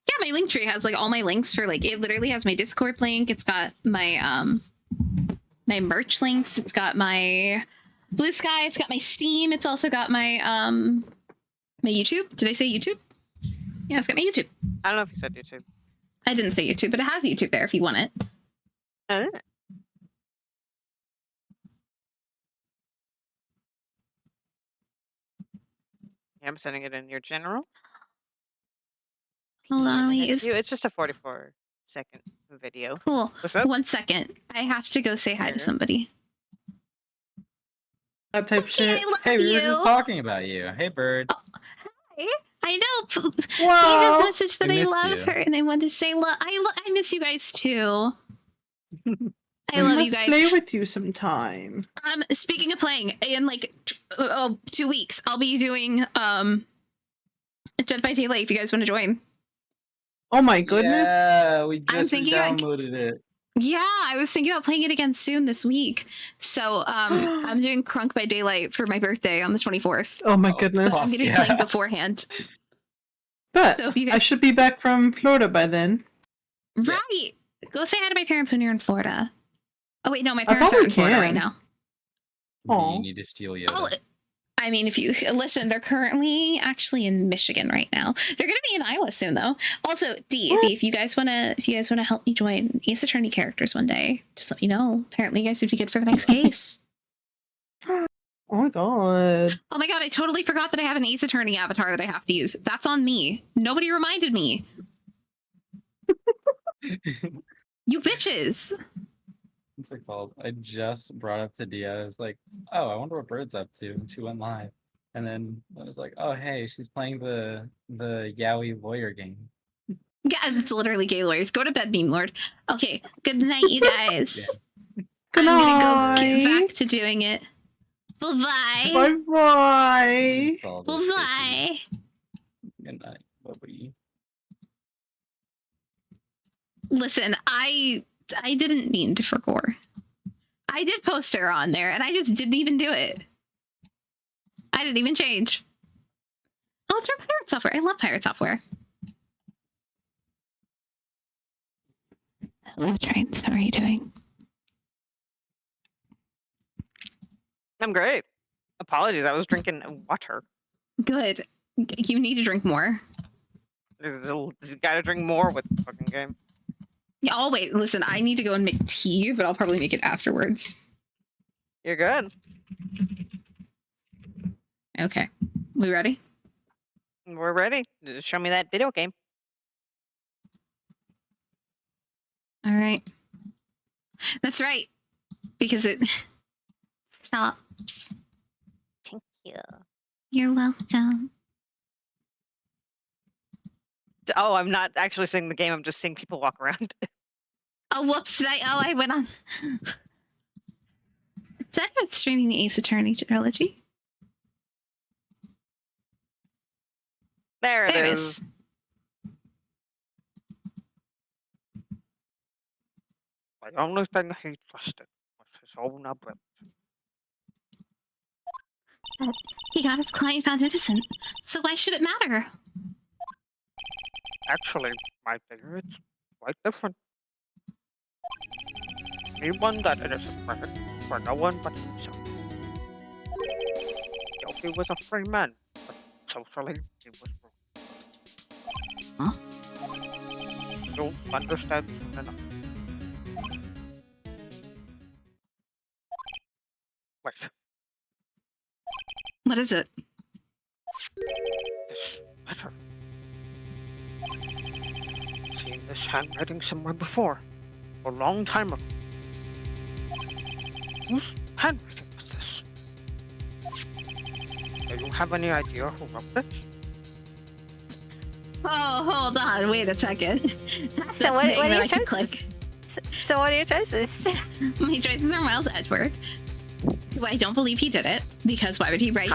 Yeah, my link tree has like all my links for like, it literally has my Discord link. It's got my my merch links. It's got my blue sky. It's got my Steam. It's also got my my YouTube. Did I say YouTube? Yeah, it's got my YouTube. I don't know if you said YouTube. I didn't say YouTube, but it has YouTube there if you want it. Oh. Yeah, I'm sending it in your general. Hold on, It's just a 44-second video. Cool. What's up? 1 second. I have to go say hi to somebody. That type shit. I love Hey, we were you. just talking about you. Hey, Bird. Hi. I know. Wow. David's message that We I missed love you. her, and I want to say I miss you guys too. I We love you must guys. play with you sometime. Speaking of playing, in like 2 weeks, I'll be doing Dead by Daylight. If you guys want to join. Oh my goodness. Yeah, we just thinking about- downloaded it. Yeah, I was thinking about playing it again soon this week. So I'm doing Crunk by Daylight for my birthday on the 24th. Oh my Oh, goodness. I'm gonna be Yeah. playing beforehand. But So if you I guys should be back from Florida by then. right, go say hi to my parents when you're in Florida. Oh wait, no, my I parents are probably in Florida can. right now. Aw. You need to steal Yoda. Oh, I mean, if you listen, they're currently actually in Michigan right now. They're gonna be in Iowa soon, though. Also, if you guys wanna help me join Ace Attorney characters one day, just let me know. Apparently, you guys would be good for the next case. Oh my god. Oh my god, I totally forgot that I have an Ace Attorney avatar that I have to use. That's on me. Nobody reminded me. You bitches. What's it called? I just brought up to Dia. I was like, oh, I wonder what Bird's up to. And she went live. And then I was like, oh, hey, she's playing the Yowie lawyer game. Yeah, it's literally gay lawyers. Go to bed, meme lord. Okay, good night, you guys. Good I'm gonna go get night. back to doing it. Bye-bye. Bye-bye. Install this Bye-bye. station. Good night. Bye-bye. Listen, I didn't mean to forgore. I did post her on there, and I just didn't even do it. I didn't even change. Oh, it's from Pirate Software. I love Pirate Software. Hello, Trains. How are you doing? I'm great. Apologies, I was drinking water. Good. You need to drink more. You gotta drink more with the fucking game. Yeah, I'll wait. Listen, I need to go and make tea, but I'll probably make it afterwards. You're good. Okay. We ready? We're ready. Just show me that video game. All right. That's right. Because it stops. Thank you. You're welcome. Oh, I'm not actually seeing the game. I'm just seeing people walk around. Oh, whoops. I went on. Is that about streaming the Ace Attorney trilogy? There it There it is. is. The only thing he trusted was his own ability. He got his client found innocent, so why should it matter? Actually, my theory is quite different. He won that innocent credit for no one but himself. Guilty was a free man, but socially he was wrong. Huh? You'll understand soon enough. Wait, What is it? this letter. Seen this handwriting somewhere before, a long time ago. Whose handwriting was this? Do you have any idea who wrote it? Oh, hold on. Wait a second. That's So the what thing are that your I can choices? click. So what are your choices? My choices are Miles Edgeworth, who I don't believe he did it, because why would he write?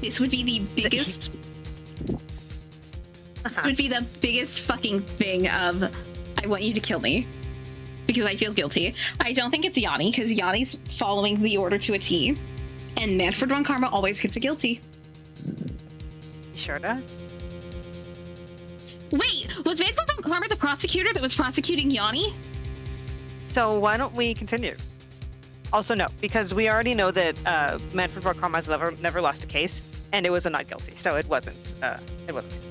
This would be the biggest... This would be the biggest fucking thing of, I want you to kill me, because I feel guilty. I don't think it's Yanni, because Yanni's following the order to a T, and Manfred von Karma always gets a guilty. He sure does. Wait, was Manfred von Karma the prosecutor that was prosecuting Yanni? So why don't we continue? Also, no, because we already know that Manfred von Karma has never lost a case, and it was a not guilty, so it wasn't.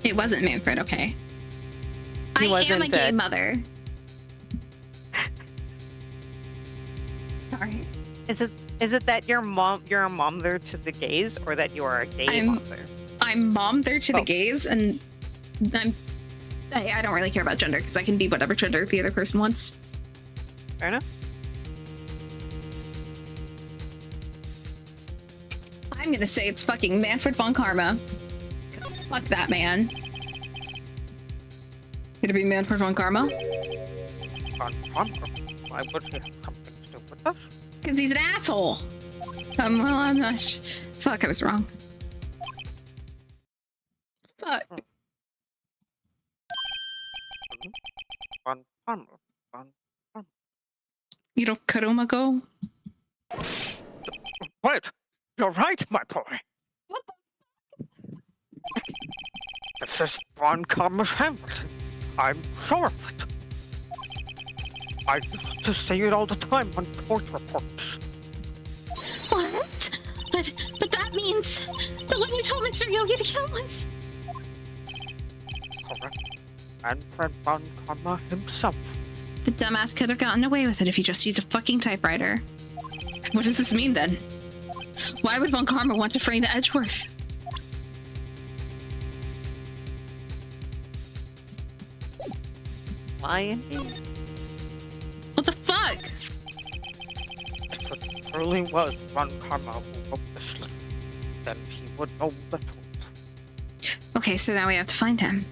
It wasn't Manfred, okay. He I am a wasn't, gay mother. Sorry. Is it that you're a momther to the gays, or that you are a gay mother? I'm momther to the Oh. gays, and I don't really care about gender, because I can be whatever gender the other person wants. Fair enough. I'm gonna say it's fucking Manfred von Karma. Because fuck that man. Could it be Manfred von Karma? Von Karma? Why would he have something to do with us? Because he's an asshole. Well, I'm not. Fuck, I was wrong. Fuck. Von Karma. Von Karma. Iro Karumago? Wait, you're right, my boy. What This is Von Karma's handwriting. I'm sure of it. I used to see it all the time on court reports. What? But that means the one you told Mr. Yogi to kill us. Correct. Manfred Von Karma himself. The dumbass could have gotten away with it if he just used a fucking typewriter. What does this mean then? Why would Von Karma want to frame the Edgeworth? Why indeed? What the fuck? If it truly was Von Karma who wrote this letter, then he would know the truth. Okay, so now we have to find him.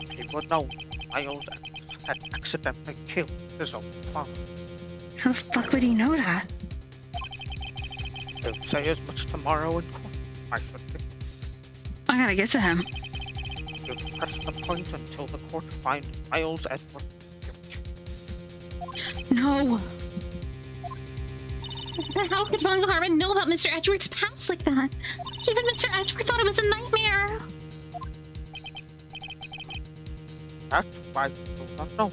He would know Miles had accidentally killed his own father. How the fuck would he know that? He'll say as much tomorrow in court, I should think. I gotta get to him. You press the point until the court finds Miles Edward guilty. No. How could Von Carmen know about Mr. Edward's past like that? Even Mr. Edward thought it was a nightmare. That's why you do not know.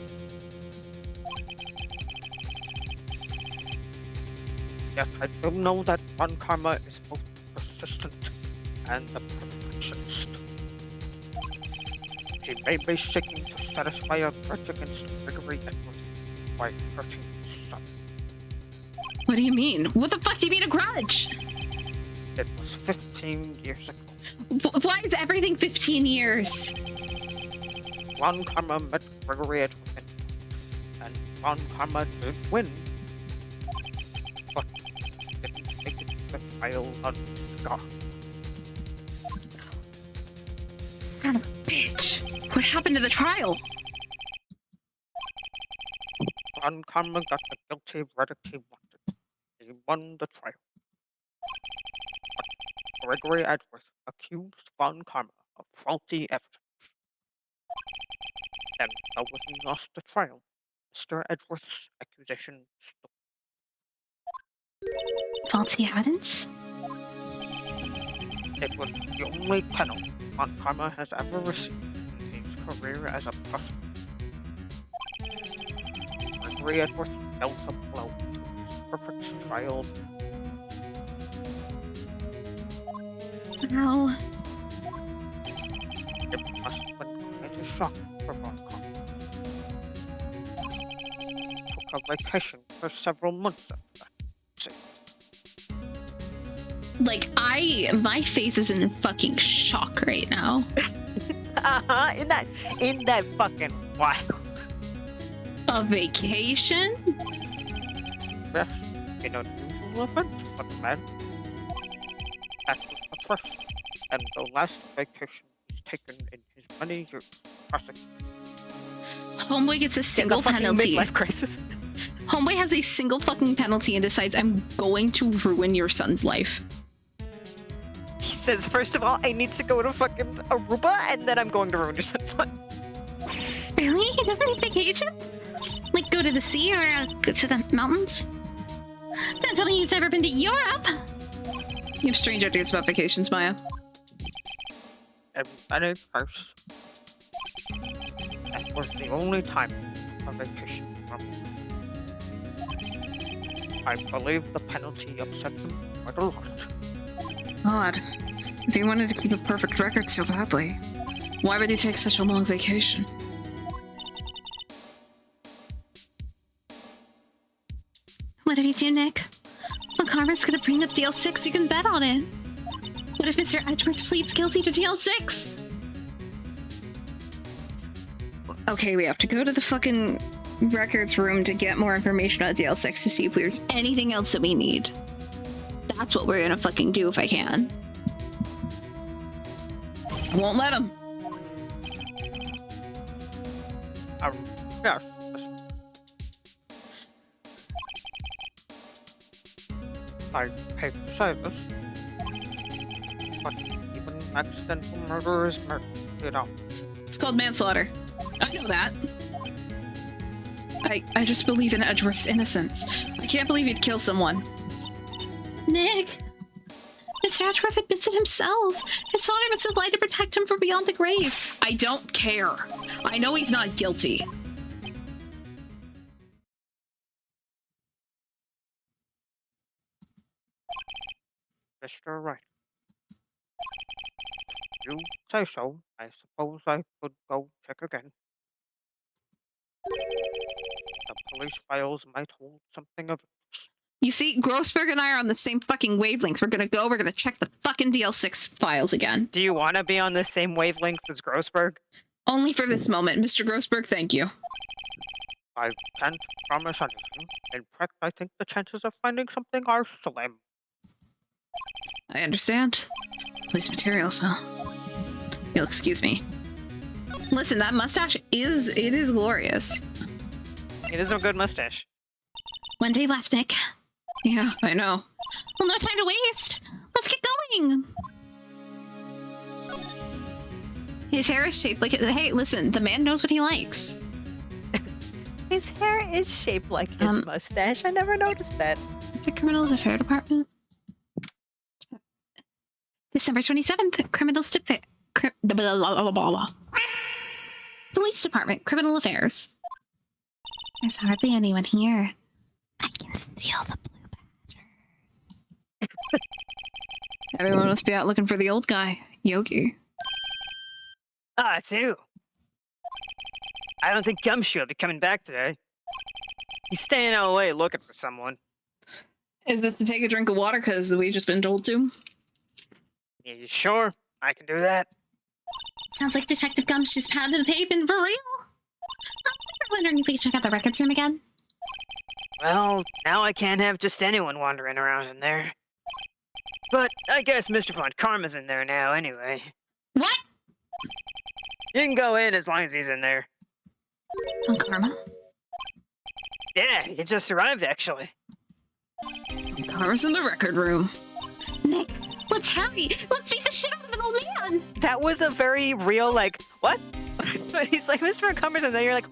Yet I do know that Von Karma is both persistent and a perfectionist. He may be seeking to satisfy a grudge against Gregory Edwards by hurting his son. What do you mean? What the fuck do you mean a grudge? It was 15 years ago. Why is everything 15 years? Von Karma met Gregory Edwards and Von Karma did win, but didn't make it to the trial unscarred. Son of a bitch. What happened to the trial? Von Karma got the guilty verdict he wanted. He won the trial. But Gregory Edwards accused Von Karma of faulty evidence. And though he lost the trial, Mr. Edwards' accusation stood. Faulty evidence? It was the only penalty Von Karma has ever received in his career as a prosecutor. Gregory Edwards dealt a blow to his perfect trial. How? It must have been quite a shock for Von Karma. Took a vacation for several months after that. Like, my face is in fucking shock right now. In that fucking wild. A vacation? Yes, an unusual event for the man. That was the first and the last vacation he's taken in his many years prosecuting. Homeboy gets a single penalty. Midlife crisis. Homeboy has a single fucking penalty and decides, I'm going to ruin your son's life. He says, first of all, I need to go to fucking Aruba, and then I'm going to ruin your son's life. Really? He doesn't need vacations? Like go to the sea or go to the mountains? Don't tell me he's ever been to Europe! You have strange ideas about vacations, Maya. Everybody first. That was the only time a vacation from me. I believe the penalty upset him quite a lot. Odd. If he wanted to keep a perfect record so badly, why would he take such a long vacation? What if you do, Nick? Well, Karma's gonna bring up DL6, you can bet on it. What if Mr. Edwards pleads guilty to DL6? Okay, we have to go to the fucking records room to get more information on DL6 to see if there's anything else that we need. That's what we're gonna fucking do if I can. I won't let him. Yes. I hate to say this, but even accidental murder is murder, you know. It's called manslaughter. I know that. I just believe in Edward's innocence. I can't believe he'd kill someone. Nick! Mr. Edwards admits it himself. His father must have lied to protect him from beyond the grave. I don't care. I know he's not guilty. Mr. Right. You say so. I suppose I could go check again. The police files might hold something of interest. You see, Grossberg and I are on the same fucking wavelength. We're gonna check the fucking DL6 files again. Do you want to be on the same wavelength as Grossberg? Only for this moment. Mr. Grossberg, thank you. I can't promise anything. In fact, I think the chances of finding something are slim. I understand. Police materials, huh? You'll excuse me. Listen, that mustache is glorious. It is a good mustache. One day left, Nick. Yeah, I know. Well, no time to waste. Let's get going. His hair is shaped like... Hey, listen, the man knows what he likes. His hair is shaped like his mustache. I never noticed that. Is the Criminals Affairs Department? December 27th, Criminals Affairs. Police Department, Criminal Affairs. There's hardly anyone here. I can steal the blue badger. Everyone must be out looking for the old guy, Yogi. Ah, it's you. I don't think Gumshoe will be coming back today. He's staying out late looking for someone. Is it to take a drink of water because we've just been told to? Yeah, you sure? I can do that. Sounds like Detective Gumshoe's pounding the pavement for real. I'm wondering if we could check out the records room again. Well, now I can't have just anyone wandering around in there. But I guess Mr. Von Karma's in there now anyway. What? You can go in as long as he's in there. Von Karma? Yeah, he just arrived actually. Von Karma's in the record room. Nick, let's hurry. Let's beat the shit out of an old man. That was a very real, like, what? But he's like, Mr. Von Karma's in there, you're like,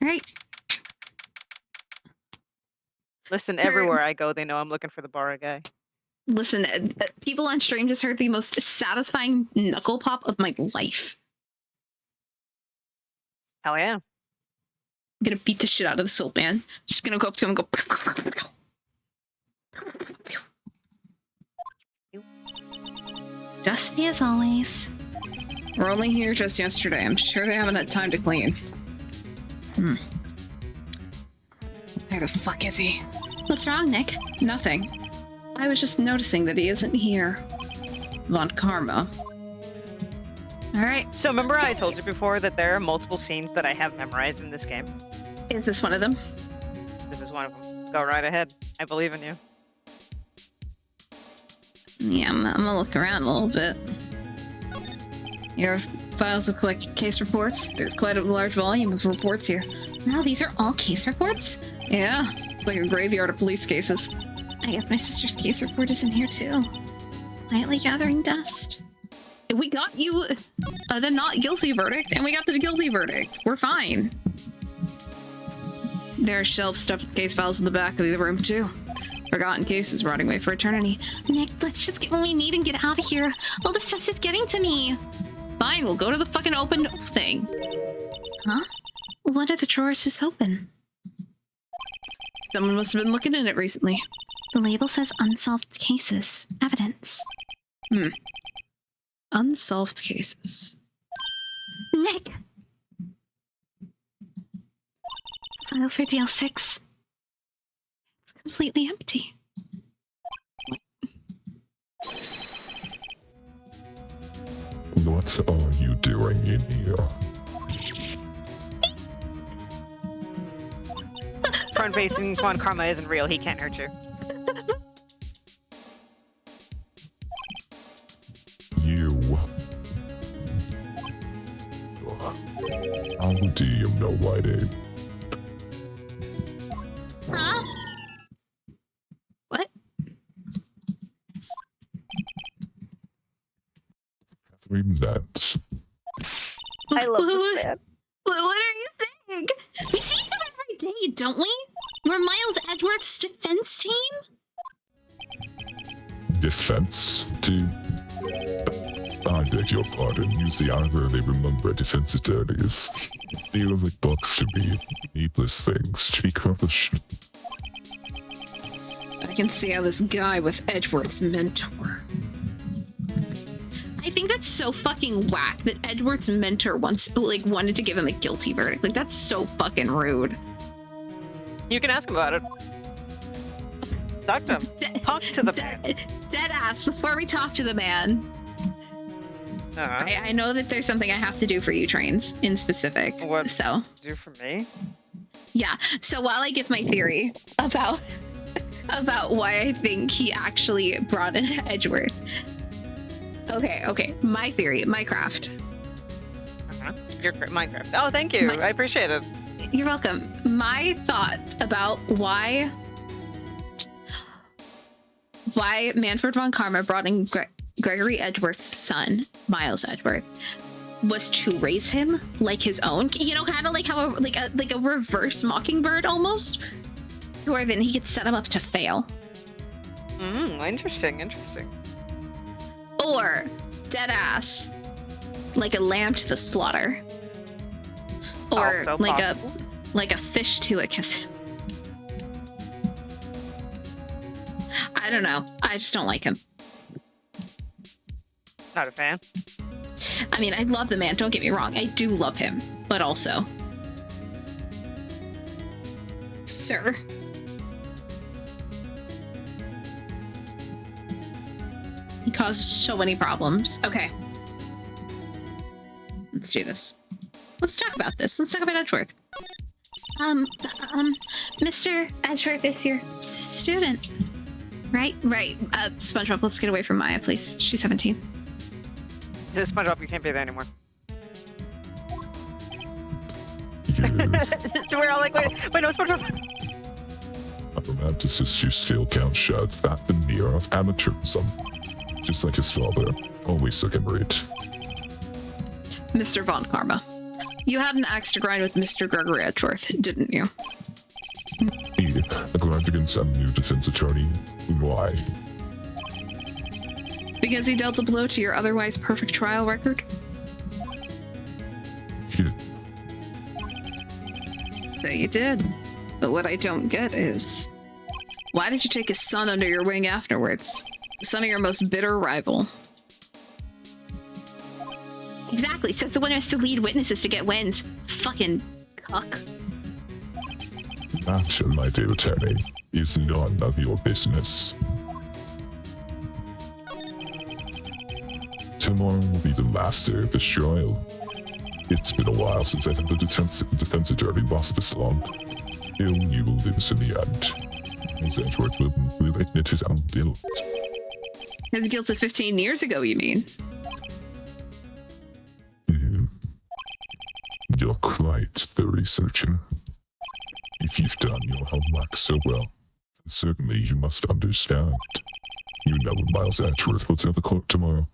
Right. Listen, everywhere I go, they know I'm looking for the bar guy. Listen, people on stream just heard the most satisfying knuckle pop of my life. Hell yeah. I'm gonna beat the shit out of this old man. Just gonna go up to him and go. Dusty as always. We're only here just yesterday. I'm sure they haven't had time to clean. Where the fuck is he? What's wrong, Nick? Nothing. I was just noticing that he isn't here. Von Karma. Alright. So remember I told you before that there are multiple scenes that I have memorized in this game? Is this one of them? This is one of them. Go right ahead. I believe in you. Yeah, I'm gonna look around a little bit. Your files look like case reports. There's quite a large volume of reports here. Wow, these are all case reports? Yeah, it's like a graveyard of police cases. I guess my sister's case report is in here too. Quietly gathering dust. We got you the not guilty verdict, and we got the guilty verdict. We're fine. There are shelves stuffed with case files in the back of the room too. Forgotten cases rotting away for eternity. Nick, let's just get what we need and get out of here. All this dust is getting to me. Fine, we'll go to the fucking open thing. Huh? One of the drawers is open. Someone must have been looking in it recently. The label says unsolved cases. Evidence. Unsolved cases. Nick! File for DL6. It's completely empty. What are you doing in here? Front-facing Von Karma isn't real. He can't hurt you. How do you know my name? Huh? What? Catherine Nance. I love this man. What are you saying? We see them every day, don't we? We're Miles Edwards' defense team? Defense team? I beg your pardon. You see, I rarely remember defense attorneys. They are like books to me. Needless things. Speak rubbish. I can see how this guy was Edward's mentor. I think that's so fucking whack that Edward's mentor wanted to give him a guilty verdict. Like, that's so fucking rude. You can ask him about it. Talk to him. Talk to the man. Dead ass, before we talk to the man. I know that there's something I have to do for you, Trains, in specific. What so do for me? Yeah. So while I give my theory about why I think he actually brought in Edgeworth, Okay. My theory, my craft. Your Minecraft. Oh, thank you. I appreciate it. You're welcome. My thought about why Manfred von Karma brought in Gregory Edgeworth's son, Miles Edgeworth, was to raise him like his own. You know, kind of like how like a reverse Mockingbird almost, where then he could set him up to fail. Interesting. Or dead ass, like a lamb to the slaughter. Or Also like possible. a fish to a kiss. I don't know. I just don't like him. Not a fan. I mean, I love the man. Don't get me wrong. I do love him, but also, sir. He caused so many problems. Okay. Let's do this. Let's talk about this. Let's talk about Edgeworth. Mr. Edgeworth is your student. Right. SpongeBob, let's get away from Maya, please. She's 17. This is SpongeBob, you can't be there anymore. So we're all like, wait, no, SpongeBob. Romanticist who still can't shed that veneer of amateurism. Just like his father, always second rate. Mr. Von Karma, you had an axe to grind with Mr. Gregory Edgeworth, didn't you? He, a grind against a new defense attorney. Why? Because he dealt a blow to your otherwise perfect trial record? So you did. But what I don't get is, why did you take his son under your wing afterwards? The son of your most bitter rival. Exactly, says the one who has to lead witnesses to get wins. Fucking cuck. That, my dear attorney, is none of your business. Tomorrow will be the last day of this trial. It's been a while since I think the defense attorney lost this long. Still, you will lose in the end. As Edgeworth will admit his own guilt. His guilt of 15 years ago, you mean? You're quite the researcher. If you've done your homework so well, then certainly you must understand. You know Miles Edgeworth will tell the court tomorrow.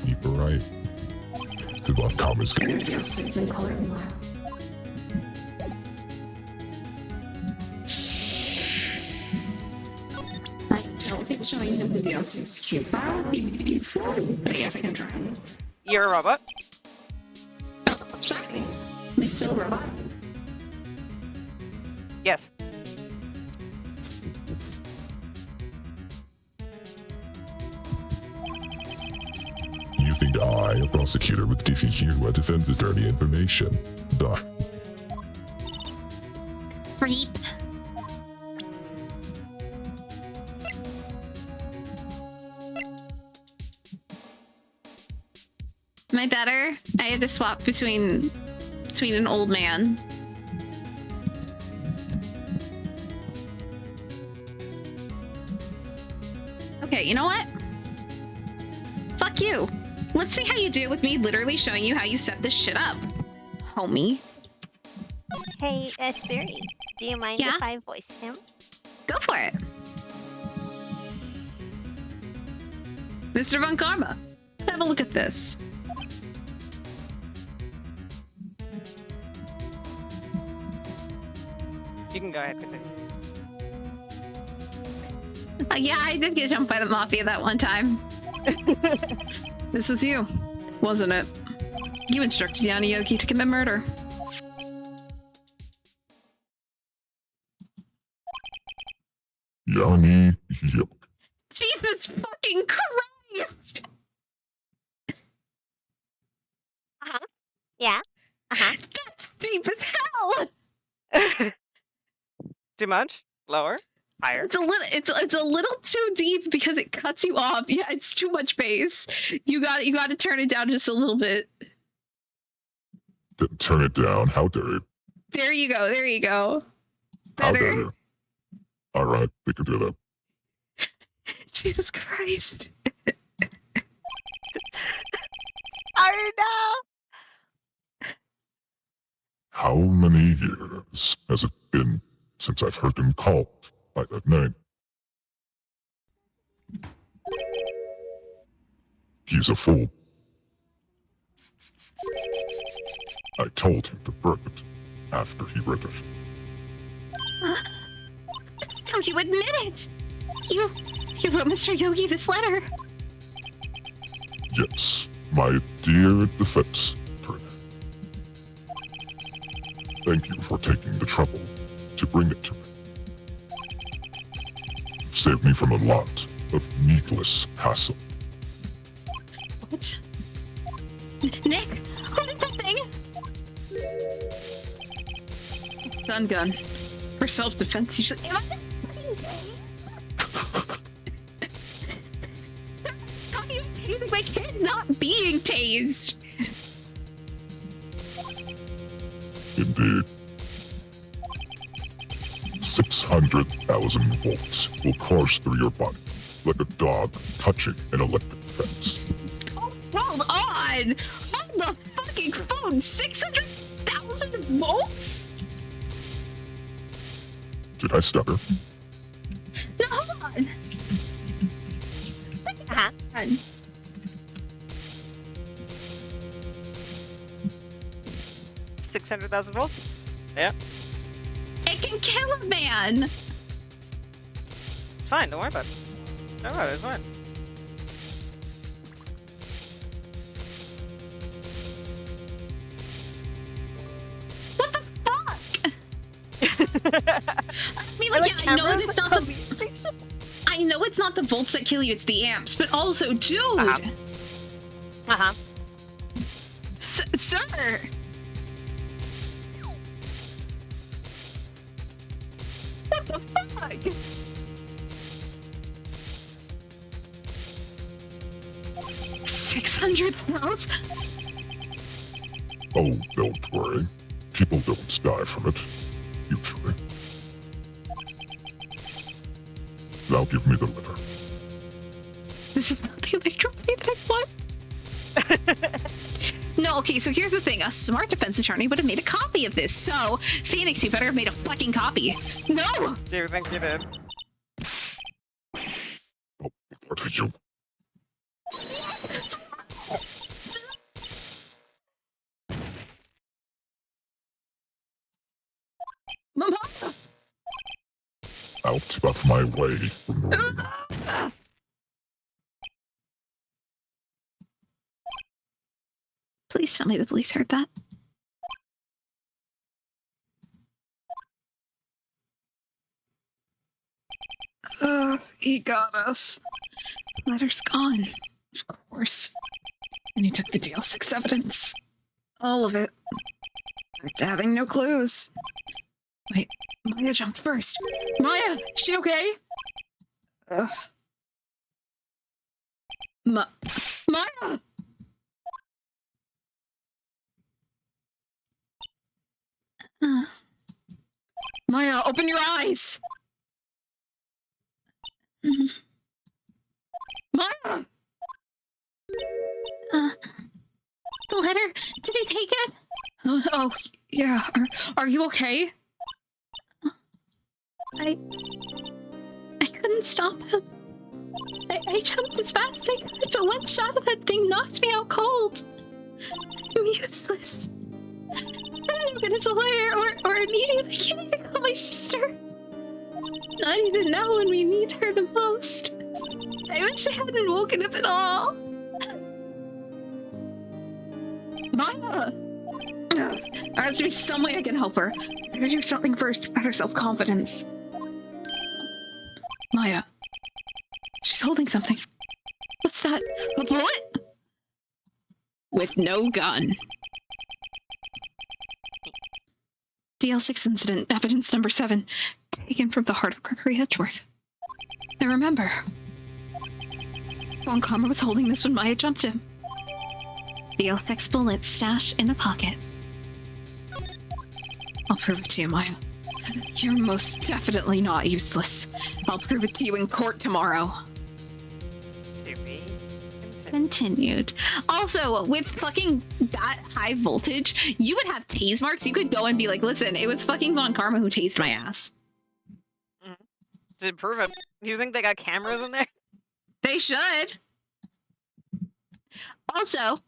You were right. The Von Karma's going to... I don't think showing him the DLC's cute file would be useful, but I guess I can try. You're a robot. Sorry. Am I still a robot? Yes. You think I, a prosecutor, would give you a defense attorney information? Duh. Creep. Am I better? I had to swap between an old man. Okay, you know what? Fuck you. Let's see how you do with me literally showing you how you set this shit up, homie. Hey, Spiri, do you mind Yeah? if I voice him? Go for it. Mr. Von Karma, let's have a look at this. You can go ahead, continue. Yeah, I did get jumped by the mafia that one time. This was you, wasn't it? You instructed Yanni-Yoki to commit murder. Yanni, yep. Jesus fucking Christ! Yeah. That's deep as hell! Too much? Lower? Higher? It's a little too deep because it cuts you off. Yeah, it's too much bass. You got to turn it down just a little bit. Turn it down. How dare you? There you go. There you go. How Better. dare you? All right, we can do that. Jesus Christ. I know. How many years has it been since I've heard him called by that name? He's a fool. I told him to burn it after he read it. So you admit it! You wrote Mr. Yogi this letter. Yes, my dear defense attorney. Thank you for taking the trouble to bring it to me. You've saved me from a lot of needless hassle. What? Nick, what is that thing? Stun gun. For self-defense, usually. Am I tasing my kid? Not being tased. Indeed. 600,000 volts will course through your body like a dog touching an electric fence. Oh, hold on! On the fucking phone! 600,000 volts? Did I stutter? No, hold on! Uh-huh. 600,000 volts? Yeah. It can kill a man! It's fine, don't worry about it. Don't worry about it, it's fine. What the fuck? I mean, like, yeah, I know it's not the... station? I know it's not the volts that kill you, it's the amps, but also, dude! Uh-huh. Sir! What the fuck? $600,000? Oh, don't worry. People don't die from it, usually. Now give me the letter. This is not the electricity that I want. No, okay, so here's the thing. A smart defense attorney would have made a copy of this. So, Phoenix, you better have made a fucking copy. No! Do you think you did? Oh, what are you? Mama! Out of my way, room. Please tell me the police heard that. He got us. The letter's gone. Of course. And he took the DL6 evidence. All of it. Back to having no clues. Wait, Maya jumped first. Maya, she okay? Ugh. Maya! Maya, open your eyes! Maya! The letter, did he take it? Oh, yeah. Are you okay? I couldn't stop him. I jumped as fast as I could, but one shot of that thing knocked me out cold. I'm useless. I'm not good as a lawyer or a medium. I can't even call my sister. Not even now when we need her the most. I wish I hadn't woken up at all. Maya! There has to be some way I can help her. Better do something first to better self-confidence. Maya. She's holding something. What's that? A bullet? With no gun. DL6 incident, evidence number 7, taken from the heart of Gregory Edgeworth. I remember. Von Karma was holding this when Maya jumped him. DL6 bullet stashed in a pocket. I'll prove it to you, Maya. You're most definitely not useless. I'll prove it to you in court tomorrow. continued. Also, with fucking that high voltage, you would have tase marks. You could go and be like, listen, it was fucking Von Karma who tased my ass. To prove it, do you think they got cameras in there? They should. Also,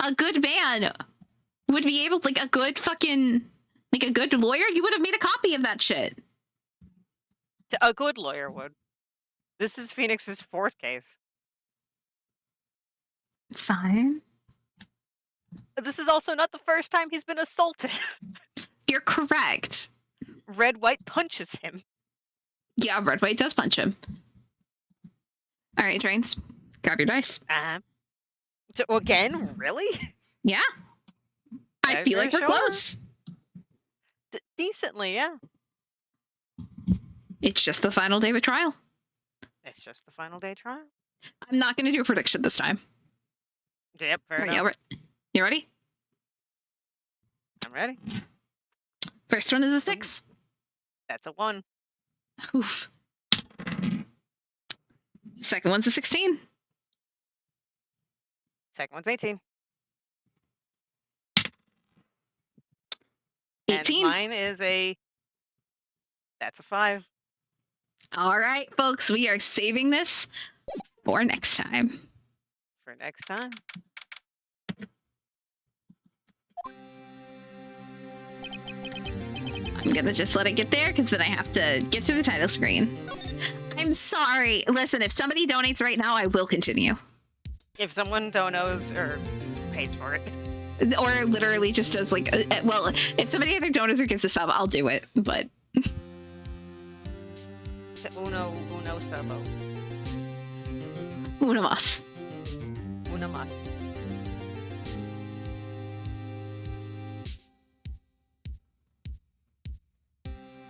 a good man would be able, like a good fucking, like a good lawyer, you would have made a copy of that shit. A good lawyer would. This is Phoenix's 4th case. It's fine. This is also not the first time he's been assaulted. You're correct. Red White punches him. Yeah, Red White does punch him. All right, Trains, grab your dice. Again? Really? Yeah. I feel like we're close. Decently, yeah. It's just the final day of a trial. It's just the final day trial. I'm not going to do a prediction this time. Yep, fair enough. Yeah, you ready? I'm ready. First one is a 6. That's a 1. Oof. Second one's a 16. Second one's 18. 18. And mine is that's a 5. All right, folks, we are saving this for next time. For next time. I'm gonna just let it get there because then I have to get to the title screen. I'm sorry. Listen, if somebody donates right now, I will continue. If someone donos or pays for it. Or literally just does like, well, if somebody either donates or gives a sub, I'll do it, but... Uno sabo. Uno mas. Una mas.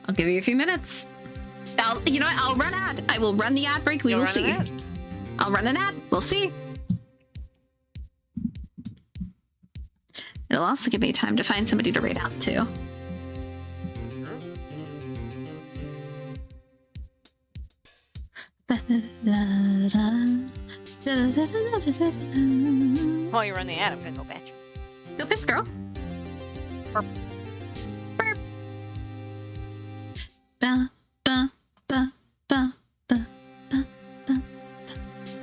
I'll give you a few minutes. You know what? I'll run ad. I will run the ad break. We will see. I'll run an ad. We'll see. It'll also give me time to find somebody to raid out to. While you run the ad, I'm gonna go bathroom. Go piss, girl. Burp. Burp. Ba, ba, ba, ba, ba, ba, ba, ba,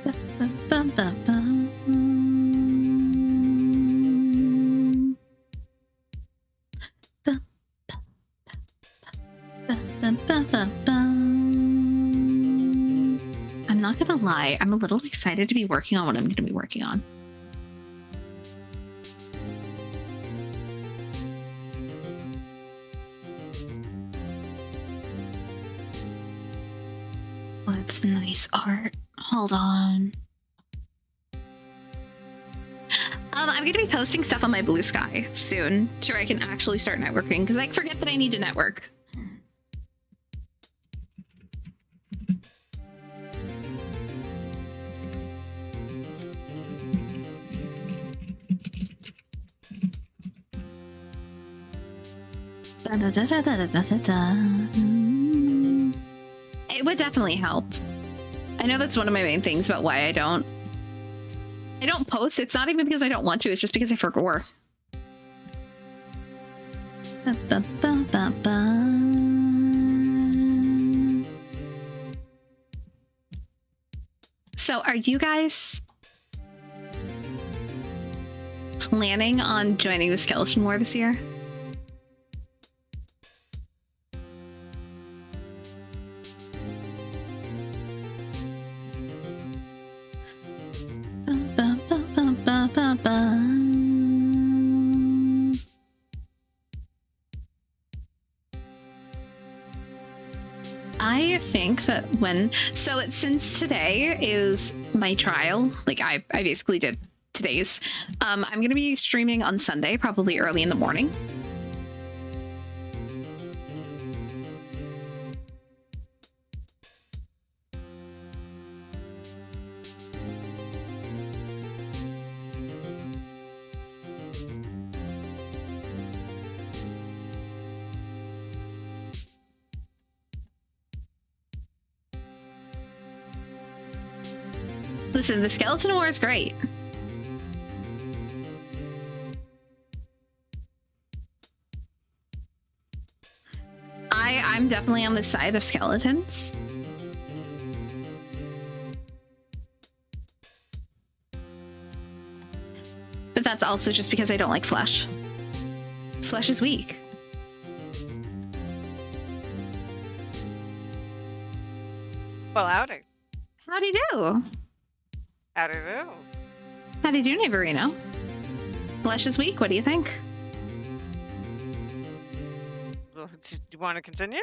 ba, ba, ba, ba. I'm not gonna lie, I'm a little excited to be working on what I'm gonna be working on. What's nice art? Hold on. I'm gonna be posting stuff on my Blue Sky soon, so I can actually start networking, because I forget that I need to network. It would definitely help. I know that's one of my main things about why I don't post. It's not even because I don't want to, it's just because I forgot. So are you guys planning on joining the Skeleton War this year? I think that since today is my trial, like I basically did today's, I'm going to be streaming on Sunday, probably early in the morning. Listen, the Skeleton War is great. I'm definitely on the side of skeletons. But that's also just because I don't like flesh. Flesh is weak. Well, howdy. Howdy do. Howdy do. Howdy do, neighborino. Flesh is weak, what do you think? Do you want to continue?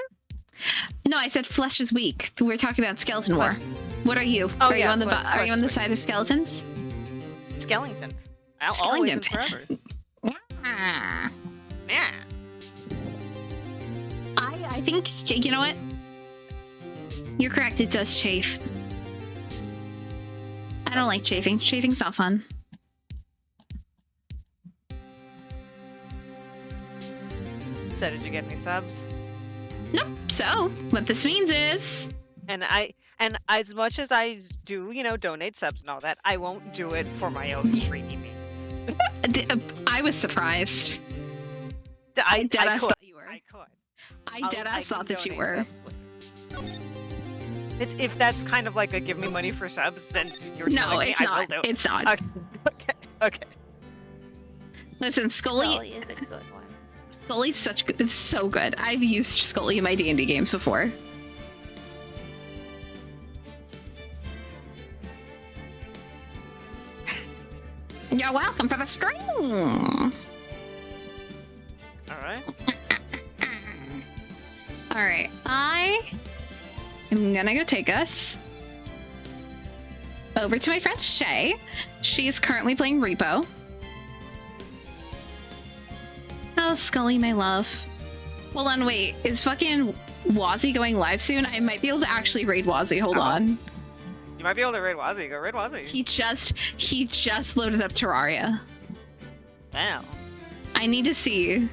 No, I said flesh is weak. We're talking about skeleton war. What are you? Oh, are you yeah, on the are you on the flesh side of skeletons? Skeletons. Always and forever. Yeah. Yeah. I think, you know what? You're correct, it does chafe. I don't like chafing. Chafing's not fun. So did you get any subs? Nope. So, what this means is... And as much as I do, you know, donate subs and all that, I won't do it for my own greedy means. I was surprised. I deadass could. thought you were. I could. I deadass thought that you were. It's if that's kind of like a give me money for subs, then you're No, telling me it's I will not. do it. It's not. Okay. Okay. Listen, Scully is a good one. Scully's so good. I've used Scully in my D&D games before. You're welcome for the screen. All right. All right. I am gonna go take us over to my friend Shay. She's currently playing Repo. Oh, Scully, my love. Hold on, wait. Is fucking Wazzy going live soon? I might be able to actually raid Wazzy. Hold on. You might be able to raid Wazzy. Go raid Wazzy. He just loaded up Terraria. Wow. I need to see.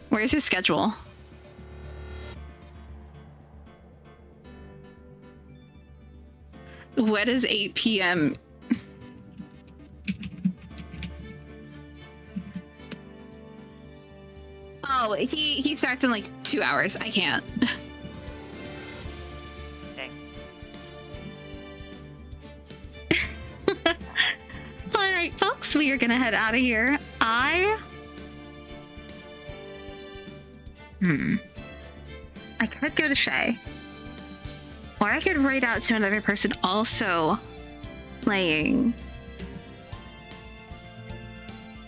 Where's his schedule? What is 8 p.m.? Oh, he starts in like 2 hours. I can't. Okay. All right, folks, we are gonna head out of here. I could go to Shay, or I could write out to another person also playing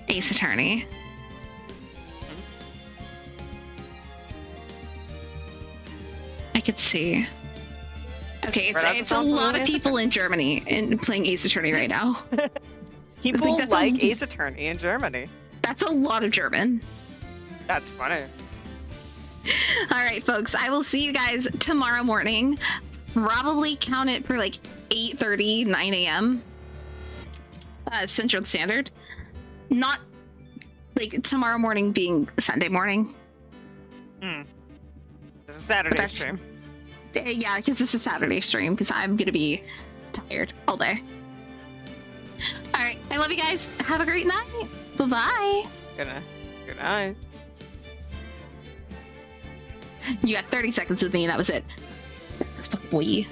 Ace Attorney. I could see. Okay, it's a lot of people in Germany and playing Ace Attorney right now. People like Ace Attorney in Germany. That's a lot of German. That's funny. All right, folks, I will see you guys tomorrow morning. Probably count it for like 8:30, 9 a.m. Central Standard. Not like tomorrow morning being Sunday morning. This is Saturday stream. Yeah, because it's a Saturday stream, because I'm going to be tired all day. All right, I love you guys. Have a great night. Bye-bye. Good night. You got 30 seconds with me, and that was it. This book, boy.